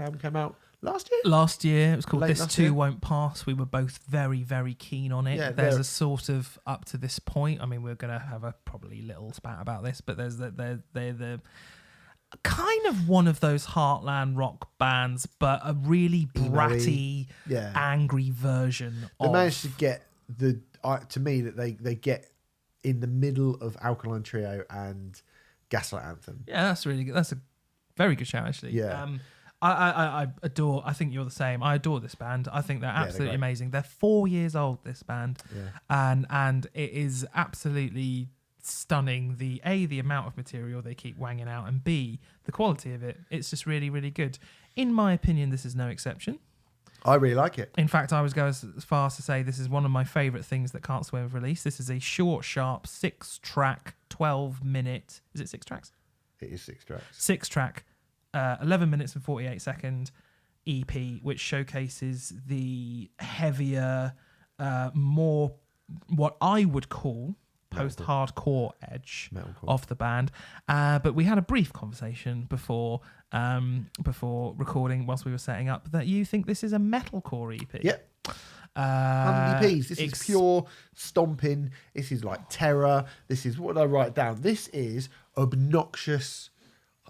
album came out last year? Last year. It was called Late This last Too year. Won't Pass. We were both very, very keen on it. Yeah, there's they're- a sort of, up to this point, I mean, we're going to have a probably little spat about this, but they're the kind of one of those heartland rock bands, but a really bratty, Yeah. angry version They of... managed to get to me, that they get in the middle of Alkaline Trio and Gaslight Anthem. Yeah, that's really good. That's a very good shout, actually. Yeah. I adore, I think you're the same. I adore this band. I think they're they're absolutely great. amazing. They're 4 years old, this band. Yeah. And it is absolutely stunning, the amount of material they keep wanging out, and B, the quality of it. It's just really, really good. In my opinion, this is no exception. I really like it. In fact, I was going as far as to say this is one of my favourite things that Can't Swim have released. This is a short, sharp, 6-track, 12-minute... Is it 6 tracks? It is 6 tracks. 6-track, 11 minutes and 48 second EP, which showcases the heavier, more what I would call post-hardcore edge Metalcore. of the band. But we had a brief conversation before recording, whilst we were setting up, that you think this is a metalcore EP. Yep. 100 EPs. This is pure stomping. This is like terror. This is, what did I write down? This is obnoxious.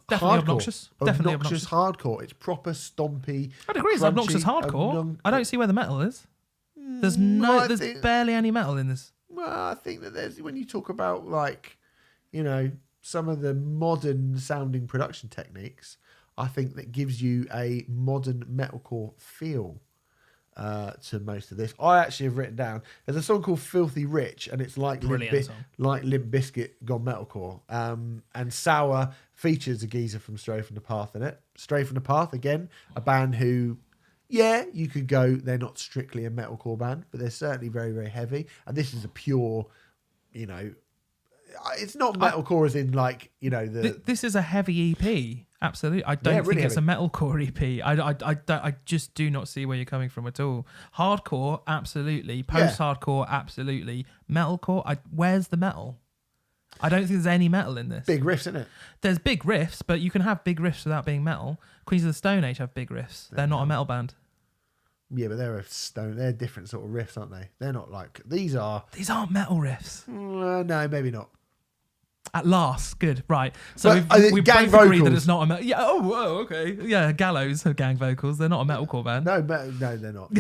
Definitely hardcore. obnoxious. Definitely obnoxious hardcore. It's proper stompy. I'd agree it's crunchy, obnoxious hardcore. I don't see where the metal is. There's barely any metal in this. Well, I think that there's, when you talk about, like, you know, some of the modern sounding production techniques, I think that gives you a modern metalcore feel to most of this. I actually have written down, there's a song called Filthy Rich, and it's like Brilliant song. like Limp Bizkit gone metalcore. And Sour features a geezer from Stray from the Path in it. Stray from the Path, again, a band who, yeah, you could go, they're not strictly a metalcore band, but they're certainly very, very heavy. And this is a pure, you know, it's not metalcore as in, like, you know, This is a heavy EP. Absolutely. I don't really think it's a heavy. metalcore EP. I just do not see where you're coming from at all. Hardcore, absolutely. Post-hardcore, absolutely. Metalcore, where's the metal? I don't think there's any metal in this. big riffs, isn't it? There's big riffs, but you can have big riffs without being metal. Queens of the Stone Age have big riffs. They're not a metal band. Yeah, but they're different sort of riffs, aren't they? They're not like, these aren't metal riffs. No, maybe not. At last, good, right. So But, we gang both agree that vocals. it's not a metal. Yeah. Oh, okay. Yeah, Gallows have gang vocals. They're not a metalcore band. No, they're not.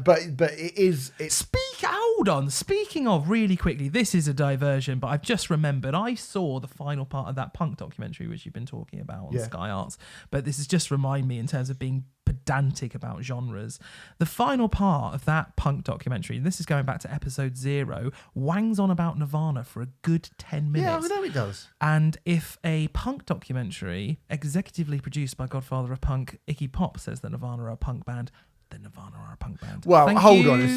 But it is. It's Hold on. Speaking of, really quickly, this is a diversion, but I've just remembered I saw the final part of that punk documentary, which you've been talking about on Sky Arts. But this is just remind me in terms of being pedantic about genres. The final part of that punk documentary, and this is going back to episode 0, wangs on about Nirvana for a good 10 minutes. Yeah, I know it does. And if a punk documentary executively produced by Godfather of Punk, Iggy Pop, says that Nirvana are a punk band, then Nirvana are a punk band. Well, Thank hold you. on a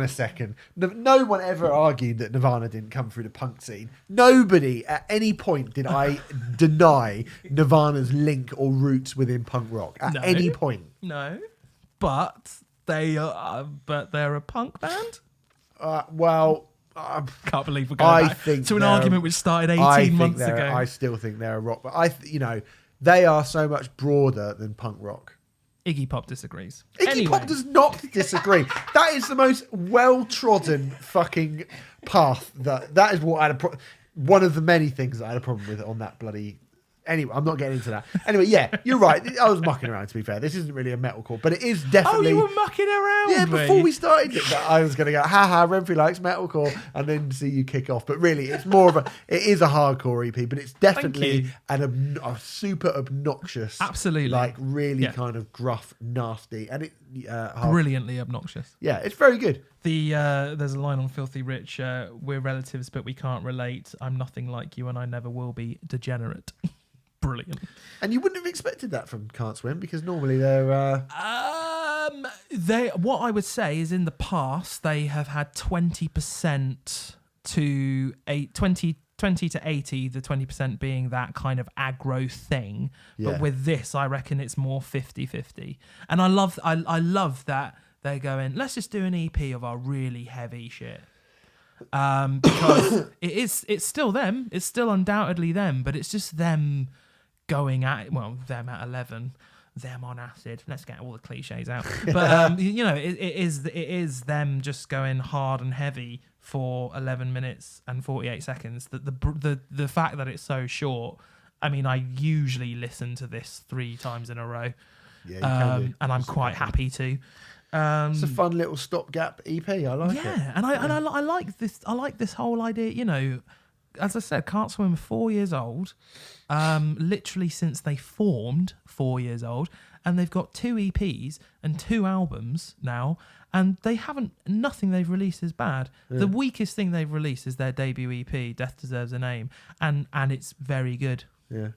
second. No one ever argued that Nirvana didn't come through the punk scene. Nobody at any point did I deny Nirvana's link or roots within punk rock at No. any point. No, but they're a punk band. Well, Can't believe we're going back think to an they're- argument which started I 18 think months they're- ago. I still think they're a rock, but they are so much broader than punk rock. Iggy Pop disagrees. Iggy Anyway, Pop does not disagree. That is the most well-trodden fucking path. That is what I had one of the many things that I had a problem with on that bloody. Anyway, I'm not getting into that. Anyway, yeah, you're right. I was mucking around, to be fair. This isn't really a metalcore, but it is definitely. you were mucking around. Yeah, me. before we started it, I was going to go, haha, Renfrew likes metalcore, and then see you kick off. But really, it's more of it is a hardcore EP, but it's definitely a super obnoxious. Absolutely. Like, really Yeah. kind of gruff, nasty, and Brilliantly obnoxious. yeah, it's very good. There's a line on Filthy Rich, we're relatives but we can't relate. I'm nothing like you and I never will be. Degenerate. Brilliant. And you wouldn't have expected that from Can't Swim, because normally they're... What I would say is in the past they have had 20% to 20 to 80, the 20% being that kind of aggro thing. Yeah. But with this, I reckon it's more 50-50. And I love that they're going, let's just do an EP of our really heavy shit. Because it's still them. It's still undoubtedly them, but it's just them going at it. Well, them at 11, them on acid. Let's get all the cliches out. But you know, it is them just going hard and heavy for 11 minutes and 48 seconds. The fact that it's so short. I mean, I usually listen to this 3 times in a row, and I'm quite happy to. It's a fun little stopgap EP. I like it. Yeah, and I like this. I like this whole idea. You know, as I said, Can't Swim, 4 years old. Literally since they formed, 4 years old, and they've got 2 EPs and 2 albums now, and nothing they've released is bad. Yeah. The weakest thing they've released is their debut EP, Death Deserves a Name, and it's very good. Yeah.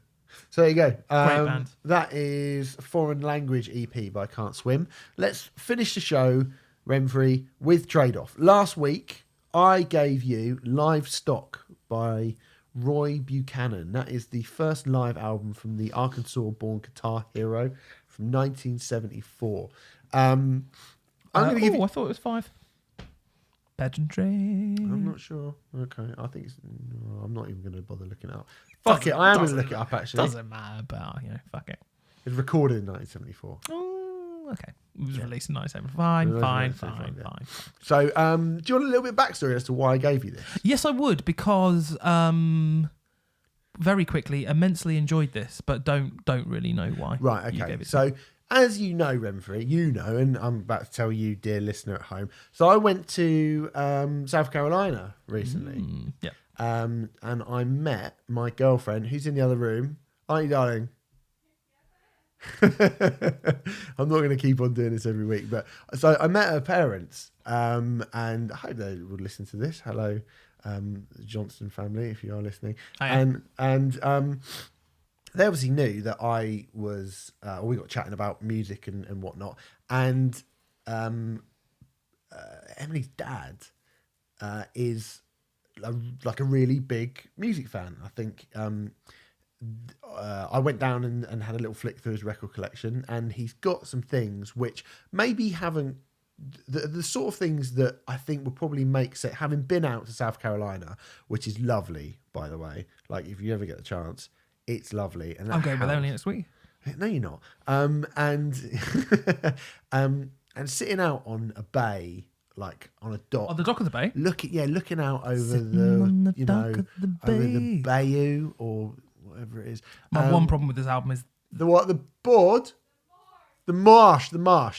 So there you go. Great band. That is Foreign Language EP by Can't Swim. Let's finish the show, Renfrey, with Trade Off. Last week, I gave you Livestock by Roy Buchanan. That is the first live album from the Arkansas-born guitar hero from 1974. I'm going to give you... I thought it was 5. Pageantry. I'm not sure. Okay, I think it's... No, I'm not even going to bother looking it up. Fuck it, I am going to look it up, actually. Doesn't matter, but, you know, fuck it. It was recorded in 1974. Oh, okay. It was released in 1974. Fine. So, do you want a little bit of backstory as to why I gave you this? Yes, I would, because very quickly, immensely enjoyed this, but don't really know why. Right, okay. So, as you know, Renfrey, and I'm about to tell you, dear listener at home. So, I went to South Carolina recently. Yeah. And I met my girlfriend, who's in the other room. Aren't you, darling? I'm not going to keep on doing this every week, but so I met her parents, and I hope they would listen to this. Hello, Johnston family, if you are listening. And they obviously knew that I was. We got chatting about music and whatnot, and Emily's dad is like a really big music fan. I think I went down and had a little flick through his record collection, and he's got some things which maybe haven't the sort of things that I think will probably make sense. Having been out to South Carolina, which is lovely, by the way, like if you ever get the chance, it's lovely. And I'm going with Emily next week. No, you're not. And sitting out on a bay, like on a dock. On the dock of the bay? Looking out over the over the bayou or whatever it is. My one problem with this album is the board? The marsh.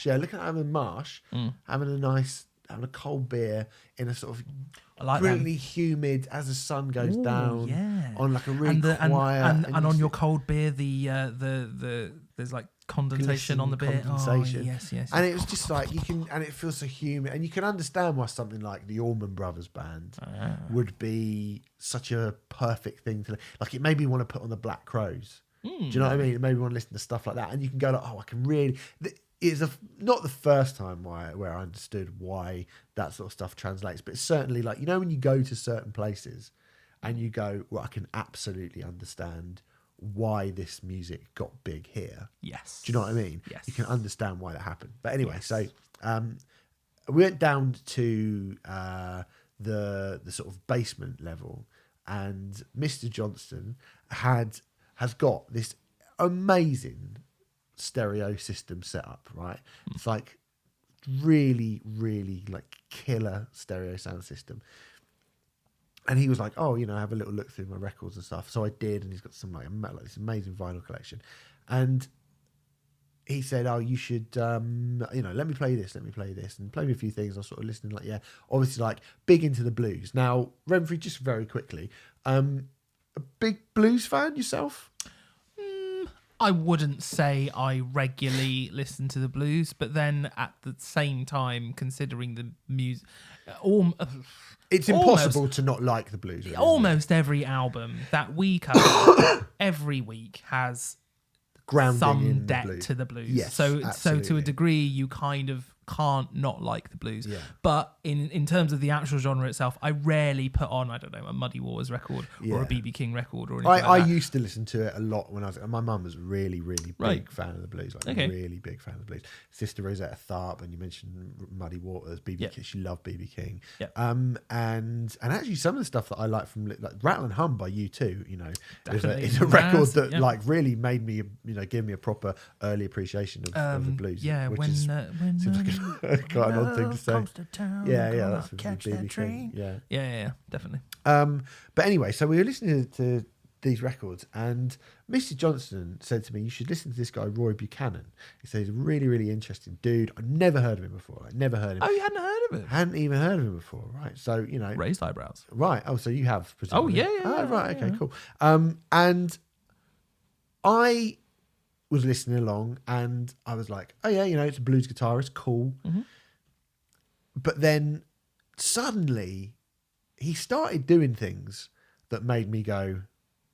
Yeah, looking out over the marsh, having a cold beer in a sort of brilliantly humid as the sun goes down on like a really quiet and on your cold beer there's like condensation on the beer. Condensation. Oh, yes. And it was just like and it feels so humid, and you can understand why something like the Allman Brothers Band would be such a perfect thing to like. It made me want to put on the Black Crowes. Do you know what I mean? It made me want to listen to stuff like that, and you can go like, I can really. It's not the first time where I understood why that sort of stuff translates, but it's certainly like, when you go to certain places and you go, well, I can absolutely understand why this music got big here. Yes. Do you know what I mean? Yes. You can understand why that happened. But anyway, so we went down to the sort of basement level, and Mr. Johnston has got this amazing stereo system set up, right? It's like really, really like killer stereo sound system. And he was like, have a little look through my records and stuff. So I did, and he's got some like this amazing vinyl collection. And he said, you should, let me play this, and play me a few things. I was sort of listening like, obviously like big into the blues. Now, Renfrey, just very quickly, a big blues fan yourself? I wouldn't say I regularly listen to the blues, but then at the same time, considering the music, it's impossible to not like the blues. Really, almost every album that we cover every week has grounding some in debt the blues. to the blues. Yes, so absolutely. to a degree, you kind of can't not like the blues. Yeah. But in terms of the actual genre itself, I rarely put on, I don't know, a Muddy Waters record or a BB King record or anything I like that. used to listen to it a lot when I was. My mum was really, really big fan of the blues. Like really big fan of the blues. Sister Rosetta Tharpe, and you mentioned Muddy Waters, BB King. She loved BB King. Yep. And actually some of the stuff that I like from like Rattle and Hum by U2, you know, Definitely. is a record that Yep. like really made me, you know, give me a proper early appreciation of the blues. Yeah, which when is, seems like quite an odd thing to say. Yeah, That's the BB King. Yeah, definitely. But anyway, so we were listening to these records, and Mr. Johnson said to me, "You should listen to this guy, Roy Buchanan." He said he's a really, really interesting dude. I'd never heard of him before. I'd never heard of him. Oh, you hadn't heard of it? Hadn't even heard of him before, right? So, you know, Raised eyebrows. right. Oh, so you have. Presumably. Oh, yeah. Right. Okay. Cool. And I was listening along, and I was like, "Oh yeah, you know, it's a blues guitarist, cool." Mm-hmm. But then suddenly he started doing things that made me go,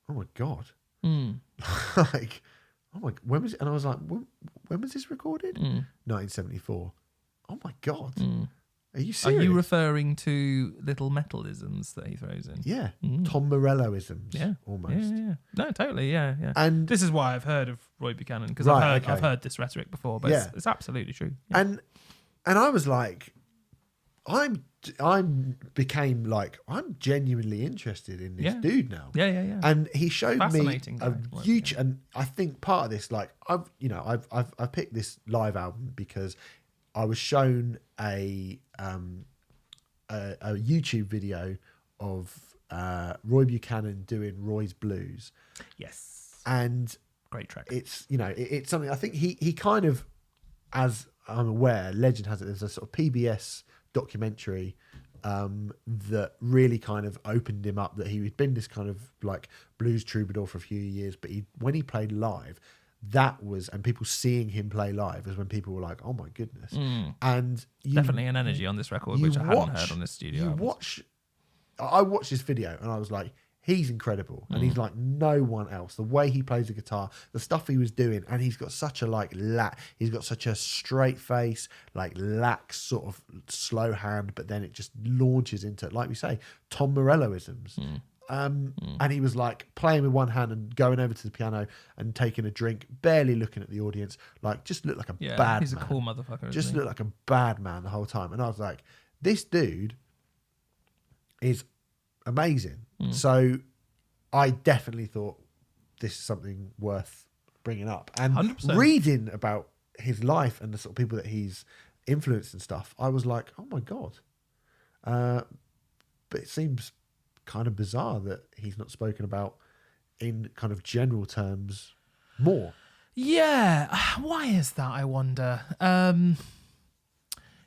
"Oh my god!" Like, oh my, when was it? And I was like, when was this recorded? 1974. Oh my god! Are you serious? Are you referring to little metalisms that he throws in? Yeah, Tom Morello-isms. Yeah, almost. Yeah. No, totally. Yeah. And this is why I've heard of Roy Buchanan, because Right, I've heard this rhetoric before, but it's absolutely true. Yeah. And I was like, I became like, I'm genuinely interested in this dude now. Yeah. And he showed me Fascinating a guy. huge, and I think part of this, like, I've picked this live album because I was shown a YouTube video of Roy Buchanan doing Roy's Blues. Yes. And great track. it's, you know, it's something I think he kind of, as I'm aware, legend has it, there's a sort of PBS documentary that really kind of opened him up, that he'd been this kind of like blues troubadour for a few years, but when he played live, that was, and people seeing him play live was when people were like, oh my goodness. And definitely an energy on this record which I hadn't heard on this studio. I watched this video and I was like, he's incredible, and he's like no one else. The way he plays the guitar, the stuff he was doing, and he's got such a he's got such a straight face, like lax sort of slow hand, but then it just launches into, like we say, Tom Morello-isms. And he was like playing with one hand and going over to the piano and taking a drink, barely looking at the audience, like just looked like a bad man. He's a cool motherfucker. Just looked like a bad man the whole time. And I was like, this dude is amazing. So I definitely thought this is something worth bringing up. And 100%. Reading about his life and the sort of people that he's influenced and stuff, I was like, oh my God. But it seems kind of bizarre that he's not spoken about in kind of general terms more. Yeah. Why is that, I wonder?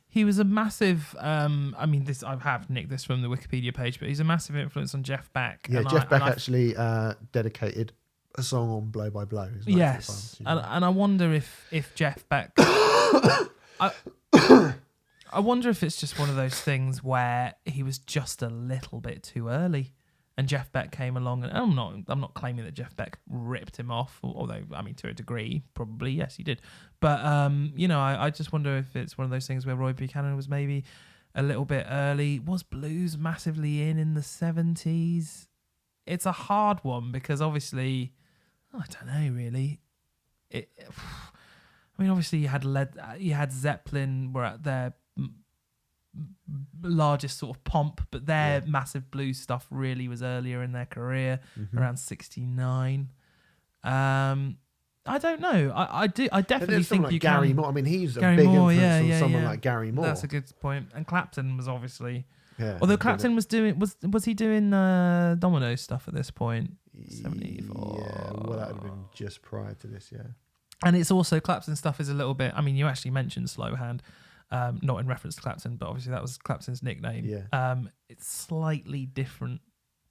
He was a massive, I mean, this I have nicked this from the Wikipedia page, but he's a massive influence on Jeff Beck. Yeah, Jeff Beck actually dedicated a song on Blow by Blow. Yes, and I wonder if Jeff Beck... I wonder if it's just one of those things where he was just a little bit too early, and Jeff Beck came along, and I'm not claiming that Jeff Beck ripped him off, although I mean to a degree, probably yes he did. But you know, I just wonder if it's one of those things where Roy Buchanan was maybe a little bit early. Was blues massively in the 70s? It's a hard one because obviously, I don't know really. I mean, obviously you had Zeppelin were at their largest sort of pomp, but their massive blues stuff really was earlier in their career, around 69. I don't know. I definitely think like you Gary can. Moore. I mean, he's Gary a big Moore, influence on someone like Gary Moore. That's a good point. And Clapton was obviously. Yeah, although Clapton was he doing Domino stuff at this point? 74. Yeah, well, that would have been just prior to this, yeah. And it's also Clapton stuff is a little bit. I mean, you actually mentioned Slow Hand, not in reference to Clapton, but obviously that was Clapton's nickname. Yeah. It's slightly different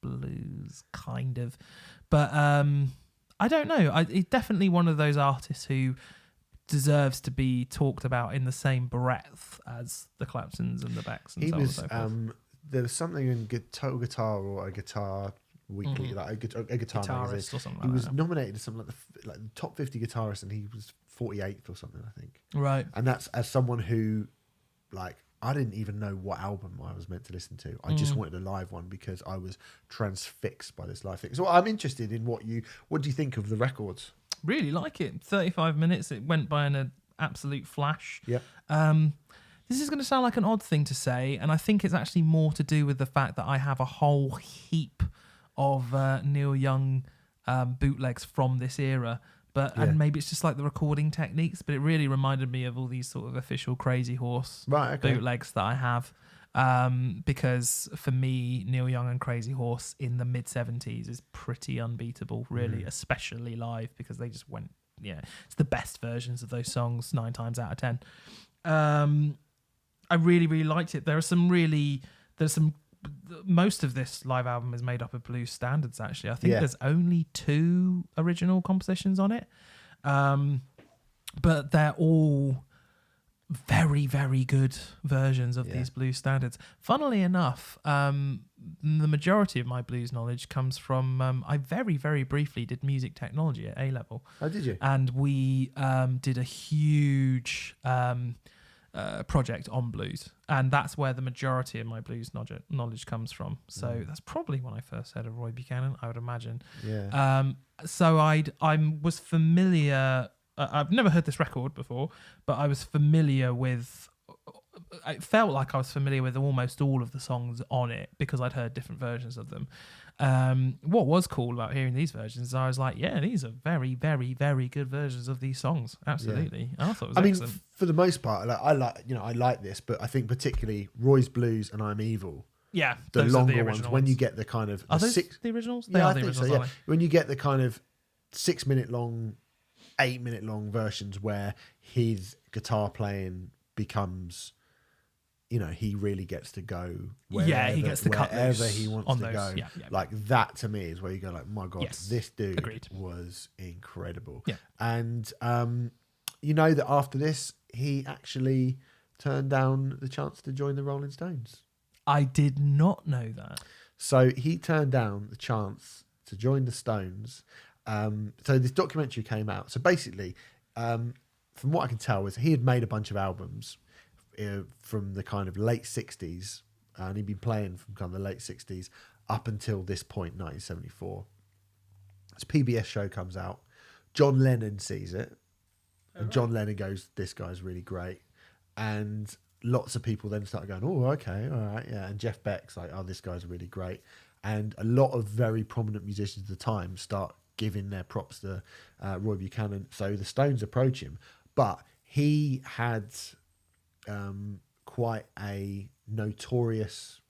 blues, kind of, but I don't know. He's definitely one of those artists who deserves to be talked about in the same breadth as the Claptons and the Becks and so on and so forth. There was something in Total Guitar or a Guitar Weekly, like a guitar magazine. Or something like he was that. nominated as something like the top 50 guitarists, and he was 48th or something, I think. Right. And that's as someone who like, I didn't even know what album I was meant to listen to. I just wanted a live one because I was transfixed by this live thing. So I'm interested in what do you think of the records? Really like it. 35 minutes. It went by in an absolute flash. Yeah. This is going to sound like an odd thing to say, and I think it's actually more to do with the fact that I have a whole heap of Neil Young bootlegs from this era. And maybe it's just like the recording techniques, but it really reminded me of all these sort of official Crazy Horse bootlegs that I have. Because for me, Neil Young and Crazy Horse in the mid-70s is pretty unbeatable, really, especially live, because they just went, it's the best versions of those songs 9 times out of 10. I really, really liked it. Most of this live album is made up of blues standards, actually. I think there's only 2 original compositions on it. But they're all very, very good versions of these blues standards. Funnily enough, the majority of my blues knowledge comes from... I very, very briefly did music technology at A-level. Oh, did you? And we did a huge... project on blues, and that's where the majority of my blues knowledge comes from. So that's probably when I first heard of Roy Buchanan, I would imagine. So I was familiar. I've never heard this record before, but I was familiar with. It felt like I was familiar with almost all of the songs on it because I'd heard different versions of them. What was cool about hearing these versions is I was like, these are very, very, very good versions of these songs. Absolutely. I thought it was excellent. For the most part, I like this, but I think particularly Roy's Blues and I'm Evil. Yeah, the those longer are the ones. original when you ones. get the kind of Are those six, the originals? yeah, They are I the think originals, so, yeah. aren't they? When you get the kind of 6 minute long, 8 minute long versions where his guitar playing becomes, he really gets to go wherever, he gets to cut wherever loose he wants on to those. go. Yeah. Like that to me is where you go like, my God, Yes. this dude Agreed. was incredible. Yeah. And you know that after this, he actually turned down the chance to join the Rolling Stones. I did not know that. So he turned down the chance to join the Stones. So this documentary came out. So basically, from what I can tell, is he had made a bunch of albums from the kind of late 60s, and he'd been playing from kind of the late 60s up until this point, 1974. This PBS show comes out. John Lennon sees it, and John Lennon goes, "This guy's really great." And lots of people then start going, "Oh, okay, all right, yeah." And Jeff Beck's like, "Oh, this guy's really great." And a lot of very prominent musicians at the time start giving their props to Roy Buchanan. So the Stones approach him, but he had quite a notorious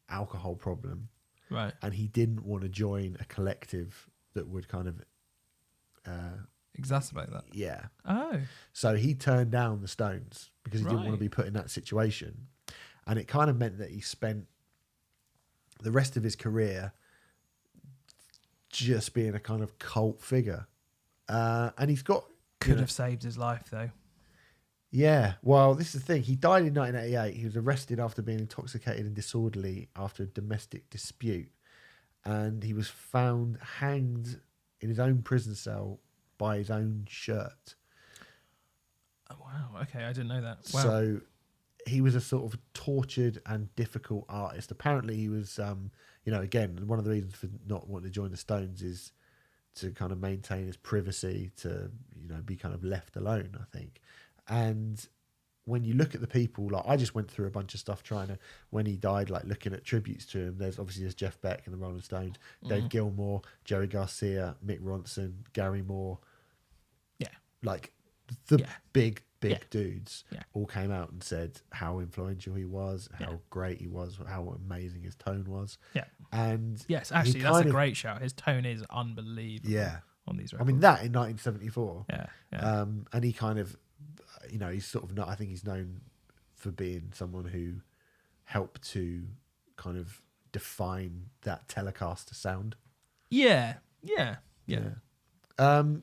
alcohol problem, Right. and he didn't want to join a collective that would kind of Exacerbate that. yeah. Oh. So he turned down the Stones because he didn't want Right. to be put in that situation. And it kind of meant that he spent the rest of his career just being a kind of cult figure. And he's got... Could have saved his life, though. Yeah. Well, this is the thing. He died in 1988. He was arrested after being intoxicated and disorderly after a domestic dispute. And he was found hanged in his own prison cell by his own shirt. Oh, wow. Okay, I didn't know that. Wow. So he was a sort of tortured and difficult artist. Apparently he was, again, one of the reasons for not wanting to join the Stones is to kind of maintain his privacy, to, be kind of left alone, I think. And when you look at the people, like I just went through a bunch of stuff trying to, when he died, like looking at tributes to him, there's Jeff Beck and the Rolling Stones, Dave Gilmour, Jerry Garcia, Mick Ronson, Gary Moore. Yeah. Like the big Yeah. dudes Yeah. all came out and said how influential he was, how great he was, how amazing his tone was. Yeah. And Yes, he actually, that's kind a of- great shout. His tone is unbelievable. Yeah. On these I records. mean, that in 1974. Yeah. And he kind of, he's sort of not, I think he's known for being someone who helped to kind of define that Telecaster sound. Yeah.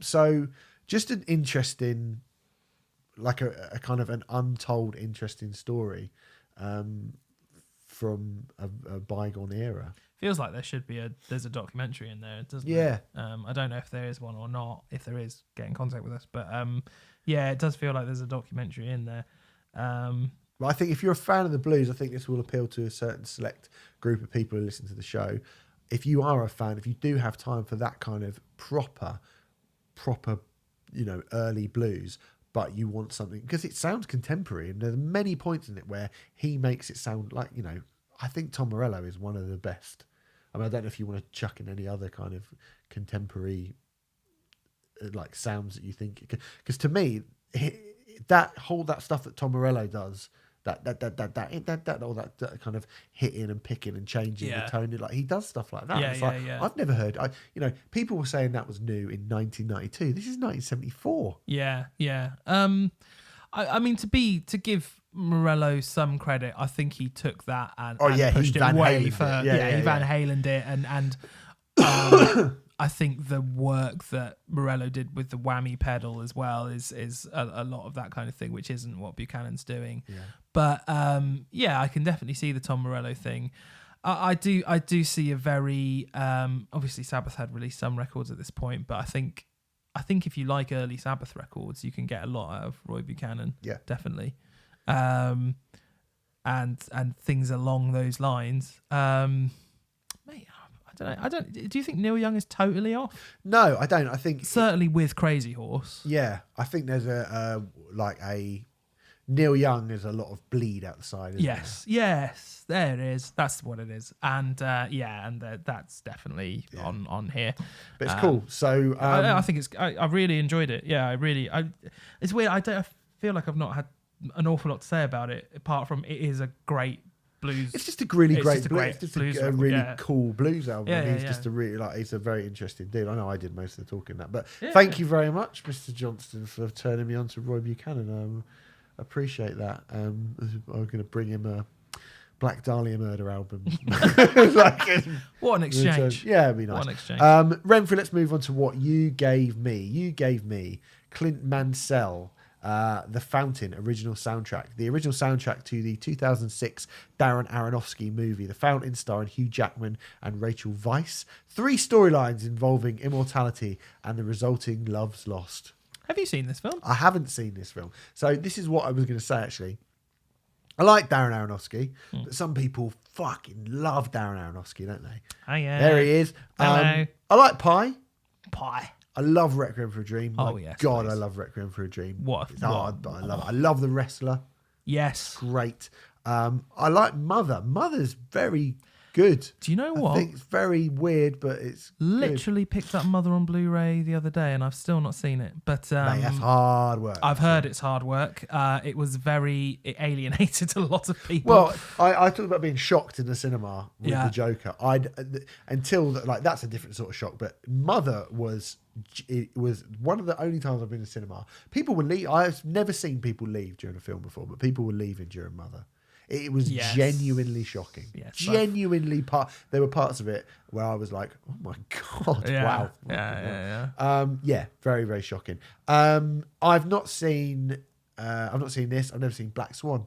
So just an interesting, like a kind of an untold interesting story from a bygone era. Feels like there's a documentary in there, doesn't Yeah. it? I don't know if there is one or not. If there is, get in contact with us. But it does feel like there's a documentary in there. Well, I think if you're a fan of the blues, I think this will appeal to a certain select group of people who listen to the show. If you are a fan, if you do have time for that kind of proper, early blues, but you want something, because it sounds contemporary, and there's many points in it where he makes it sound like, I think Tom Morello is one of the best. I mean, I don't know if you want to chuck in any other kind of contemporary like sounds that you think, because to me, that stuff that Tom Morello does, that kind of hitting and picking and changing the tone, like he does stuff like that. I've never heard. People were saying that was new in 1992. This is 1974. Yeah. I mean, to give Morello some credit, I think he took that and pushed it way further. He Van Halen'd it, and I think the work that Morello did with the whammy pedal as well is a lot of that kind of thing, which isn't what Buchanan's doing. Yeah. But I can definitely see the Tom Morello thing. I do see a very obviously Sabbath had released some records at this point, but I think if you like early Sabbath records, you can get a lot out of Roy Buchanan. Yeah, definitely. And things along those lines. Mate, I don't. Do you think Neil Young is totally off? No, I don't. I think certainly with Crazy Horse. Yeah, I think there's a Neil Young is a lot of bleed outside. Yes, there it is. That's what it is. And that's definitely on here. But it's cool. So I think it's. I really enjoyed it. Yeah, it's weird. I feel like I've not had an awful lot to say about it, apart from it is a great blues. It's just a really great blues. It's just a really cool blues album. Yeah, he's just a really he's a very interesting dude. I know I did most of the talking that, but thank you very much, Mr. Johnston, for turning me on to Roy Buchanan. Appreciate that. I'm going to bring him a Black Dahlia Murder album. What an exchange! Yeah, it'd be nice. What an exchange. Renfrew, let's move on to what you gave me. You gave me Clint Mansell. The Fountain original soundtrack. The original soundtrack to the 2006 Darren Aronofsky movie, The Fountain, starring Hugh Jackman and Rachel Weisz. 3 storylines involving immortality and the resulting loves lost. Have you seen this film? I haven't seen this film. So this is what I was going to say, actually. I like Darren Aronofsky, but some people fucking love Darren Aronofsky, don't they? Oh, yeah. There he is. Hello. I like Pie. Pie. I love Requiem for a Dream. Yes, God, please. I love Requiem for a Dream. What? I love The Wrestler. Yes. Great. I like Mother. Mother's very good. Do you know what? I think it's very weird, but it's literally picked up Mother on Blu-ray the other day, and I've still not seen it. But mate, that's hard work. I've heard it's hard work. It alienated a lot of people. Well, I talked about being shocked in the cinema with the Joker. That's a different sort of shock. But Mother was one of the only times I've been in the cinema. People would leave. I've never seen people leave during a film before, but people were leaving during Mother. It was genuinely shocking. Yes, genuinely there were parts of it where I was like, "Oh my god, wow!" Yeah, very, very shocking. I've not seen this. I've never seen Black Swan.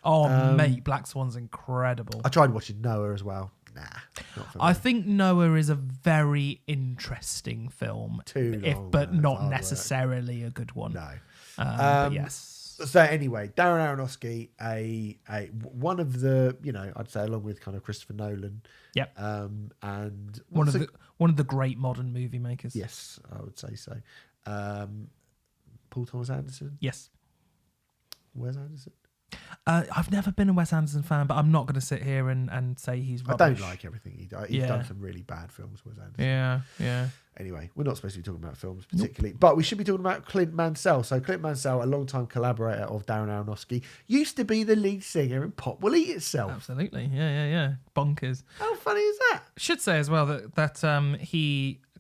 Oh, mate, Black Swan's incredible. I tried watching Noah as well. Nah, not for me. I think Noah is a very interesting film, but not necessarily a good one. No, but yes. So anyway, Darren Aronofsky, one of the, I'd say along with kind of Christopher Nolan. Yep. And one of the great modern movie makers. Yes, I would say so. Paul Thomas Anderson. Yes. Wes Anderson. I've never been a Wes Anderson fan, but I'm not going to sit here and say he's rubbish. I don't like everything he does. He's done some really bad films, Wes Anderson. Yeah. Anyway, we're not supposed to be talking about films particularly, but we should be talking about Clint Mansell. So Clint Mansell, a long-time collaborator of Darren Aronofsky, used to be the lead singer in Pop Will Eat Itself. Absolutely. Yeah. Bonkers. How funny is that? Should say as well that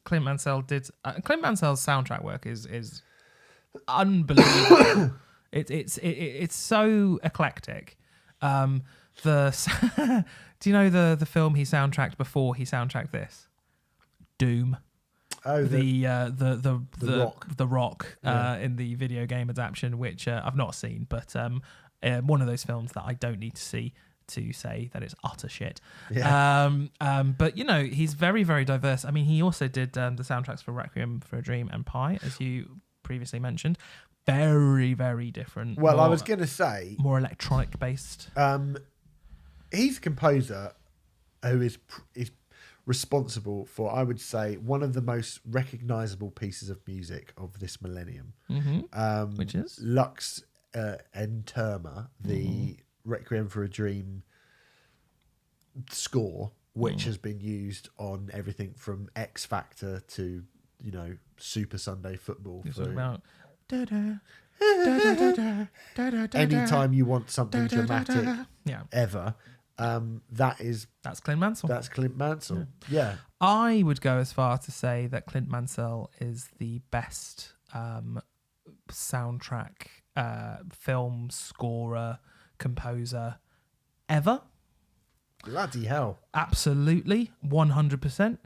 Clint Mansell did... Clint Mansell's soundtrack work is unbelievable. It's so eclectic. Do you know the film he soundtracked before he soundtracked this? Doom. Oh, the Rock Yeah. in the video game adaptation, which I've not seen, but one of those films that I don't need to see to say that it's utter shit. Yeah. But he's very, very diverse. I mean, he also did the soundtracks for Requiem for a Dream and Pie, as you previously mentioned. very, very different. Well, I more- was going to say, more electronic based. he's a composer who is responsible for, I would say, one of the most recognizable pieces of music of this millennium. Which is? Lux en Terma, the Requiem for a Dream score, which has been used on everything from X Factor to, Super Sunday Football. It's about Anytime you want something dramatic yeah. ever, That's Clint Mansell. that's Clint Mansell. Yeah. I would go as far to say that Clint Mansell is the best soundtrack, film scorer, composer ever. Bloody hell. Absolutely, 100%.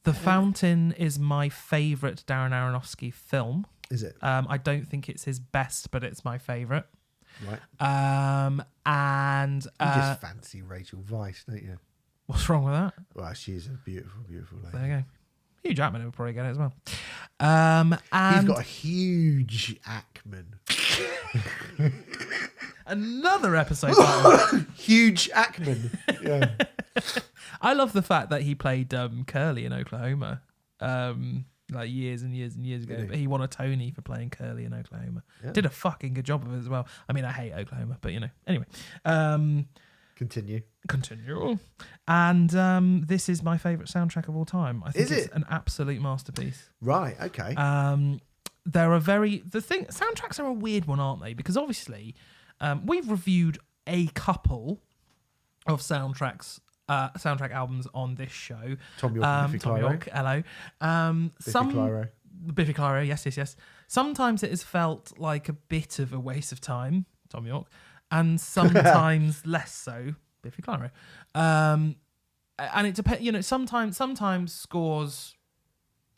The Fountain is my favourite Darren Aronofsky film. Is it? I don't think it's his best, but it's my favourite. Right. And You just fancy Rachel Weisz, don't you? what's wrong with that? Well, she's a beautiful, beautiful lady. There you go. Hugh Jackman will probably get it as well. And He's got a huge Ackman. another episode title. Huge Ackman. Yeah. I love the fact that he played Curly in Oklahoma, like years and years and years ago. Really? But he won a Tony for playing Curly in Oklahoma. Yeah. Did a fucking good job of it as well. I mean, I hate Oklahoma, but anyway. Continue. Continue. And this is my favourite soundtrack of all time. I think Is it's it? an absolute masterpiece. Right. Okay. Soundtracks are a weird one, aren't they? Because obviously, we've reviewed a couple of soundtrack albums on this show. Tom York and Biffy Tom Clyro. York, hello. Clyro. Biffy Clyro, yes. Sometimes it has felt like a bit of a waste of time, Tom York, and sometimes less so, Biffy Clyro. And it depends. Sometimes scores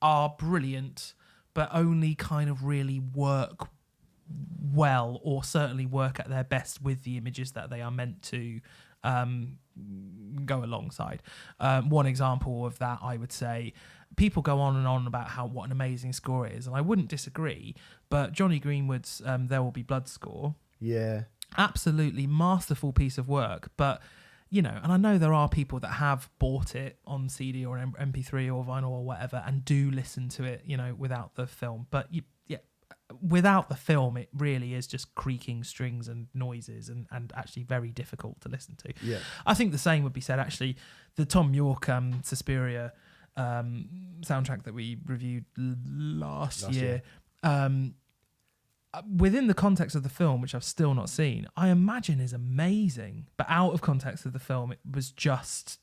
are brilliant, but only kind of really work well, or certainly work at their best with the images that they are meant to go alongside. One example of that, I would say, people go on and on about what an amazing score it is, and I wouldn't disagree, but Johnny Greenwood's There Will Be Blood score, Yeah. absolutely masterful piece of work. But and I know there are people that have bought it on CD or MP3 or vinyl or whatever and do listen to it without the film, but without the film, it really is just creaking strings and noises and actually very difficult to listen to. Yeah. I think the same would be said, actually. The Tom York Suspiria soundtrack that we reviewed last year. Within the context of the film, which I've still not seen, I imagine is amazing. But out of context of the film, it was just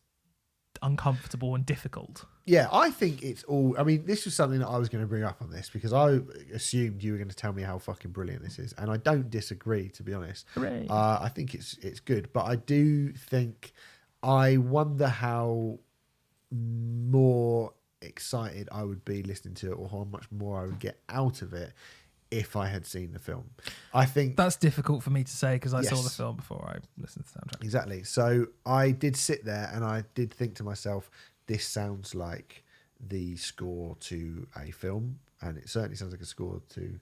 uncomfortable and difficult. Yeah, I think it's all... I mean, this was something that I was going to bring up on this because I assumed you were going to tell me how fucking brilliant this is. And I don't disagree, to be honest. Hooray. I think it's good. But I do think... I wonder how more excited I would be listening to it, or how much more I would get out of it if I had seen the film. I think... That's difficult for me to say because I saw Yes. the film before I listened to the soundtrack. Exactly. So I did sit there and I did think to myself, this sounds like the score to a film, and it certainly sounds like a score to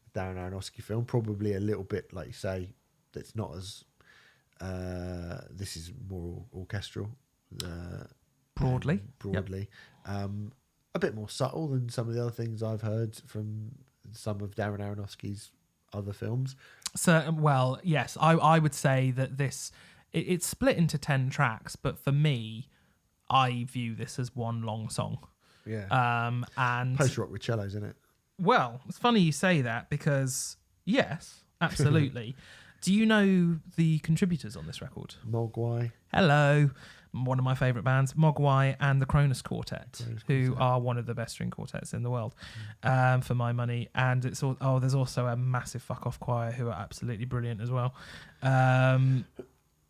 a Darren Aronofsky film. Probably a little bit, like you say, that's not as... this is more orchestral. Broadly. Broadly. A bit more subtle than some of the other things I've heard from some of Darren Aronofsky's other films. So, well, yes, I would say that it's split into 10 tracks, but for me, I view this as one long song. Yeah. And Post-rock with cellos, isn't it? well, it's funny you say that because yes, absolutely. Do you know the contributors on this record? Mogwai. Hello. One of my favourite bands, Mogwai and the Cronus Quartet, who are one of the best string quartets in the world, for my money. And it's all, there's also a massive fuck off choir who are absolutely brilliant as well. And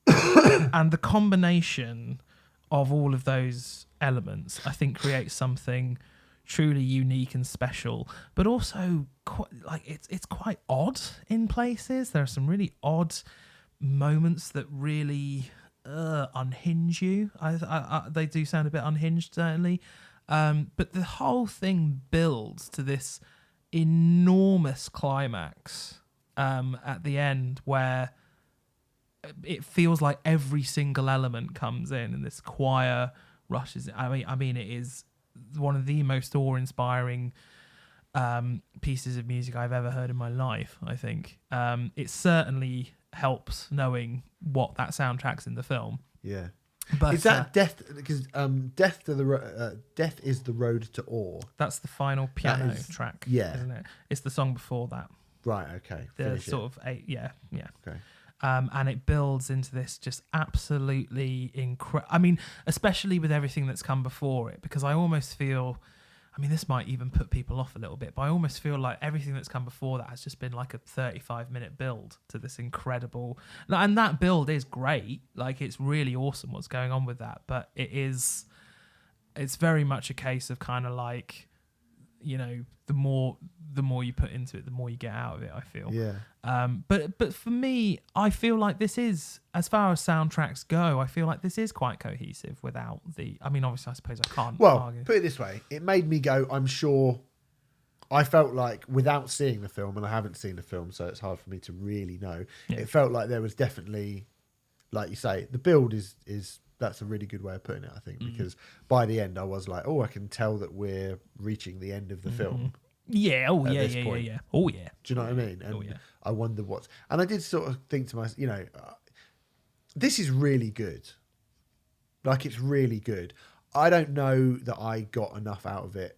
the combination of all of those elements, I think, creates something truly unique and special, but also it's quite odd in places. There are some really odd moments that really unhinge you. They do sound a bit unhinged, certainly, but the whole thing builds to this enormous climax at the end where it feels like every single element comes in and this choir rushes. I mean, it is one of the most awe-inspiring pieces of music I've ever heard in my life, I think. It certainly helps knowing what that soundtrack's in the film. Yeah. But is that Death? Because Death is the Road to Awe. That's the final piano track, yeah, isn't it? It's the song before that. Right, okay. The sort of yeah. Okay. And it builds into this just absolutely incredible. I mean, especially with everything that's come before it, because I almost feel, I mean, this might even put people off a little bit, but I almost feel like everything that's come before that has just been like a 35-minute build to this incredible. And that build is great. Like, it's really awesome what's going on with that. But it's very much a case of kind of like, you know, the more you put into it, the more you get out of it, I feel. Yeah. But for me, I feel like this is, as far as soundtracks go, I feel like this is quite cohesive without the... I mean, obviously, I suppose I can't argue. Put it this way. It made me go, I'm sure... I felt like, without seeing the film, and I haven't seen the film, so it's hard for me to really know, it felt like there was definitely, like you say, the build is that's a really good way of putting it, I think, because by the end I was like, oh, I can tell that we're reaching the end of the film. Yeah, oh yeah. Oh yeah. Do you know what I mean? And I wonder what's... And I did sort of think to myself, you know, this is really good. Like, it's really good. I don't know that I got enough out of it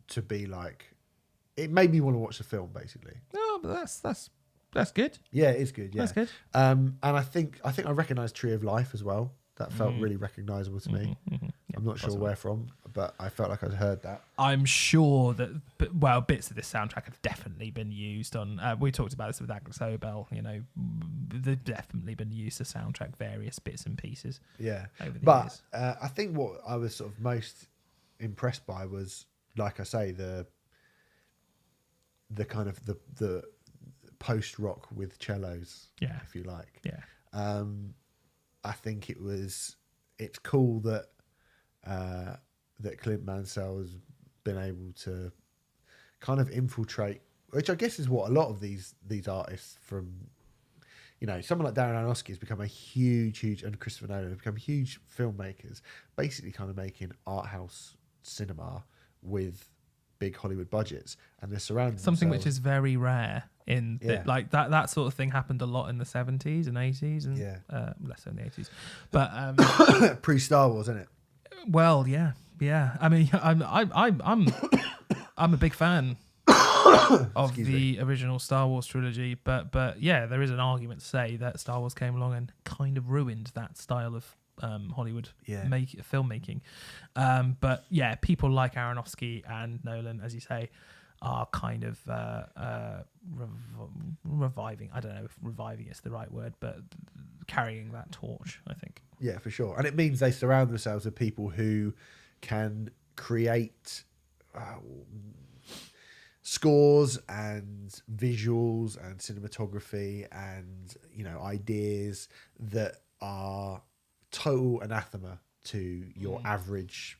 to be like... It made me want to watch the film, basically. No, but that's good. Yeah, it is good. Yeah, that's good. And I think I recognised Tree of Life as well. That felt really recognisable to me. Yeah, I'm not sure where from, but I felt like I'd heard that. I'm sure that, well, bits of this soundtrack have definitely been used on... we talked about this with Agnes Obel, you know, they've definitely been used to soundtrack various bits and pieces. Yeah, over the but years. I think what I was sort of most impressed by was, like I say, the kind of the post-rock with cellos, if you like. Yeah. I think it's cool that that Clint Mansell has been able to kind of infiltrate, which I guess is what a lot of these artists from, you know, someone like Darren Aronofsky has become a huge, and Christopher Nolan have become huge filmmakers, basically kind of making art house cinema with big Hollywood budgets, and they're surrounded something themselves. which is very rare in like that sort of thing happened a lot in the 70s and 80s and less so in the 80s, but pre-Star Wars, isn't it? Well, yeah. I mean, I'm a big fan of the original Star Wars trilogy, but yeah, there is an argument to say that Star Wars came along and kind of ruined that style of Hollywood filmmaking. But yeah, people like Aronofsky and Nolan, as you say, are kind of reviving. I don't know if reviving is the right word, but carrying that torch, I think. Yeah, for sure. And it means they surround themselves with people who can create scores and visuals and cinematography and, you know, ideas that are total anathema to your average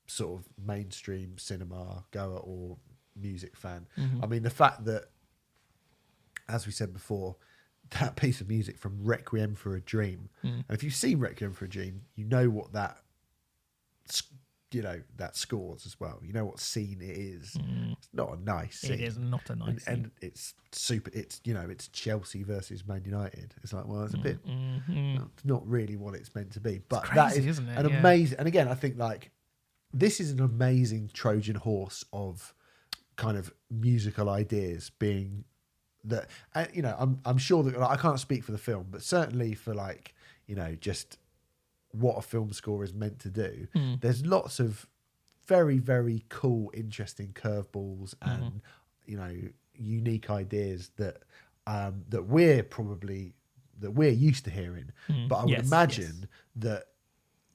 sort of mainstream cinema goer or music fan. I mean, the fact that, as we said before, that piece of music from Requiem for a Dream, and if you've seen Requiem for a Dream, you know what that, you know, that scores as well. You know what scene it is. It's not a nice scene. It is not a nice scene. And it's super, it's, you know, it's Chelsea versus Man United. It's like, well, it's a bit, it's not really what it's meant to be. But crazy, that is isn't it? an amazing, and again, I think like, this is an amazing Trojan horse of kind of musical ideas being that, you know, I'm sure that, like, I can't speak for the film, but certainly for, like, you know, just what a film score is meant to do. There's lots of very, very cool, interesting curveballs and, you know, unique ideas that that we're used to hearing. But I would imagine that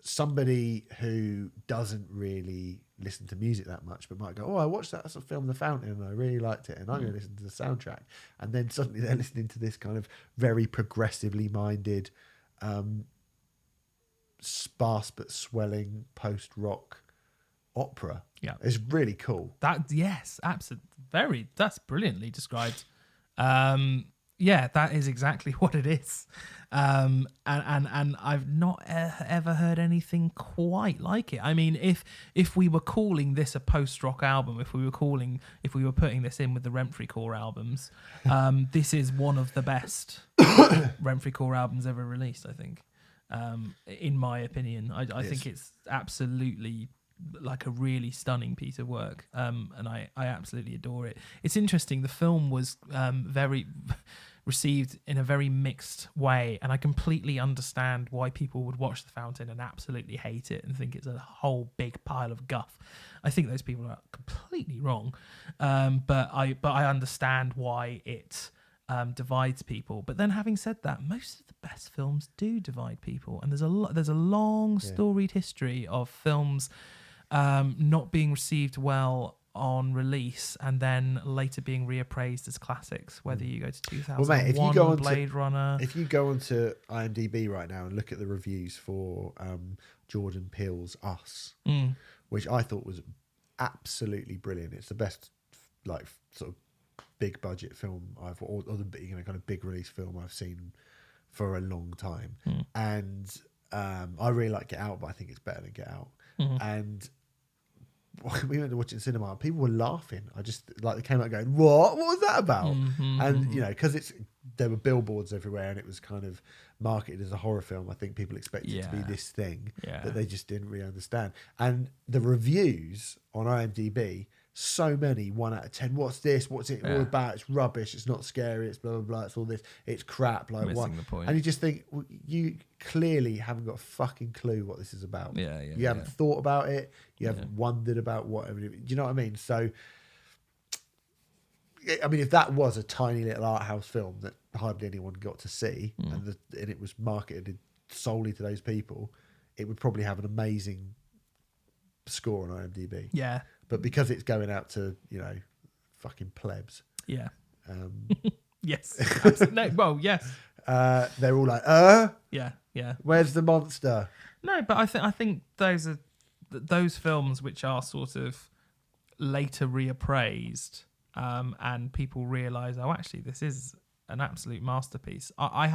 somebody who doesn't really listen to music that much but might go, oh, I watched that sort of film The Fountain and I really liked it and I'm going to listen to the soundtrack, and then suddenly they're listening to this kind of very progressively minded sparse but swelling post-rock opera. Yeah. It's really cool. Yes, absolutely. That's brilliantly described. Yeah, that is exactly what it is. And I've not ever heard anything quite like it. I mean, if we were calling this a post-rock album, if we were putting this in with the Renfrew Core albums, this is one of the best Renfrew Core albums ever released, I think. In my opinion, I think it's absolutely like a really stunning piece of work, and I absolutely adore it. It's interesting. The film was very received in a very mixed way, and I completely understand why people would watch The Fountain and absolutely hate it and think it's a whole big pile of guff. I think those people are completely wrong, but I understand why it divides people. But then, having said that, most of the best films do divide people, and there's a long storied history of films not being received well on release and then later being reappraised as classics, whether you go to 2001, well, mate, if you go Blade Runner. If you go onto IMDb right now and look at the reviews for Jordan Peele's Us, which I thought was absolutely brilliant. It's the best like sort of big budget film or the kind of big release film I've seen for a long time. And I really like Get Out, but I think it's better than Get Out. And we went to watch it in cinema. People were laughing. I just they came out going, "What? What was that about?" And because there were billboards everywhere, and it was kind of marketed as a horror film. I think people expected it to be this thing that they just didn't really understand. And the reviews on IMDb, so many 1 out of 10. What's this? What's it all about? It's rubbish. It's not scary. It's blah blah blah. It's all this. It's crap. Like missing the point. And you just think, well, you clearly haven't got a fucking clue what this is about. You haven't thought about it. You haven't wondered about whatever. Do you know what I mean? So, I mean, if that was a tiny little art house film that hardly anyone got to see, and it was marketed solely to those people, it would probably have an amazing score on IMDb. Yeah. But because it's going out to, fucking plebs. Yeah. Yes. No, well, yes. They're all like, Yeah. where's the monster? No, but I think those are those films which are sort of later reappraised, and people realise, oh, actually, this is an absolute masterpiece. I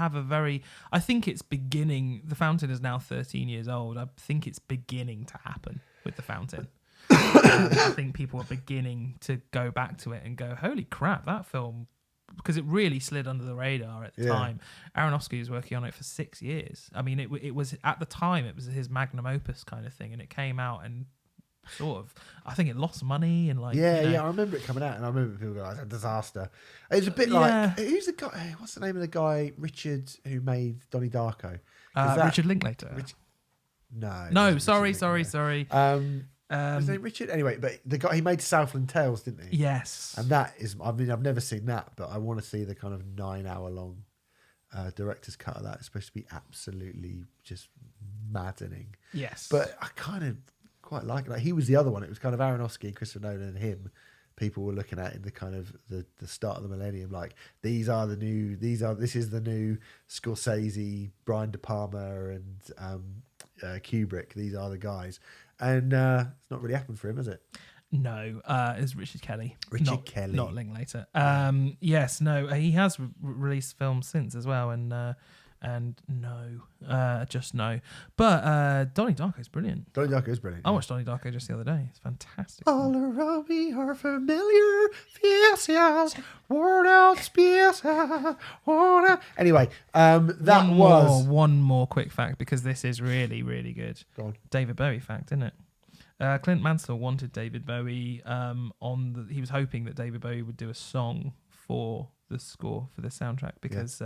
think it's beginning. The Fountain is now 13 years old. I think it's beginning to happen with The Fountain. I think people are beginning to go back to it and go, holy crap, that film, because it really slid under the radar at the time. Aronofsky was working on it for 6 years. I mean, it was at the time, it was his magnum opus kind of thing, and it came out and sort of, I think it lost money and like... I remember it coming out, and I remember people going, it's a disaster. It's a bit like, who's the guy, what's the name of the guy, Richard, who made Donnie Darko? Richard Linklater. No, sorry. His name Richard? Anyway, but the guy, he made Southland Tales, didn't he? Yes. And that is, I mean, I've never seen that, but I want to see the kind of 9-hour long director's cut of that. It's supposed to be absolutely just maddening. Yes. But I kind of quite like it. Like, he was the other one. It was kind of Aronofsky, Christopher Nolan, and him. People were looking at in the kind of the start of the millennium, like this is the new Scorsese, Brian De Palma, and Kubrick. These are the guys. And it's not really happened for him, has it? No, it's Richard Kelly. Kelly. Not Linklater. Yes, no, he has released films since as well, and just no. But Donnie Darko is brilliant. Donnie Darko is brilliant. I watched Donnie Darko just the other day. It's fantastic. All around me are familiar faces, worn out spaces. Anyway, that was one more quick fact, because this is really, really good. Go on. David Bowie fact, isn't it? Clint Mansell wanted David Bowie he was hoping that David Bowie would do a song for the score for the soundtrack, because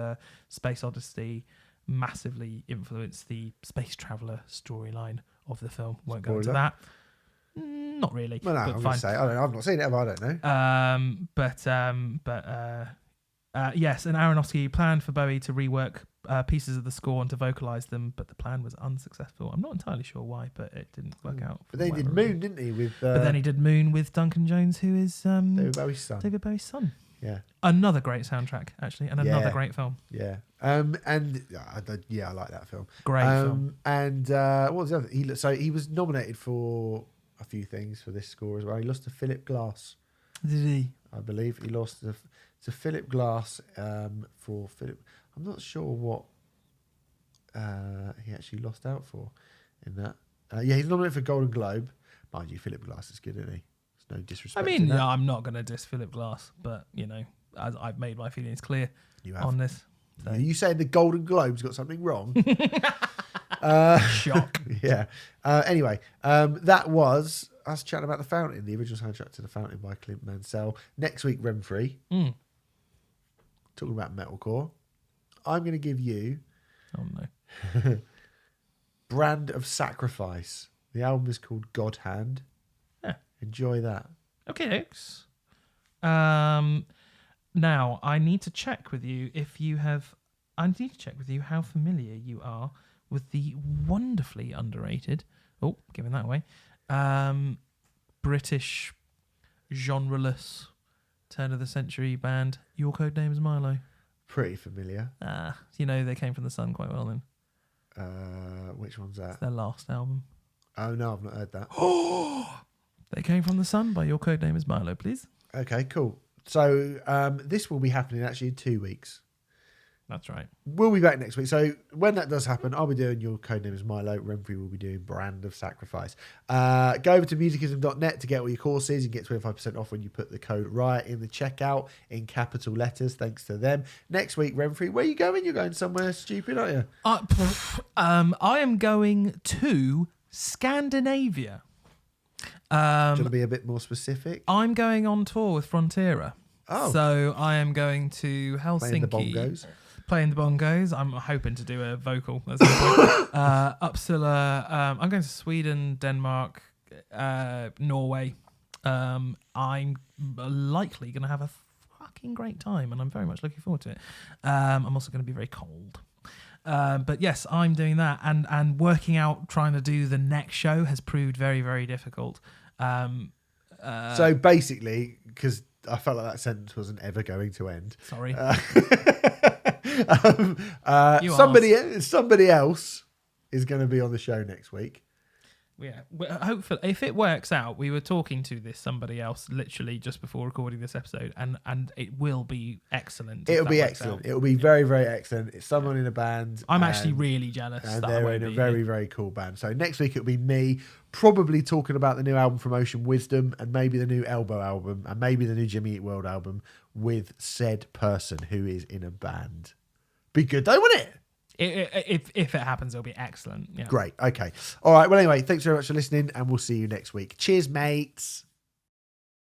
Space Odyssey massively influenced the space traveller storyline of the film. Won't go into that. Not really. Well, no, I'm going to say, I don't know. I've not seen it, but I don't know. Yes, and Aronofsky planned for Bowie to rework pieces of the score and to vocalise them, but the plan was unsuccessful. I'm not entirely sure why, but it didn't work out. But then he did Moon, didn't he? But then he did Moon with Duncan Jones, who is David Bowie's son. David Bowie's son. Yeah. Another great soundtrack, actually, and another great film. Yeah. I like that film. Great film. And what was the other? He was nominated for a few things for this score as well. He lost to Philip Glass. Did he? I believe he lost to Philip Glass for Philip. I'm not sure what he actually lost out for in that. Yeah, he's nominated for Golden Globe. Mind you, Philip Glass is good, isn't he? There's no disrespect. I mean, in that. yeah, I'm not going to diss Philip Glass, but, as I've made my feelings clear You have. on this. So. Are you saying the Golden Globe's got something wrong? Shock. Yeah. Anyway, that was us chatting about The Fountain, the original soundtrack to The Fountain by Clint Mansell. Next week, Renfrey. Talking about metalcore. I'm going to give you Oh, no. Brand of Sacrifice. The album is called God Hand. Yeah. Enjoy that. Okay, thanks. Now, I need to check with you how familiar you are with the wonderfully underrated, giving that away, British genreless turn of the century band, Your Code Name is Milo. Pretty familiar. They came from the sun quite well then. Which one's that? It's their last album. Oh, no, I've not heard that. They Came from the Sun by Your Code Name is Milo, please. Okay, cool. So this will be happening actually in 2 weeks. That's right. We'll be back next week. So when that does happen, I'll be doing Your Code Name is Milo. Renfrey will be doing Brand of Sacrifice. Go over to musicism.net to get all your courses. You get 25% off when you put the code Riot in the checkout in capital letters, thanks to them. Next week, Renfrey, where are you going? You're going somewhere stupid, aren't you? I am going to Scandinavia. Do you want to be a bit more specific? I'm going on tour with Frontiera. Oh. So I am going to Helsinki. Playing the bongos. Playing the bongos. I'm hoping to do a vocal. That's the point. Uppsala. I'm going to Sweden, Denmark, Norway. I'm likely going to have a fucking great time, and I'm very much looking forward to it. I'm also going to be very cold. But yes, I'm doing that, and working out trying to do the next show has proved very, very difficult. So basically, because I felt like that sentence wasn't ever going to end. Sorry. Somebody else is going to be on the show next week. Yeah, hopefully, if it works out, we were talking to this somebody else literally just before recording this episode, and it will be excellent. It'll be excellent. It'll be very, very excellent. It's someone in a band. I'm actually really jealous. And that they're in a very, very cool band. So next week it'll be me probably talking about the new album from Ocean Wisdom, and maybe the new Elbow album, and maybe the new Jimmy Eat World album with said person who is in a band. Be good though, wouldn't it? If it happens, it'll be excellent. Yeah. Great. Okay. All right. Well, anyway, thanks very much for listening, and we'll see you next week. Cheers, mates.